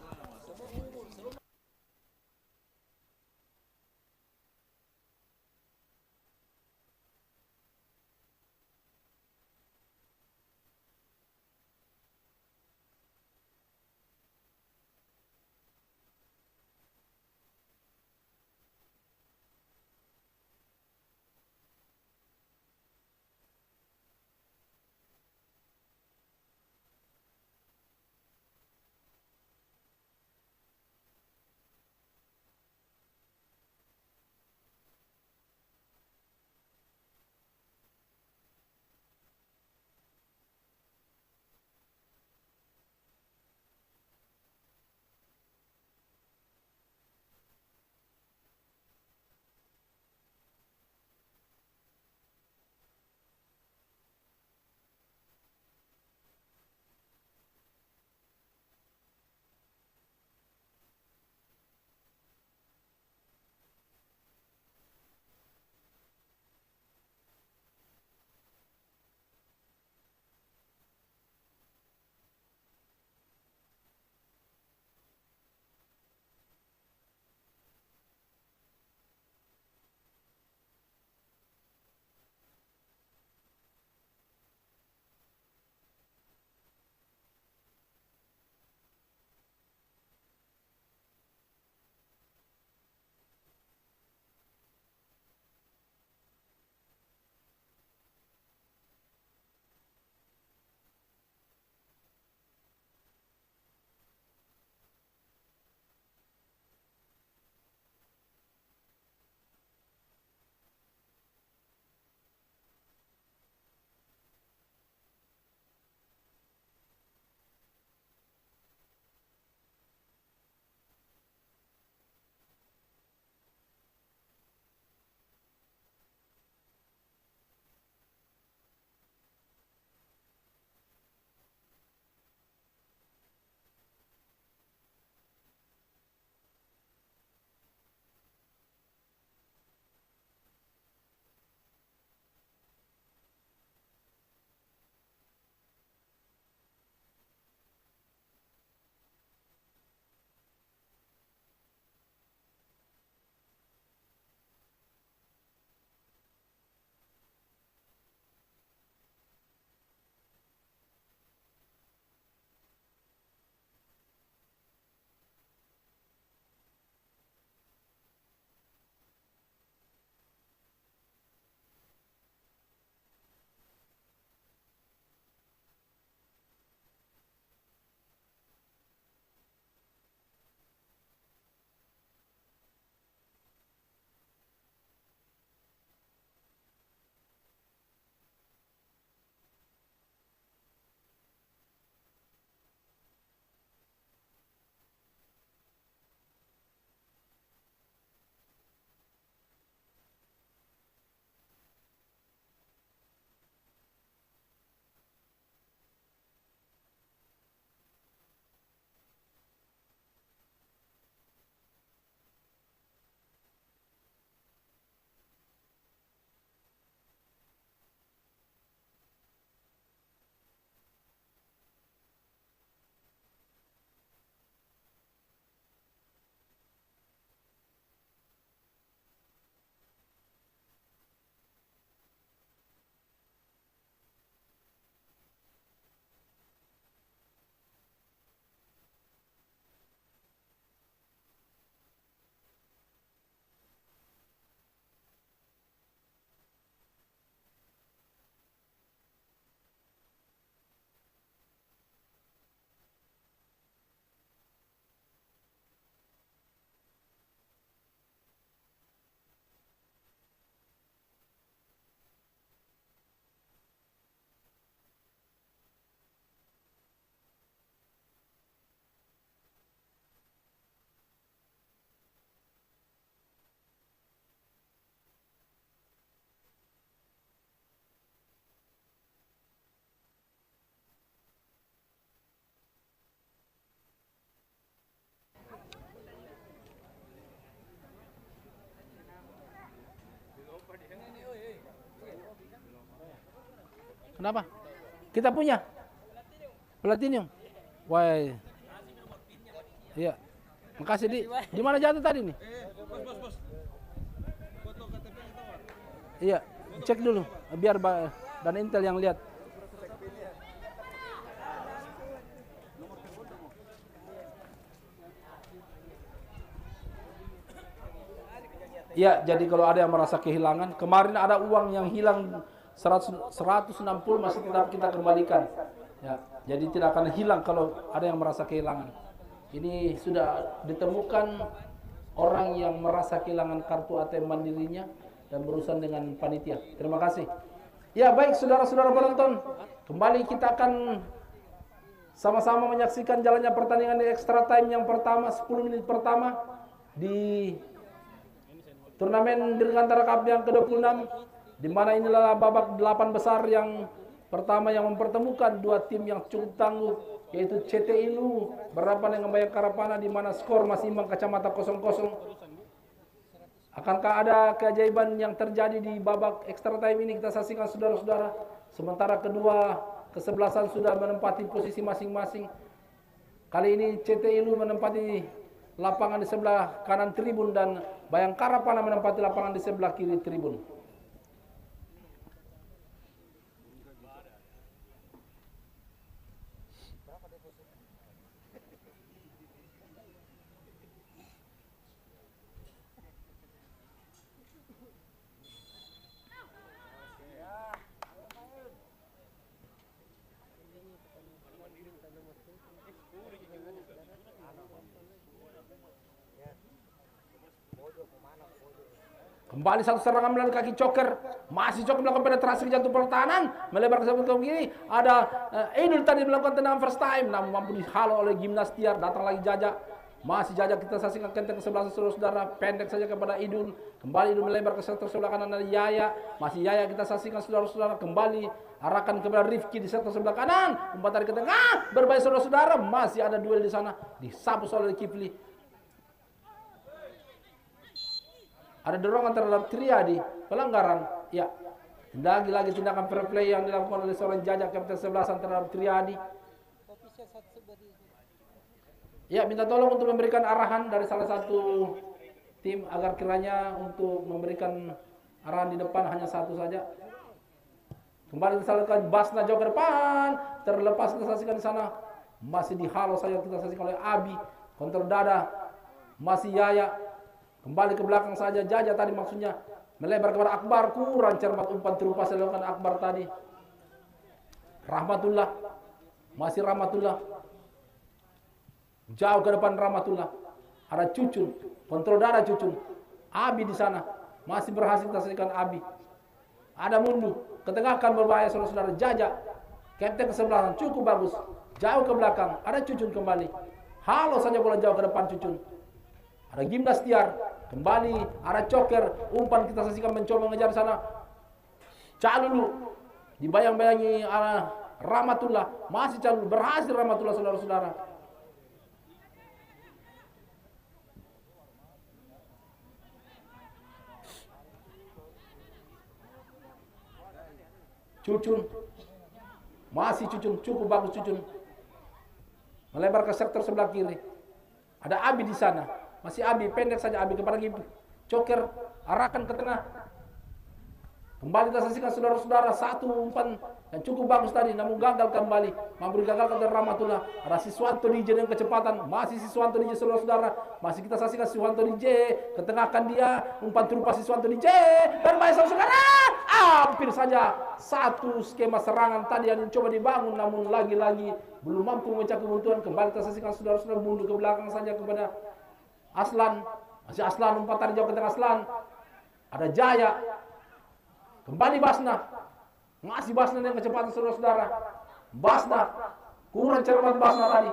Kenapa? Kita punya Platinum. Wah. Iya. Makasih di mana jatuh tadi nih? Bos. Foto KTP kita, Pak. Iya, cek dulu biar dan Intel yang lihat. Iya, jadi kalau ada yang merasa kehilangan, kemarin ada uang yang hilang 160 masih tetap kita kembalikan. Ya, jadi tidak akan hilang kalau ada yang merasa kehilangan. Ini sudah ditemukan orang yang merasa kehilangan kartu ATM mandirinya dan berurusan dengan panitia. Terima kasih. Ya, baik saudara-saudara penonton, kembali kita akan sama-sama menyaksikan jalannya pertandingan di extra time yang pertama, 10 menit pertama di turnamen Dirgantara Cup yang ke-26, di mana inilah babak 8 besar yang pertama yang mempertemukan dua tim yang cukup tangguh, yaitu CT Ilu berhadapan dengan Bayangkara Panah, di mana skor masih imbang kacamata 0-0. Akankah ada keajaiban yang terjadi di babak extra time ini? Kita saksikan saudara-saudara. Sementara kedua kesebelasan sudah menempati posisi masing-masing. Kali ini CT Ilu menempati lapangan di sebelah kanan tribun dan Bayangkara Panah menempati lapangan di sebelah kiri tribun. Kembali satu serangan melalui kaki Coker, masih Coker melakukan penetrasi ke jantung pertahanan, melebar ke sebelah kiri. Ada Idul tadi melakukan tendangan first time, namun mampu dihalau oleh Gimnas Tiar. Datang lagi Jaja, masih Jaja, kita saksikan kenteng ke sebelah saudara-saudara, pendek saja kepada Idul. Kembali Idul melebar ke sektor sebelah kanan dari Yaya, masih Yaya, kita saksikan saudara-saudara, kembali arahkan kepada Rifki di sektor sebelah kanan, umpan tarik ke tengah, berbahaya saudara-saudara, masih ada duel di sana, disapu oleh Kifli. Ada dorongan terhadap Triadi, pelanggaran. Ya, lagi-lagi tindakan fair play yang dilakukan oleh seorang Jaja kapten 11 terhadap Triadi. Ya, minta tolong untuk memberikan arahan dari salah satu tim agar kiranya untuk memberikan arahan di depan hanya satu saja. Kembali disalurkan Basna jauh ke depan, terlepas kita saksikan di sana. Masih dihalau saja kita saksikan oleh Abi, kontrol dada. Masih Yaya. Kembali ke belakang saja Jaja tadi, maksudnya melebar kepada Akbar, kurang cermat umpan terupas yang dilakukan Akbar tadi. Rahmatullah, masih Rahmatullah, jauh ke depan Rahmatullah. Ada Cucun, kontrol darah Cucun. Abi di sana masih berhasil kita saksikan Abi. Ada Mundu, ketengahkan berbahaya saudara-saudara. Jaja, kapten kesebelasan cukup bagus, jauh ke belakang. Ada Cucun kembali, halo saja bola jauh ke depan Cucun. Ada Gimnas Tiar, kembali arah Coker, umpan kita saksikan mencoba mengejar sana. Calulu dibayang-bayangi arah Rahmatullah, masih Calulu, berhasil Rahmatullah saudara-saudara. Cucun, masih Cucun, cukup bagus Cucun, melebar ke sektor sebelah kiri. Ada Abi di sana. Masih Abi, pendek saja Abi kepada Coker, arahkan ke tengah. Kembali kita saksikan saudara-saudara, satu umpan yang cukup bagus tadi, namun gagal kembali. Mampu digagalkan dari Rahmatullah. Ada Siswanto DJ dengan kecepatan, masih Siswanto DJ saudara-saudara. Masih kita saksikan Siswanto DJ, ketengahkan dia, umpan terupas Siswanto DJ, berbahaya saudara-saudara. Hampir saja satu skema serangan tadi yang coba dibangun, namun lagi-lagi belum mampu memecah kebuntuan. Kembali kita saksikan saudara-saudara, mundur ke belakang saja kepada Aslan, masih Aslan, umpan tarik jauh ke tengah Aslan. Ada Jaya, kembali Basna, masih Basna dengan kecepatan saudara-saudara. Basna, kurang cermat Basna tadi.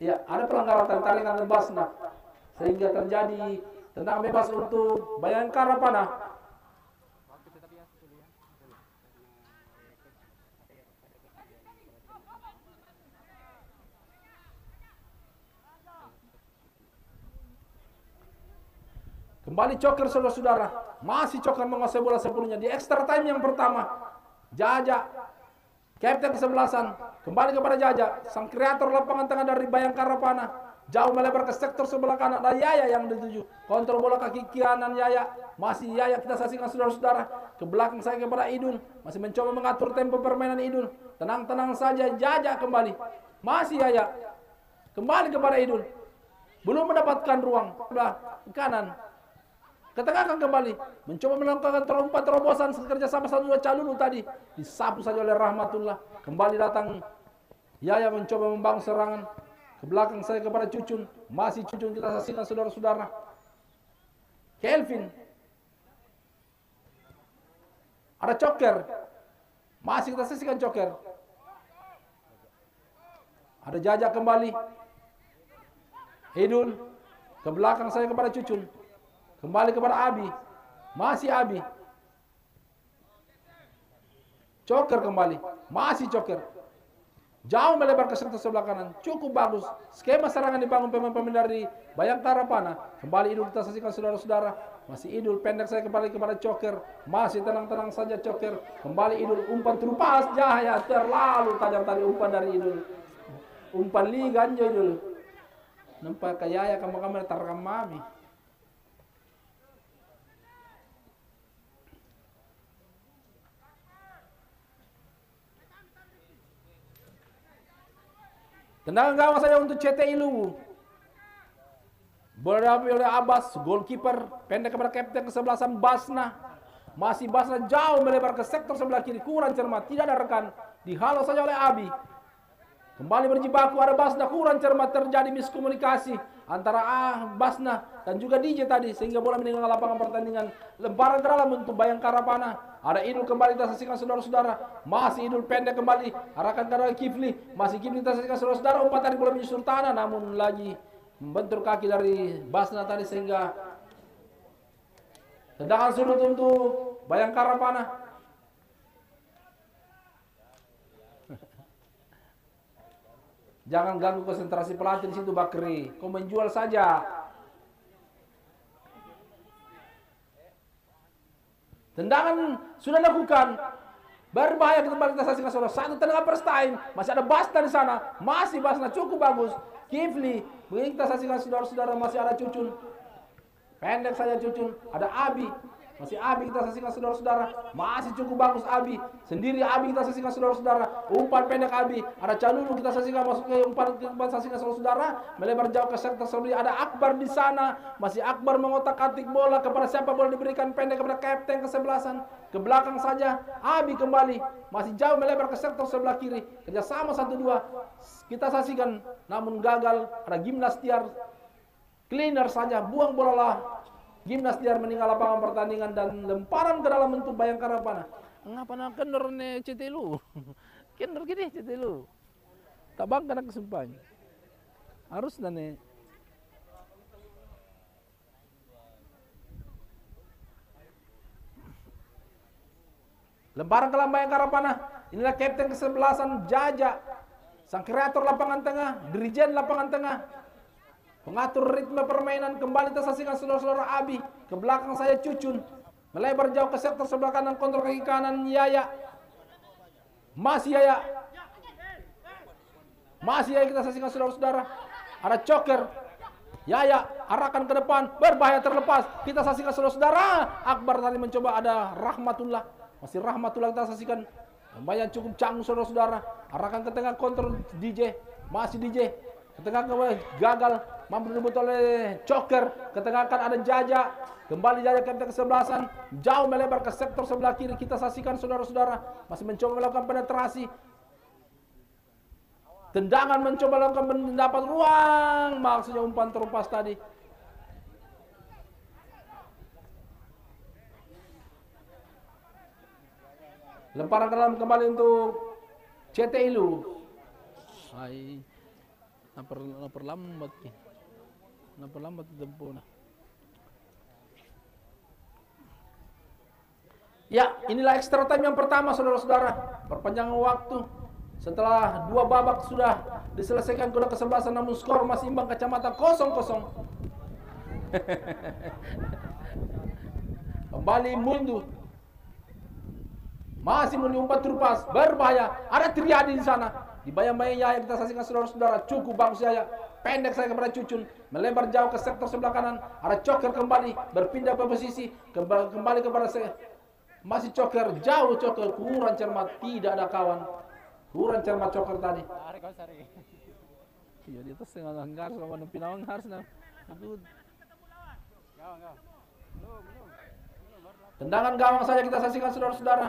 Ya, ada pelanggaran tarik-tarikan dari Basna, sehingga terjadi tendangan bebas untuk Bayangkara Panah. Kembali Coker saudara-saudara. Masih Coker menguasai bola sepenuhnya. Di extra time yang pertama. Jaja. Kapten kesebelasan. Kembali kepada Jaja. Sang kreator lapangan tengah dari Bayangkara Panah. Jauh melebar ke sektor sebelah kanan. Ada Yaya yang dituju. Kontrol bola kaki kanan Yaya. Masih Yaya kita saksikan saudara-saudara. Ke belakang saya kepada Idul. Masih mencoba mengatur tempo permainan Idul. Tenang-tenang saja. Jaja kembali. Masih Yaya. Kembali kepada Idul. Belum mendapatkan ruang. Sebelah kanan. Ketengahkan kembali. Mencoba melakukan terumpat terobosan kerja sama satu dua Calulu tadi. Disapu saja oleh Rahmatullah. Kembali datang Yaya mencoba membangun serangan. Ke belakang saya kepada Cucun. Masih Cucun kita saksikan saudara-saudara. Kelvin. Ada Coker. Masih kita saksikan Coker. Ada Jaja kembali. Idul. Ke belakang saya kepada Cucun. Kembali kepada Abi. Masih Abi. Coker kembali. Masih Coker. Jauh melebar ke sektor sebelah kanan. Cukup bagus. Skema serangan dibangun pemain-pemain dari Bayangkara Panah. Kembali Idul kita saksikan saudara-saudara. Masih Idul. Pendek saya kembali kepada Coker. Masih tenang-tenang saja Coker. Kembali Idul. Umpan terupas. Jaya terlalu tajam tadi umpan dari Idul. Umpan ligan Idul. Nampak kayak kamar-kamar tarakam mami. Tendangan gawang saja untuk CT Iluwu. Bola diambil oleh Abbas, goalkeeper. Pendek kepada kapten kesebelasan Basna. Masih Basna jauh melebar ke sektor sebelah kiri. Kurang cermat, tidak ada rekan. Dihalau saja oleh Abi. Kembali berjibaku, ada Basna. Kurang cermat, terjadi miskomunikasi antara Basna dan juga DJ tadi. Sehingga bola meninggalkan lapangan pertandingan. Lemparan ke dalam untuk Bayangkara Panah. Ada Idul kembali kita saksikan saudara-saudara. Masih Idul pendek kembali. Arahkan ke arah Kifli. Masih Kifli kita saksikan saudara-saudara. Umpan tadi bola menyusur tanah. Namun lagi membentur kaki dari Basna tadi sehingga tendangan sudut untuk Bayangkara Panah. Jangan ganggu konsentrasi pelatih di situ Bakri. Kau menjual saja. Tendangan sudah dilakukan. Berbahaya kembali kita saksikan saudara. Satu tendangan first time. Masih ada Basna di sana. Masih Basna cukup bagus. Kifli. Begini kita saksikan saudara-saudara. Masih ada Cucun. Pendek saja Cucun. Ada Abi. Masih Abi kita saksikan saudara-saudara. Masih cukup bagus Abi. Sendiri Abi kita saksikan saudara-saudara. Umpan pendek Abi. Ada Calulu kita saksikan masuk ke umpan saksikan saudara-saudara. Melebar jauh ke sektor sebelah. Ada Akbar di sana. Masih Akbar mengotak-atik bola kepada siapa bola diberikan pendek kepada kapten kesebelasan. Ke belakang saja Abi kembali. Masih jauh melebar ke sektor sebelah kiri. Kerjasama 1-2. Kita saksikan namun gagal. Ada Gimnas Tiar. Cleaner saja. Buang bola lah. Gimnas Tiar meninggal lapangan pertandingan dan lemparan ke dalam bentuk Bayangkara Panah. Ngapa nak kendor ne CTLU? Kendor gini CTLU. Tak bang kena kesumpah. Harus dan ne. Lemparan ke dalam Bayangkara Panah. Inilah kapten kesebelasan Jaja. Sang kreator lapangan tengah, dirijen lapangan tengah. Pengatur ritme permainan kembali tersaksikan saudara-saudara Abi. Ke belakang saya Cucun. Melebar jauh ke sektor sebelah kanan kontrol kaki kanan Yaya. Masih Yaya. Masih Yaya kita saksikan saudara-saudara. Ada Coker. Yaya arahkan ke depan. Berbahaya terlepas. Kita saksikan saudara-saudara. Akbar tadi mencoba ada Rahmatullah. Masih Rahmatullah kita saksikan. Lumayan cukup canggung saudara-saudara. Arahkan ke tengah kontrol DJ. Masih DJ. Ke tengah gagal. Mampu direbut oleh Coker. Ketengahkan ada Jaja. Kembali Jaja kapten kesebelasan. Jauh melebar ke sektor sebelah kiri. Kita saksikan saudara-saudara. Masih mencoba melakukan penetrasi. Tendangan mencoba melakukan mendapat ruang. Maksudnya umpan terupas tadi. Lemparan ke dalam kembali untuk CT Ilu. Hai. Naperlambat nih. Naperlambat tempo nah. Ya, inilah extra time yang pertama saudara-saudara. Perpanjangan waktu. Setelah 2 babak sudah diselesaikan kedua kesebelasan namun skor masih imbang kacamata 0-0. Kembali mundur. Masih mundur umpan terlepas, berbahaya. Ada Triadi di sana. Dibayang-bayang Yaya kita saksikan saudara-saudara. Cukup bagus Yaya. Pendek saya kepada Cucun. Melebar jauh ke sektor sebelah kanan. Ada Coker kembali. Berpindah ke posisi. Kembali kepada saya. Masih Coker. Jauh Coker. Kurang cermat. Tidak ada kawan. Kurang cermat Coker tadi. Iya dia tuh setengah langgar sama pinawang harus nah. Tendangan gawang saja kita saksikan saudara-saudara.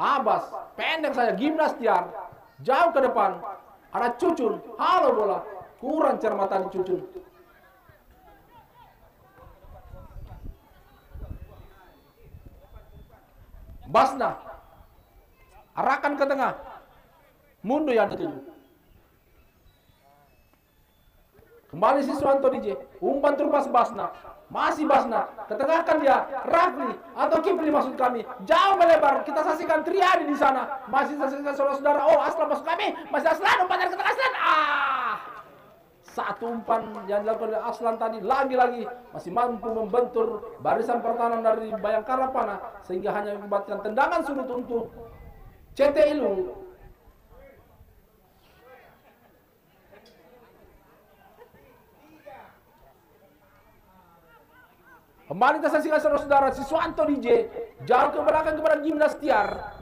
Abbas, pendek saja, Gimnas Tiar, jauh ke depan, ada Cucun, halo bola, kurang cermat tadi Cucun. Basna, arahkan ke tengah, mundur yang dituju. Kembali Siswanto DJ, umpan terlepas Basna. Masih Basna, ketengahkan dia, Rafli atau Kipli maksud kami, jauh melebar, kita saksikan Triadi di sana, masih saksikan saudara-saudara, oh Aslan maksud kami, masih Aslan, umpan dari ketengah Aslan, satu umpan yang dilakukan oleh Aslan tadi, lagi-lagi masih mampu membentur barisan pertahanan dari Bayangkara Panah, sehingga hanya mengakibatkan tendangan sudut untuk CT Ilu. Kembali kita saksikan saudara-saudara, Siswanto DJ jauh ke belakang kepada Gimnas Tiar.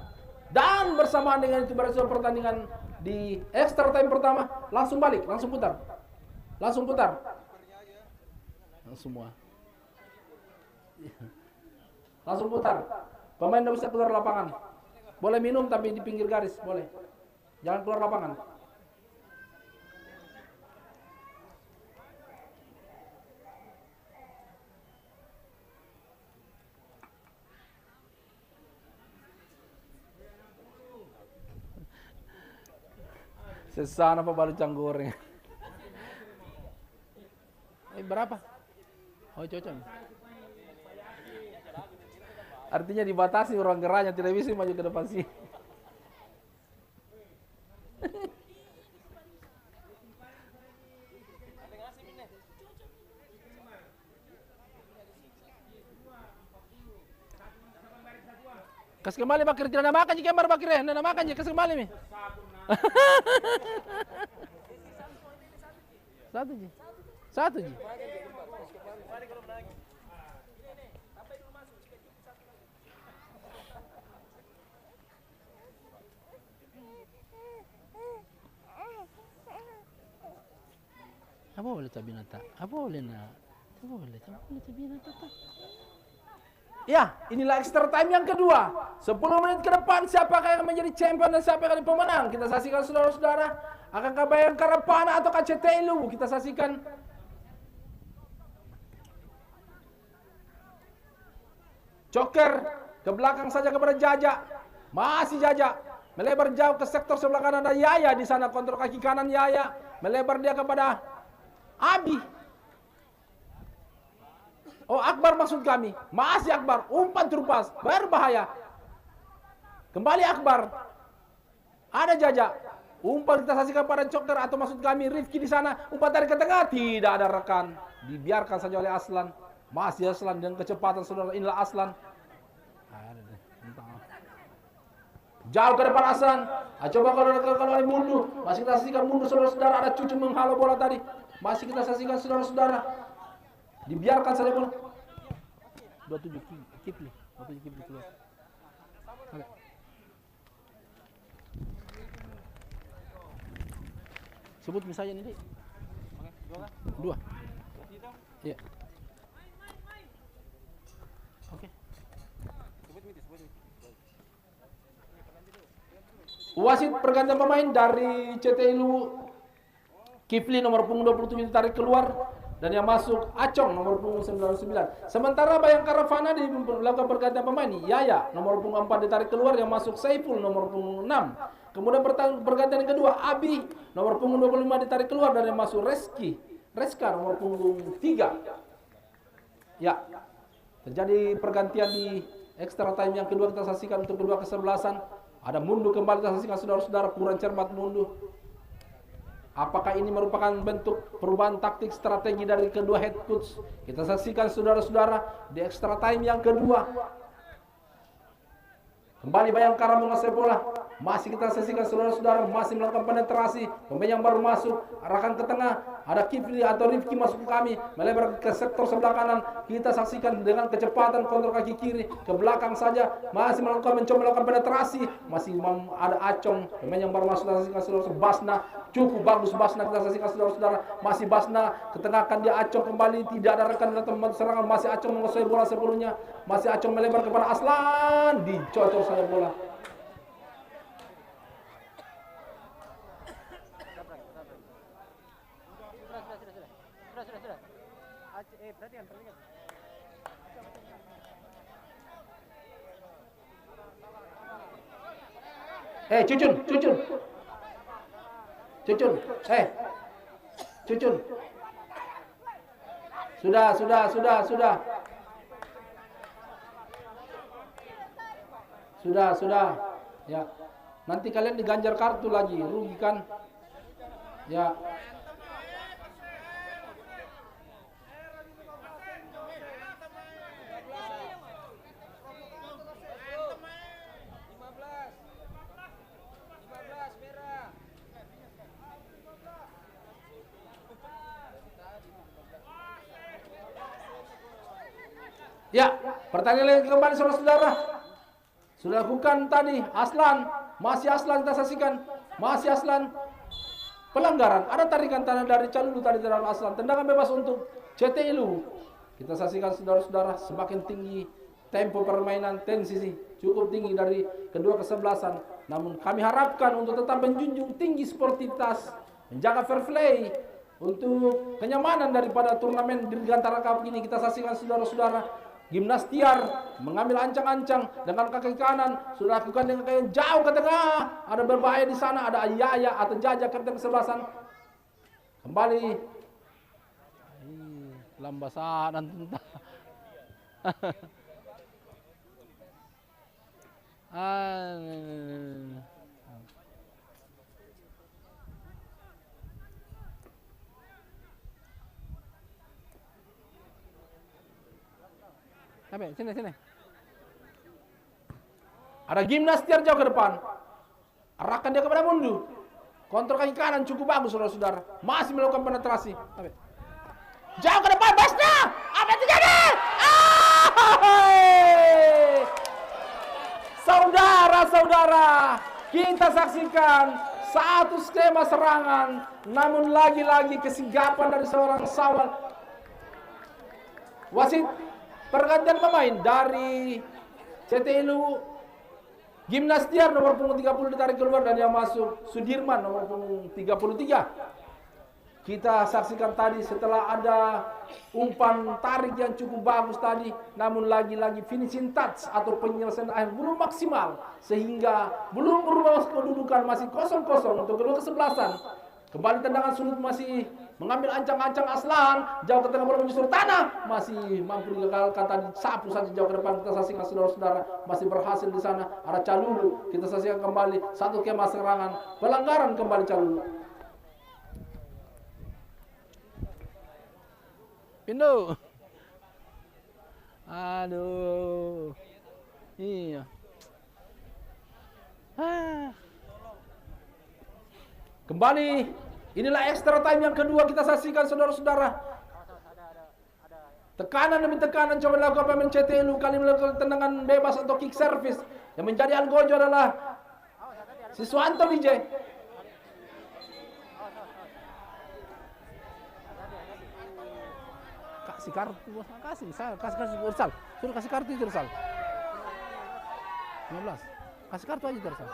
Dan bersamaan dengan itu pada pertandingan di extra time pertama, langsung balik, langsung putar. Langsung putar. Semua. Langsung putar. Pemain tidak bisa keluar lapangan. Boleh minum tapi di pinggir garis, boleh. Jangan keluar lapangan. Sesana apa balucang goreng. Berapa? Oh cocok. Artinya dibatasi orang geranya, tidak bisa maju ke depan sih. Kasih kembali Bakir, tidak makan jika Bakir Bakir, tidak makan jika kasih kembali nih. Satu ji. Satu ji. Apa boleh tak binata? Apa boleh nak? Apa boleh tak binata? Ya, inilah extra time yang kedua. 10 menit ke depan siapakah yang menjadi champion dan siapa yang pemenang? Kita saksikan saudara-saudara. Akankah Bayangkara Panah atau CT Ilu? Kita saksikan. Coker ke belakang saja kepada Jaja. Masih Jaja. Melebar jauh ke sektor sebelah kanan ada Yaya di sana, kontrol kaki kanan Yaya. Melebar dia kepada Abi. Oh Akbar maksud kami, masih Akbar, umpan terlepas, berbahaya. Kembali Akbar, ada Jaja, umpan kita saksikan pada Coker atau maksud kami Rifki di sana, umpan dari ke tengah, tidak ada rekan, dibiarkan saja oleh Aslan, masih Aslan dengan kecepatan saudara, inilah Aslan. Jauh ke depan Aslan, coba kalau mundur, masih kita saksikan mundur saudara-saudara, ada Cucu menghalau bola tadi, masih kita saksikan saudara-saudara. Dibiarkan saja bola. 27 Kipli, 27 Kipli keluar. Oke. Sebut misalnya ini, Dik. Dua. Iya. Oke. Wasit pergantian pemain dari CT Ilu. Kipli nomor punggung 27 ditarik keluar. Dan yang masuk Acong nomor punggung 99. Sementara Bayangkara Panah dilakukan pergantian pemain. Yaya nomor punggung 4 ditarik keluar, yang masuk Saiful nomor punggung 6. Kemudian pergantian yang kedua Abi nomor punggung 25 ditarik keluar, dan yang masuk Reska nomor punggung 3. Ya. Terjadi pergantian di extra time yang kedua, kita saksikan untuk kedua kesebelasan. Ada mundur kembali, kita saksikan saudara-saudara, kurang cermat mundur. Apakah ini merupakan bentuk perubahan taktik strategi dari kedua head coach? Kita saksikan saudara-saudara di extra time yang kedua. Kembali Bayangkara menguasai bola. Masih kita saksikan saudara-saudara, masih melakukan penetrasi. Pemain yang baru masuk, arahkan ke tengah. Ada Kifli atau Rifki masuk ke kami, melebar ke sektor sebelah kanan. Kita saksikan dengan kecepatan kontrol kaki kiri ke belakang saja. Masih mencoba melakukan penetrasi. Masih ada Acong, pemain yang baru masuk. Kita saksikan saudara-saudara, Basna. Cukup bagus Basna, kita saksikan saudara-saudara. Masih Basna, ketengahkan dia Acong kembali. Tidak ada rekan datang membantu serangan. Masih Acong menguasai bola sebelumnya. Masih Acong melebar kepada Aslan. Dicocok saja bola. Sudah. Perhatikan. Cucun. Cucun. Sudah. Ya. Nanti kalian diganjar kartu lagi, rugi kan? Ya. Ya, pertandingan kembali saudara-saudara. Sudah lakukan tadi Aslan, masih Aslan kita saksikan. Masih Aslan. Pelanggaran, ada tarikan tanah dari Calulu tadi terhadap Aslan. Tendangan bebas untuk CT Ilu. Kita saksikan saudara-saudara, semakin tinggi tempo permainan, tensi cukup tinggi dari kedua kesebelasan. Namun kami harapkan untuk tetap menjunjung tinggi sportivitas, menjaga fair play untuk kenyamanan daripada turnamen Dirgantara Cup ini. Kita saksikan saudara-saudara, Gimnas Tiar mengambil ancang-ancang dengan kaki kanan, sudah lakukan dengan kaki jauh ke tengah. Ada berbahaya di sana, ada Ayaya atau Jaja kapten kesebelasan. Kembali. Lambasan tentang. Sini. Ada Gimnas Tiar jauh ke depan. Arahkan dia kepada Mundu. Kontrol kaki kanan cukup bagus saudara-saudara. Masih melakukan penetrasi. Jauh ke depan Basna. Apa yang terjadi? Saudara-saudara, kita saksikan satu skema serangan, namun lagi-lagi kesigapan dari seorang Sawal. Wasit pergantian pemain dari CT Ilu, Gimnas Tiar nomor punggung 30 ditarik keluar dan yang masuk Sudirman nomor punggung 33. Kita saksikan tadi setelah ada umpan tarik yang cukup bagus tadi, namun lagi-lagi finishing touch atau penyelesaian akhir belum maksimal sehingga belum berubah kedudukan, masih 0-0 untuk kedua kesebelasan. Kembali tendangan sulit, masih mengambil ancang-ancang Aslan, jauh ke tengah bola menyusur tanah, masih mampu digagalkan tadi, sapu saja jauh ke depan. Kita saksikan saudara-saudara, masih berhasil di sana. Ada Calulu, kita saksikan kembali satu kemah serangan, pelanggaran kembali Calulu. Pindo. Aduh. Iya. Kembali. Inilah extra time yang kedua kita saksikan saudara-saudara. Tekanan demi tekanan coba dilakukan pemain CT Ilu, kali melakukan tendangan bebas atau kick service. Yang menjadi algojo adalah Siswanto Wijay. Kasih kartu, kasih Irsal. Suruh kasih kartu itu Irsal. 15. Kasih kartu aja Irsal.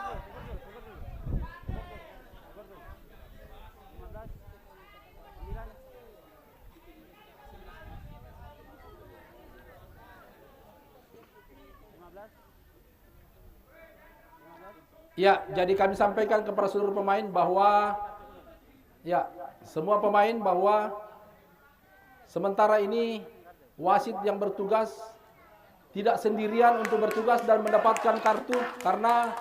Ya, jadi kami sampaikan kepada seluruh pemain bahwa ya, semua pemain bahwa sementara ini wasit yang bertugas tidak sendirian untuk bertugas dan mendapatkan kartu, karena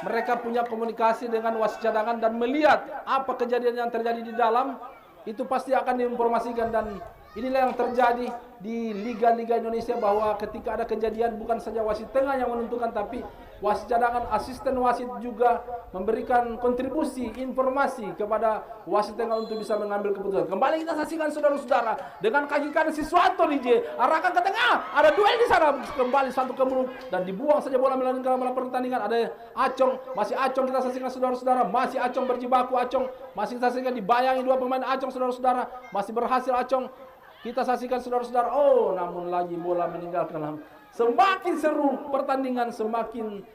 mereka punya komunikasi dengan wasit cadangan dan melihat apa kejadian yang terjadi di dalam, itu pasti akan diinformasikan. Dan inilah yang terjadi di liga-liga Indonesia, bahwa ketika ada kejadian bukan saja wasit tengah yang menentukan, tapi wasit cadangan, asisten wasit juga memberikan kontribusi informasi kepada wasit tengah untuk bisa mengambil keputusan. Kembali kita saksikan saudara-saudara dengan kaki kanan si Suwanto DJ arahkan ke tengah, ada duel di sana, kembali satu ke mulut dan dibuang saja bola melalui pertandingan. Ada Acong, masih Acong kita saksikan saudara-saudara, masih Acong berjibaku, Acong masih kita saksikan dibayangi dua pemain Acong saudara-saudara, masih berhasil Acong kita saksikan saudara-saudara. Oh, namun lagi bola meninggalkan. Semakin seru pertandingan, semakin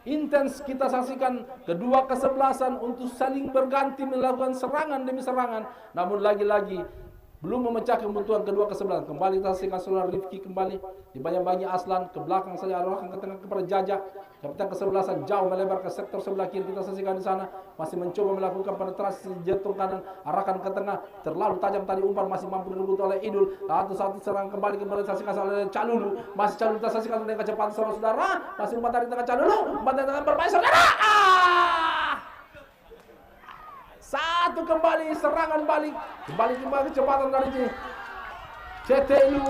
intens kita saksikan kedua kesebelasan untuk saling berganti melakukan serangan demi serangan. Namun lagi-lagi belum memecahkan kebutuhan kedua kesebelasan. Kembali kita saksikan saudara Rifki kembali dibayang-bayangi Aslan ke belakang saja, arahkan ke tengah kepada Jaja. Kapitan kesebelasan jauh melebar ke sektor sebelah kiri, kita saksikan di sana masih mencoba melakukan penetrasi jatuh kanan, arahkan ke tengah, terlalu tajam tadi umpan, masih mampu direbut oleh Idul. Satu serangan kembali saksikan oleh Calulu, masih Calulu kita saksikan dengan kecepatan saudara-saudara, masih umpan dari tengah Calulu, umpan dari tengah bermain saudara. Satu kembali serangan balik, kembali kecepatan dari CTU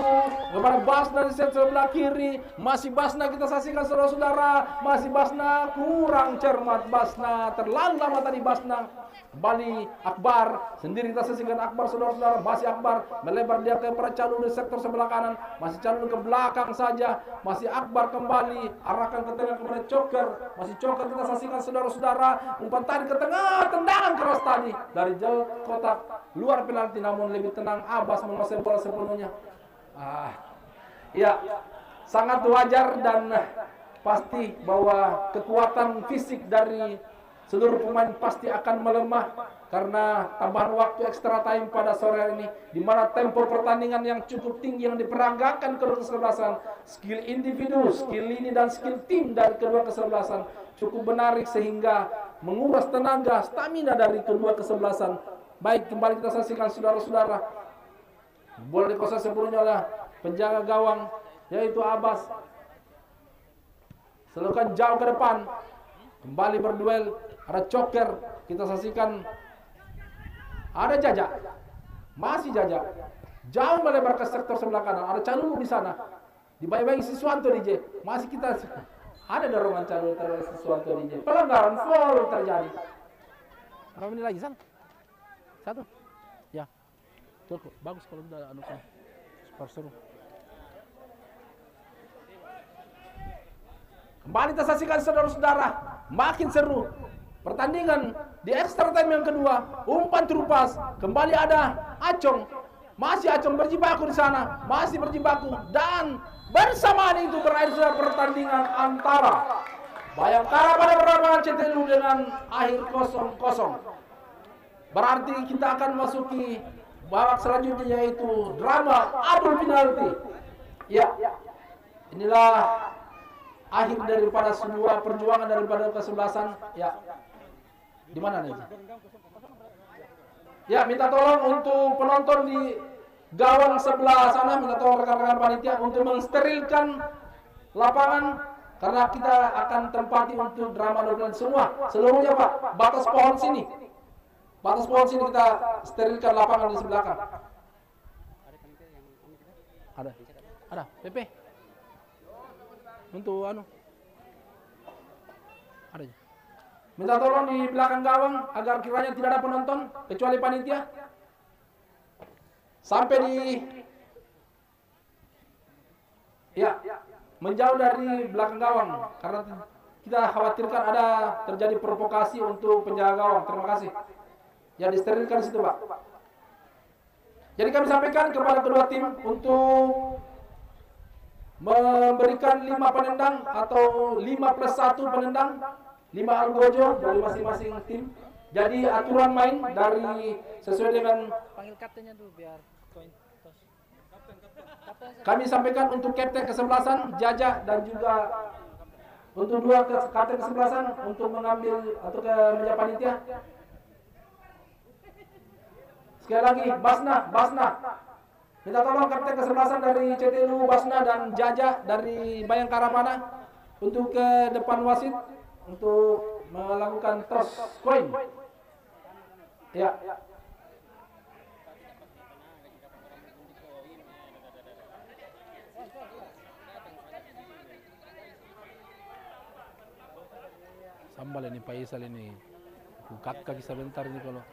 kepada Basna di set sebelah kiri, masih Basna kita saksikan saudara-saudara, masih Basna kurang cermat, Basna terlalu lama tadi Basna. Kembali Akbar sendiri kita saksikan Akbar saudara-saudara, masih Akbar melebar dia ke Calulu di sektor sebelah kanan, masih Calulu ke belakang saja, masih Akbar kembali arahkan ke tengah kepada Coker, masih Coker kita saksikan saudara-saudara, umpan tadi ke tengah, tendangan keras tadi dari jauh kotak luar penalti, namun lebih tenang Abbas menguasai bola sepenuhnya. Ya, sangat wajar dan pasti bahwa kekuatan fisik dari seluruh pemain pasti akan melemah karena tambahan waktu extra time pada sore hari ini, di mana tempo pertandingan yang cukup tinggi yang diperagakan kedua kesebelasan, skill individu, skill lini dan skill tim dari kedua kesebelasan cukup menarik sehingga menguras tenaga, stamina dari kedua kesebelasan. Baik, kembali kita saksikan saudara-saudara, bola dikuasai sepenuhnya oleh penjaga gawang yaitu Abbas, selokan jauh ke depan, kembali berduel. Ada Coker, kita saksikan ada Jaja, masih Jaja jauh melebar ke sektor sebelah kanan, ada Calulu di sana dibayang-bayangi si Suwanto DJ, masih kita ada dorongan Calulu terhadap si Suwanto DJ, pelanggaran foul terjadi. Berapa menit lagi San? Satu ya, cukup bagus kalau udah anu kan super seru. Kembali kita saksikan saudara-saudara, makin seru pertandingan di extra time yang kedua. Umpan terupas, kembali ada Acong, masih Acong berjibaku di sana, masih berjibaku, dan bersamaan itu berakhir pertandingan antara Bayangkara pada perlawanan CTU dengan akhir 0-0. Berarti kita akan masuki babak selanjutnya yaitu drama adu penalti. Ya, inilah akhir daripada sebuah perjuangan daripada kesebelasan. Ya, di mana nih? Ya, minta tolong untuk penonton di gawang sebelah sana, minta tolong rekan-rekan panitia untuk mensterilkan lapangan karena kita akan tempati untuk drama adu semua. Seluruhnya Pak, batas pohon sini. Batas pohon sini kita sterilkan lapangan di sebelah kanan. Ada, PP. Untuk anu. Ada. Minta tolong di belakang gawang agar kiranya tidak ada penonton kecuali panitia. Sampai di menjauh dari belakang gawang karena kita khawatirkan ada terjadi provokasi untuk penjaga gawang. Terima kasih. Ya, disterilkan di situ, Pak. Jadi kami sampaikan kepada kedua tim untuk memberikan 5 penendang atau 5+1 penendang, 5 algojo dari masing-masing tim. Jadi aturan main dari sesuai dengan panggil kaptennya dulu biar koin tos. Kami sampaikan untuk kapten kesebelasan Jaja dan juga untuk dua kapten kesebelasan untuk mengambil atau ke meja panitia. Sekali lagi Basna. Minta tolong kapten kesebelasan dari CTU Basna dan Jaja dari Bayangkara Mana untuk ke depan wasit untuk melakukan toss koin. Ya. Sambal ini Faisal ini. Bukat kaki sebentar ini kalau.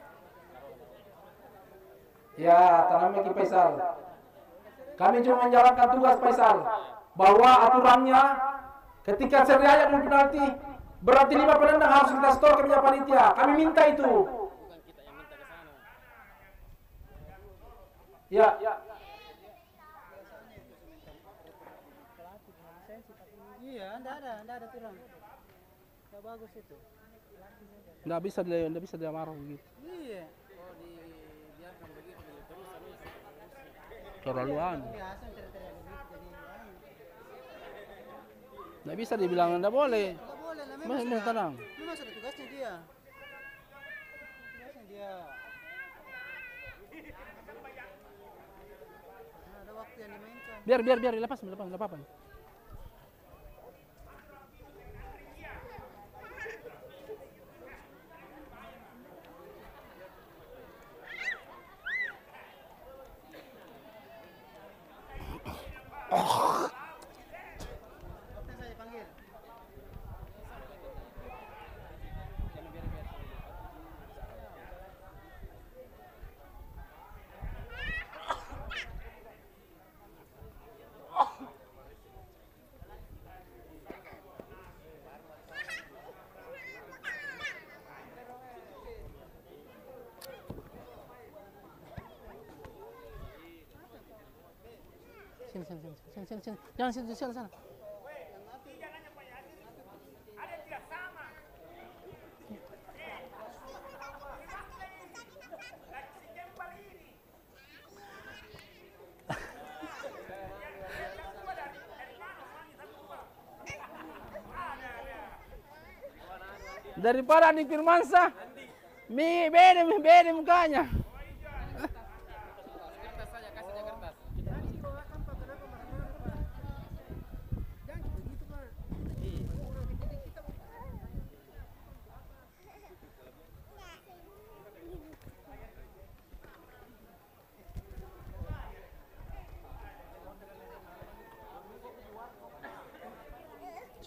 Ya, tanamnya Ki Faisal. Kami cuma menjalankan tugas Faisal bahwa aturannya ketika seri ayat dan penalti berarti 5 penendang harus kita store ke punya panitia. Kami minta itu. Ya. Iya, enggak ada aturan. Enggak bagus itu. Nggak bisa dia marah begitu. Iya. Terlaluan. Biasa teriak-teriak begitu jadi Nggak bisa dibilang nggak boleh. enggak boleh lah, Memang tenang. memang sudah tugasnya dia. Nah, ada waktu yang dimainkan. Biar lepas nggak apa-apa. Kapten saya panggil. Sini. Jangan sini sana. Daripada Andi Firmansyah, beda mukanya.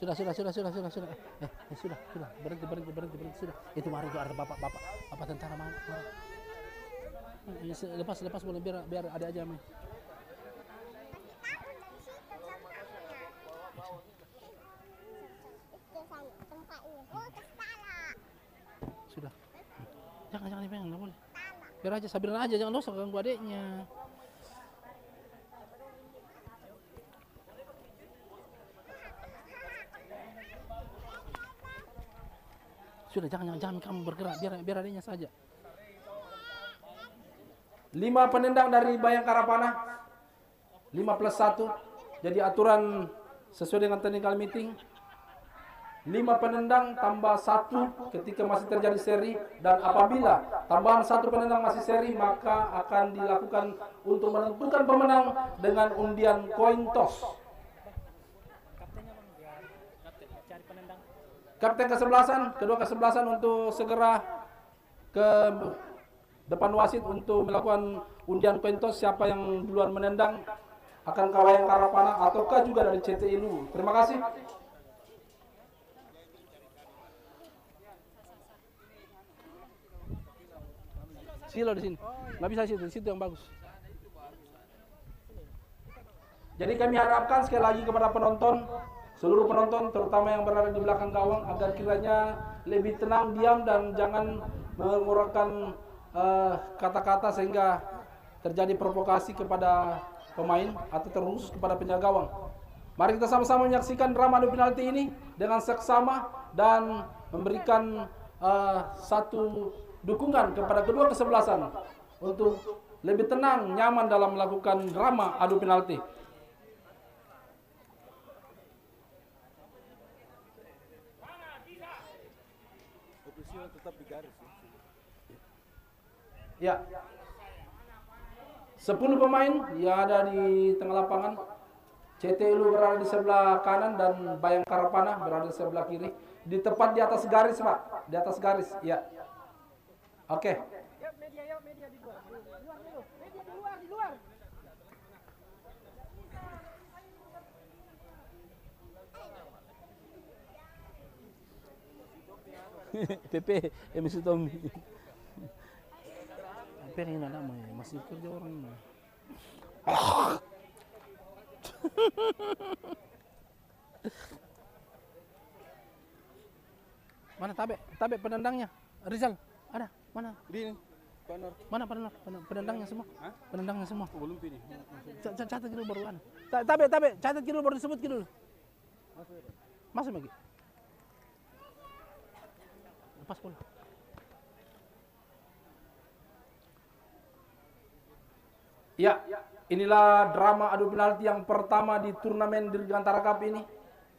Sudah. Sudah. Berhenti. Sudah. Itu mari itu ada bapak tentara mana? Lepas boleh biar ada aja main. Sudah. Jangan dipegang, nggak boleh. Biar aja Sabrina aja, jangan dosa ganggu adeknya. Sudah jangan kamu bergerak, biar adanya saja. 5 penendang dari Bayangkara Panah. 5+1. Jadi aturan sesuai dengan technical meeting. 5 penendang tambah 1 ketika masih terjadi seri, dan apabila tambahan 1 penendang masih seri maka akan dilakukan untuk menentukan pemenang dengan undian koin toss. Kapten kesebelasan, kedua kesebelasan untuk segera ke depan wasit untuk melakukan undian koin toss. Siapa yang duluan menendang akan ke Bayangkara Panah ataukah juga dari CTI Luwu. Terima kasih. Silo di sini, nggak bisa situ yang bagus. Jadi kami harapkan sekali lagi kepada penonton, seluruh penonton terutama yang berada di belakang gawang agar kiranya lebih tenang, diam, dan jangan mengeluarkan kata-kata sehingga terjadi provokasi kepada pemain atau terus kepada penjaga gawang. Mari kita sama-sama menyaksikan drama adu penalti ini dengan seksama dan memberikan satu dukungan kepada kedua kesebelasan untuk lebih tenang, nyaman dalam melakukan drama adu penalti. Tetap di garis. Ya. 10 pemain yang ada di tengah lapangan. CTI Luwu berada di sebelah kanan dan Bayangkara Panah berada di sebelah kiri. di tepat di atas garis, Pak. Di atas garis, ya. Oke. Yuk media di luar. Di luar dulu. Media di luar. PP, MC Tommy. Apa yang namanya? Masih kerja orang. Mana Tabe penendangnya? Rizal, ada? Mana? Ini partner. Mana penendangnya semua? Hah? Penendangnya semua. Belum pilih. Catat dulu baru ana. Tabe, catat dulu baru disebut dulu. Masuk lagi. Lepas pun. Ya, inilah drama adu penalti yang pertama di turnamen Dirgantara Cup ini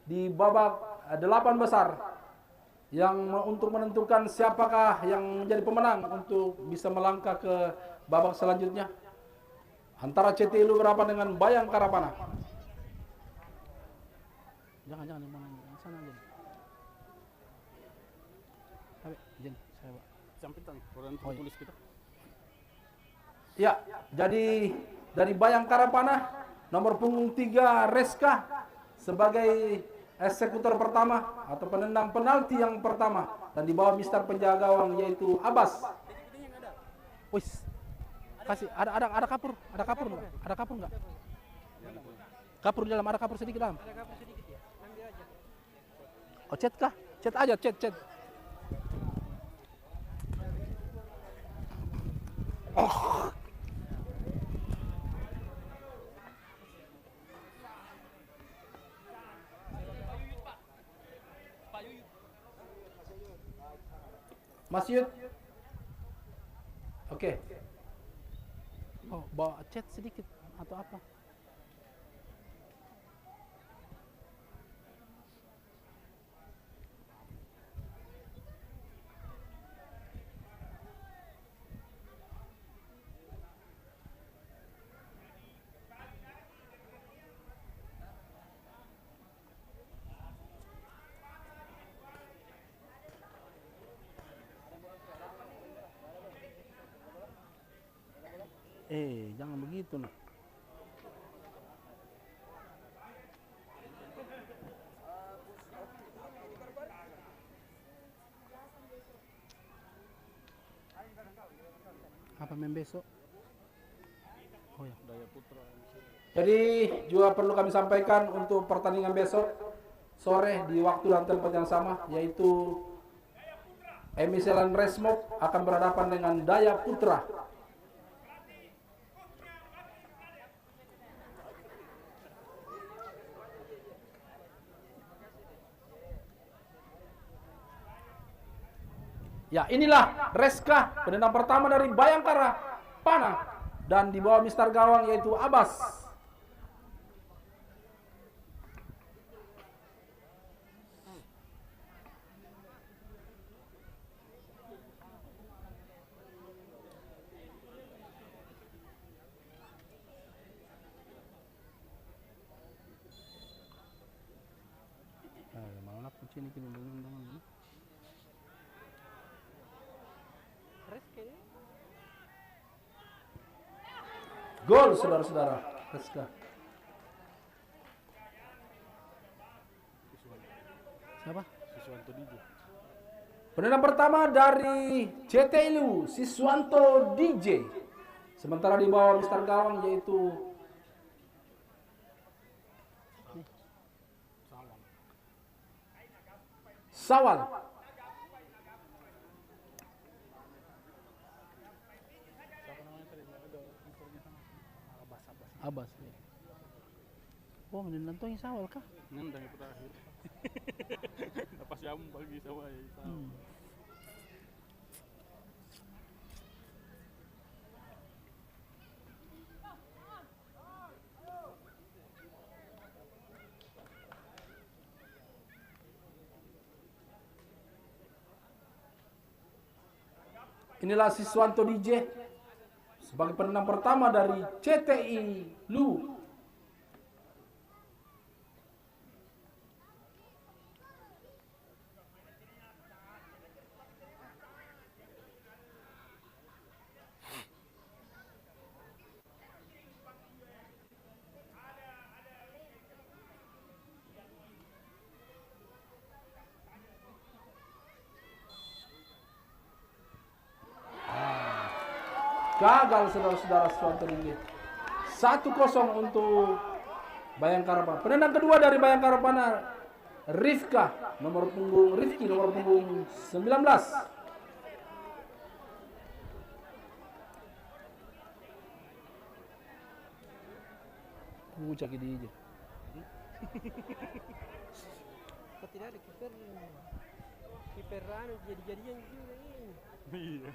di babak 8 besar yang untuk menentukan siapakah yang menjadi pemenang untuk bisa melangkah ke babak selanjutnya antara CT Ilu berhadapan dengan Bayangkara Panah. Jangan yang sana aja. Tabe, Jen, saya Pak. Sampitan orang tulis kita. Ya, jadi dari Bayangkara Panah nomor punggung 3 Reska sebagai eksekutor pertama atau penendang penalti yang pertama dan di bawah mister penjaga gawang yaitu Abbas. Wis. Kasih ada kapur enggak? Kapur di dalam, ada kapur sedikit dalam. Ada kapur sedikit ya. Ambil aja. Oh, cet kah? Cet aja, cet. Oh. Mas Yud. Oke. Oh, bawa cat sedikit atau apa? Jangan begitu nak. Apa main besok? Oh ya, Daya Putra. Jadi juga perlu kami sampaikan untuk pertandingan besok sore di waktu dan tempat yang sama, yaitu Emiselan Resmob akan berhadapan dengan Daya Putra. Ya, inilah Reska, penendang pertama dari Bayangkara Panah dan di bawah mister gawang yaitu Abbas. Mana pun sini kini dengan gol, saudara-saudara. Reska. Siapa? Siswanto DJ. Penendang pertama dari CT Ilu, Siswanto DJ. Sementara di bawah mister gawang yaitu Sawal. Abbas. Oh, menentang yang Sawal kah? Nendang yang terakhir. Lepas jamu bagi sama ya. Inilah Siswanto DJ sebagai penendang pertama dari CTI Lu. gagal saudara-saudara Suwanto Ringgit. 1-0 untuk Bayangkara Pana. Penendang kedua dari Bayangkara Pana, Rifki nomor punggung 19. Pucak ini aja. Kok tidak ada kiper? Kiper anu jadi-jadian juga ini. Iya.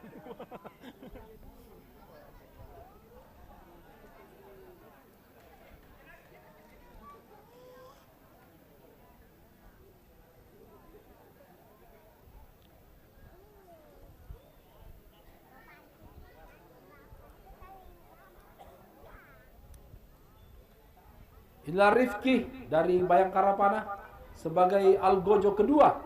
Inilah Rifki dari Bayangkara Pana sebagai algojo kedua.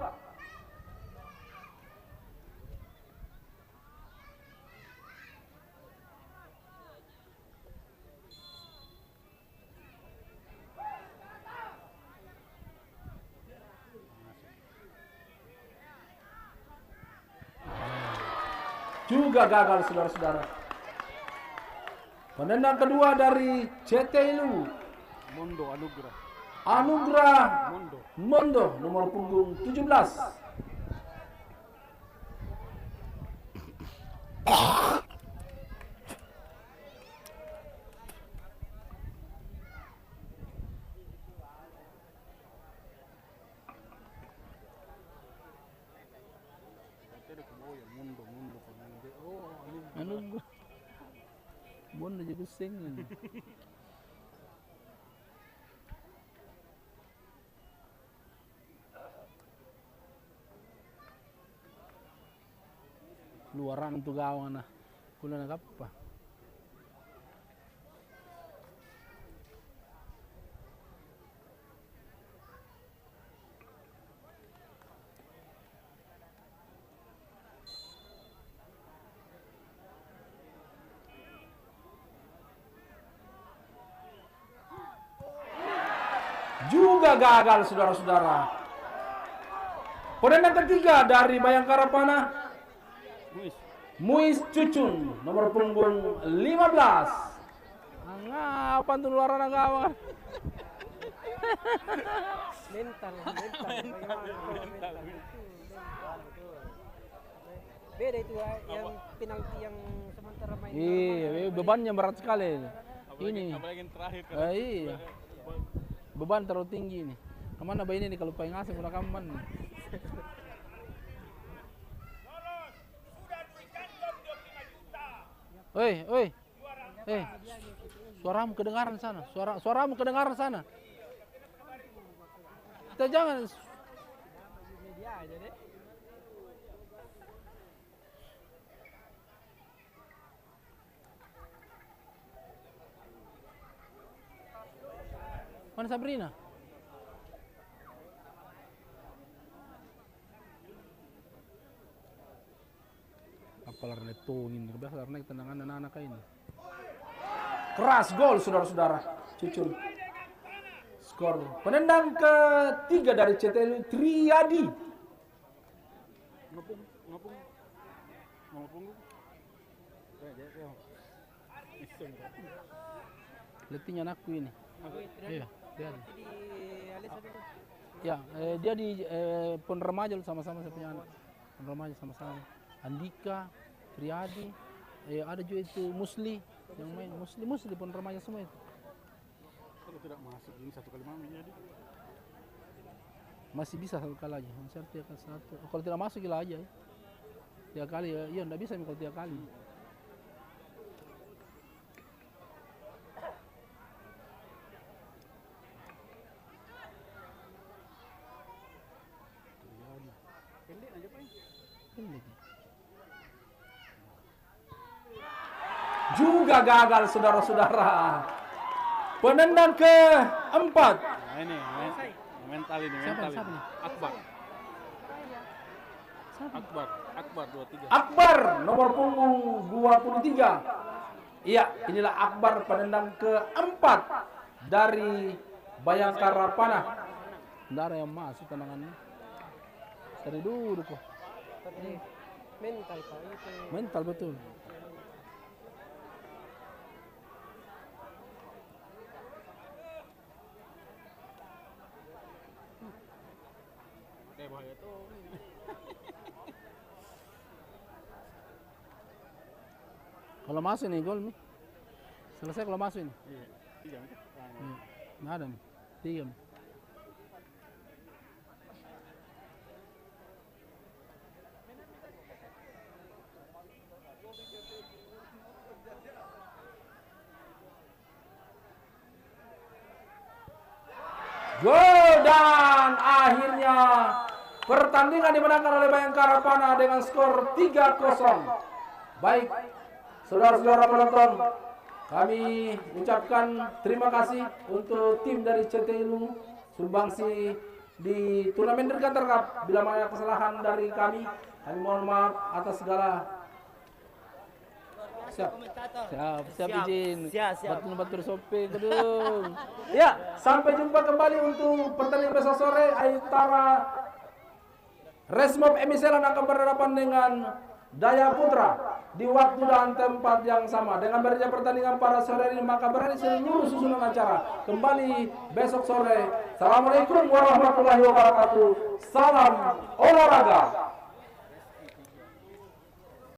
Juga gagal saudara-saudara. Penendang kedua dari CT Ilu, Mondo Anugrah. Anugrah Mondo nomor punggung 17. Anugrah Mondo jadi pusing. Luaran untuk gawang na kulan na apa? Juga gagal saudara-saudara. Penendang ketiga dari Bayangkara Pana, Muiz Cucun nomor punggung 15. Ngapain tuh luaran gawang? Mental. Bagaimana kalau mental itu? Beda itu yang penalti yang sementara main. Iya, bebannya berat sekali. Ini. Apalagi yang terakhir kan. Iya. Beban terlalu tinggi nih. Kemana bayi ini kalau pengen ngasih udah kaman nih. Oi. Suaramu kedengaran sana. Suaramu kedengaran sana. Kita jangan Media aja deh. Mana Sabrina? Apalah netongin, biasa karena tendangan anak-anak ini. Keras gol saudara-saudara. Cucun. Skor penendang ketiga dari CTL Triadi. Ngepung. Letihnya anakku ini. Iya, Triadi. Di Alis apa itu? Ya, dia di Pon Remaja sama-sama saya punya anak. Pon Remaja sama-sama. Andika, Triadi, ada juga itu Musli yang main. Musli Pon Remaja semua itu. Kalau tidak masuk ini 1x5 jadi. Masih bisa satu kali aja. Masih harus 3 kali satu. Kalau tidak masuk gila aja. 3 kali ya. Iya, enggak bisa kalau 3 kali. Pendek aja Pak. Pendek. Juga gagal saudara-saudara. Penendang keempat. Nah ini mental ini. Siapa nih? Akbar 23. Akbar nomor punggung 23. Iya, inilah Akbar penendang keempat dari Bayangkara Pana. Tidak ada yang masuk tendangannya. Dari dulu kok. Tapi mental Pak itu. Mental betul. Kalau masuk nih gol nih. Selesai kalau masuk ini. Iya. Nggak ada nih. 3 nih. Gol, dan akhirnya pertandingan dimenangkan oleh Bayangkara Panah dengan skor 3-0. Baik, saudara-saudara penonton, kami ucapkan terima kasih untuk tim dari CT Ilu sumbangsi di turnamen Dirgantara Cup. Bila ada kesalahan dari kami mohon maaf atas segala. Siap izin. Batur sopir gedung. Ya, sampai jumpa kembali untuk pertandingan besok sore antara Resmob Emiselan akan berhadapan dengan Daya Putra di waktu dan tempat yang sama. Dengan berakhirnya pertandingan pada sore ini, maka berakhir seluruh susunan acara. Kembali besok sore. Assalamualaikum warahmatullahi wabarakatuh. Salam olahraga.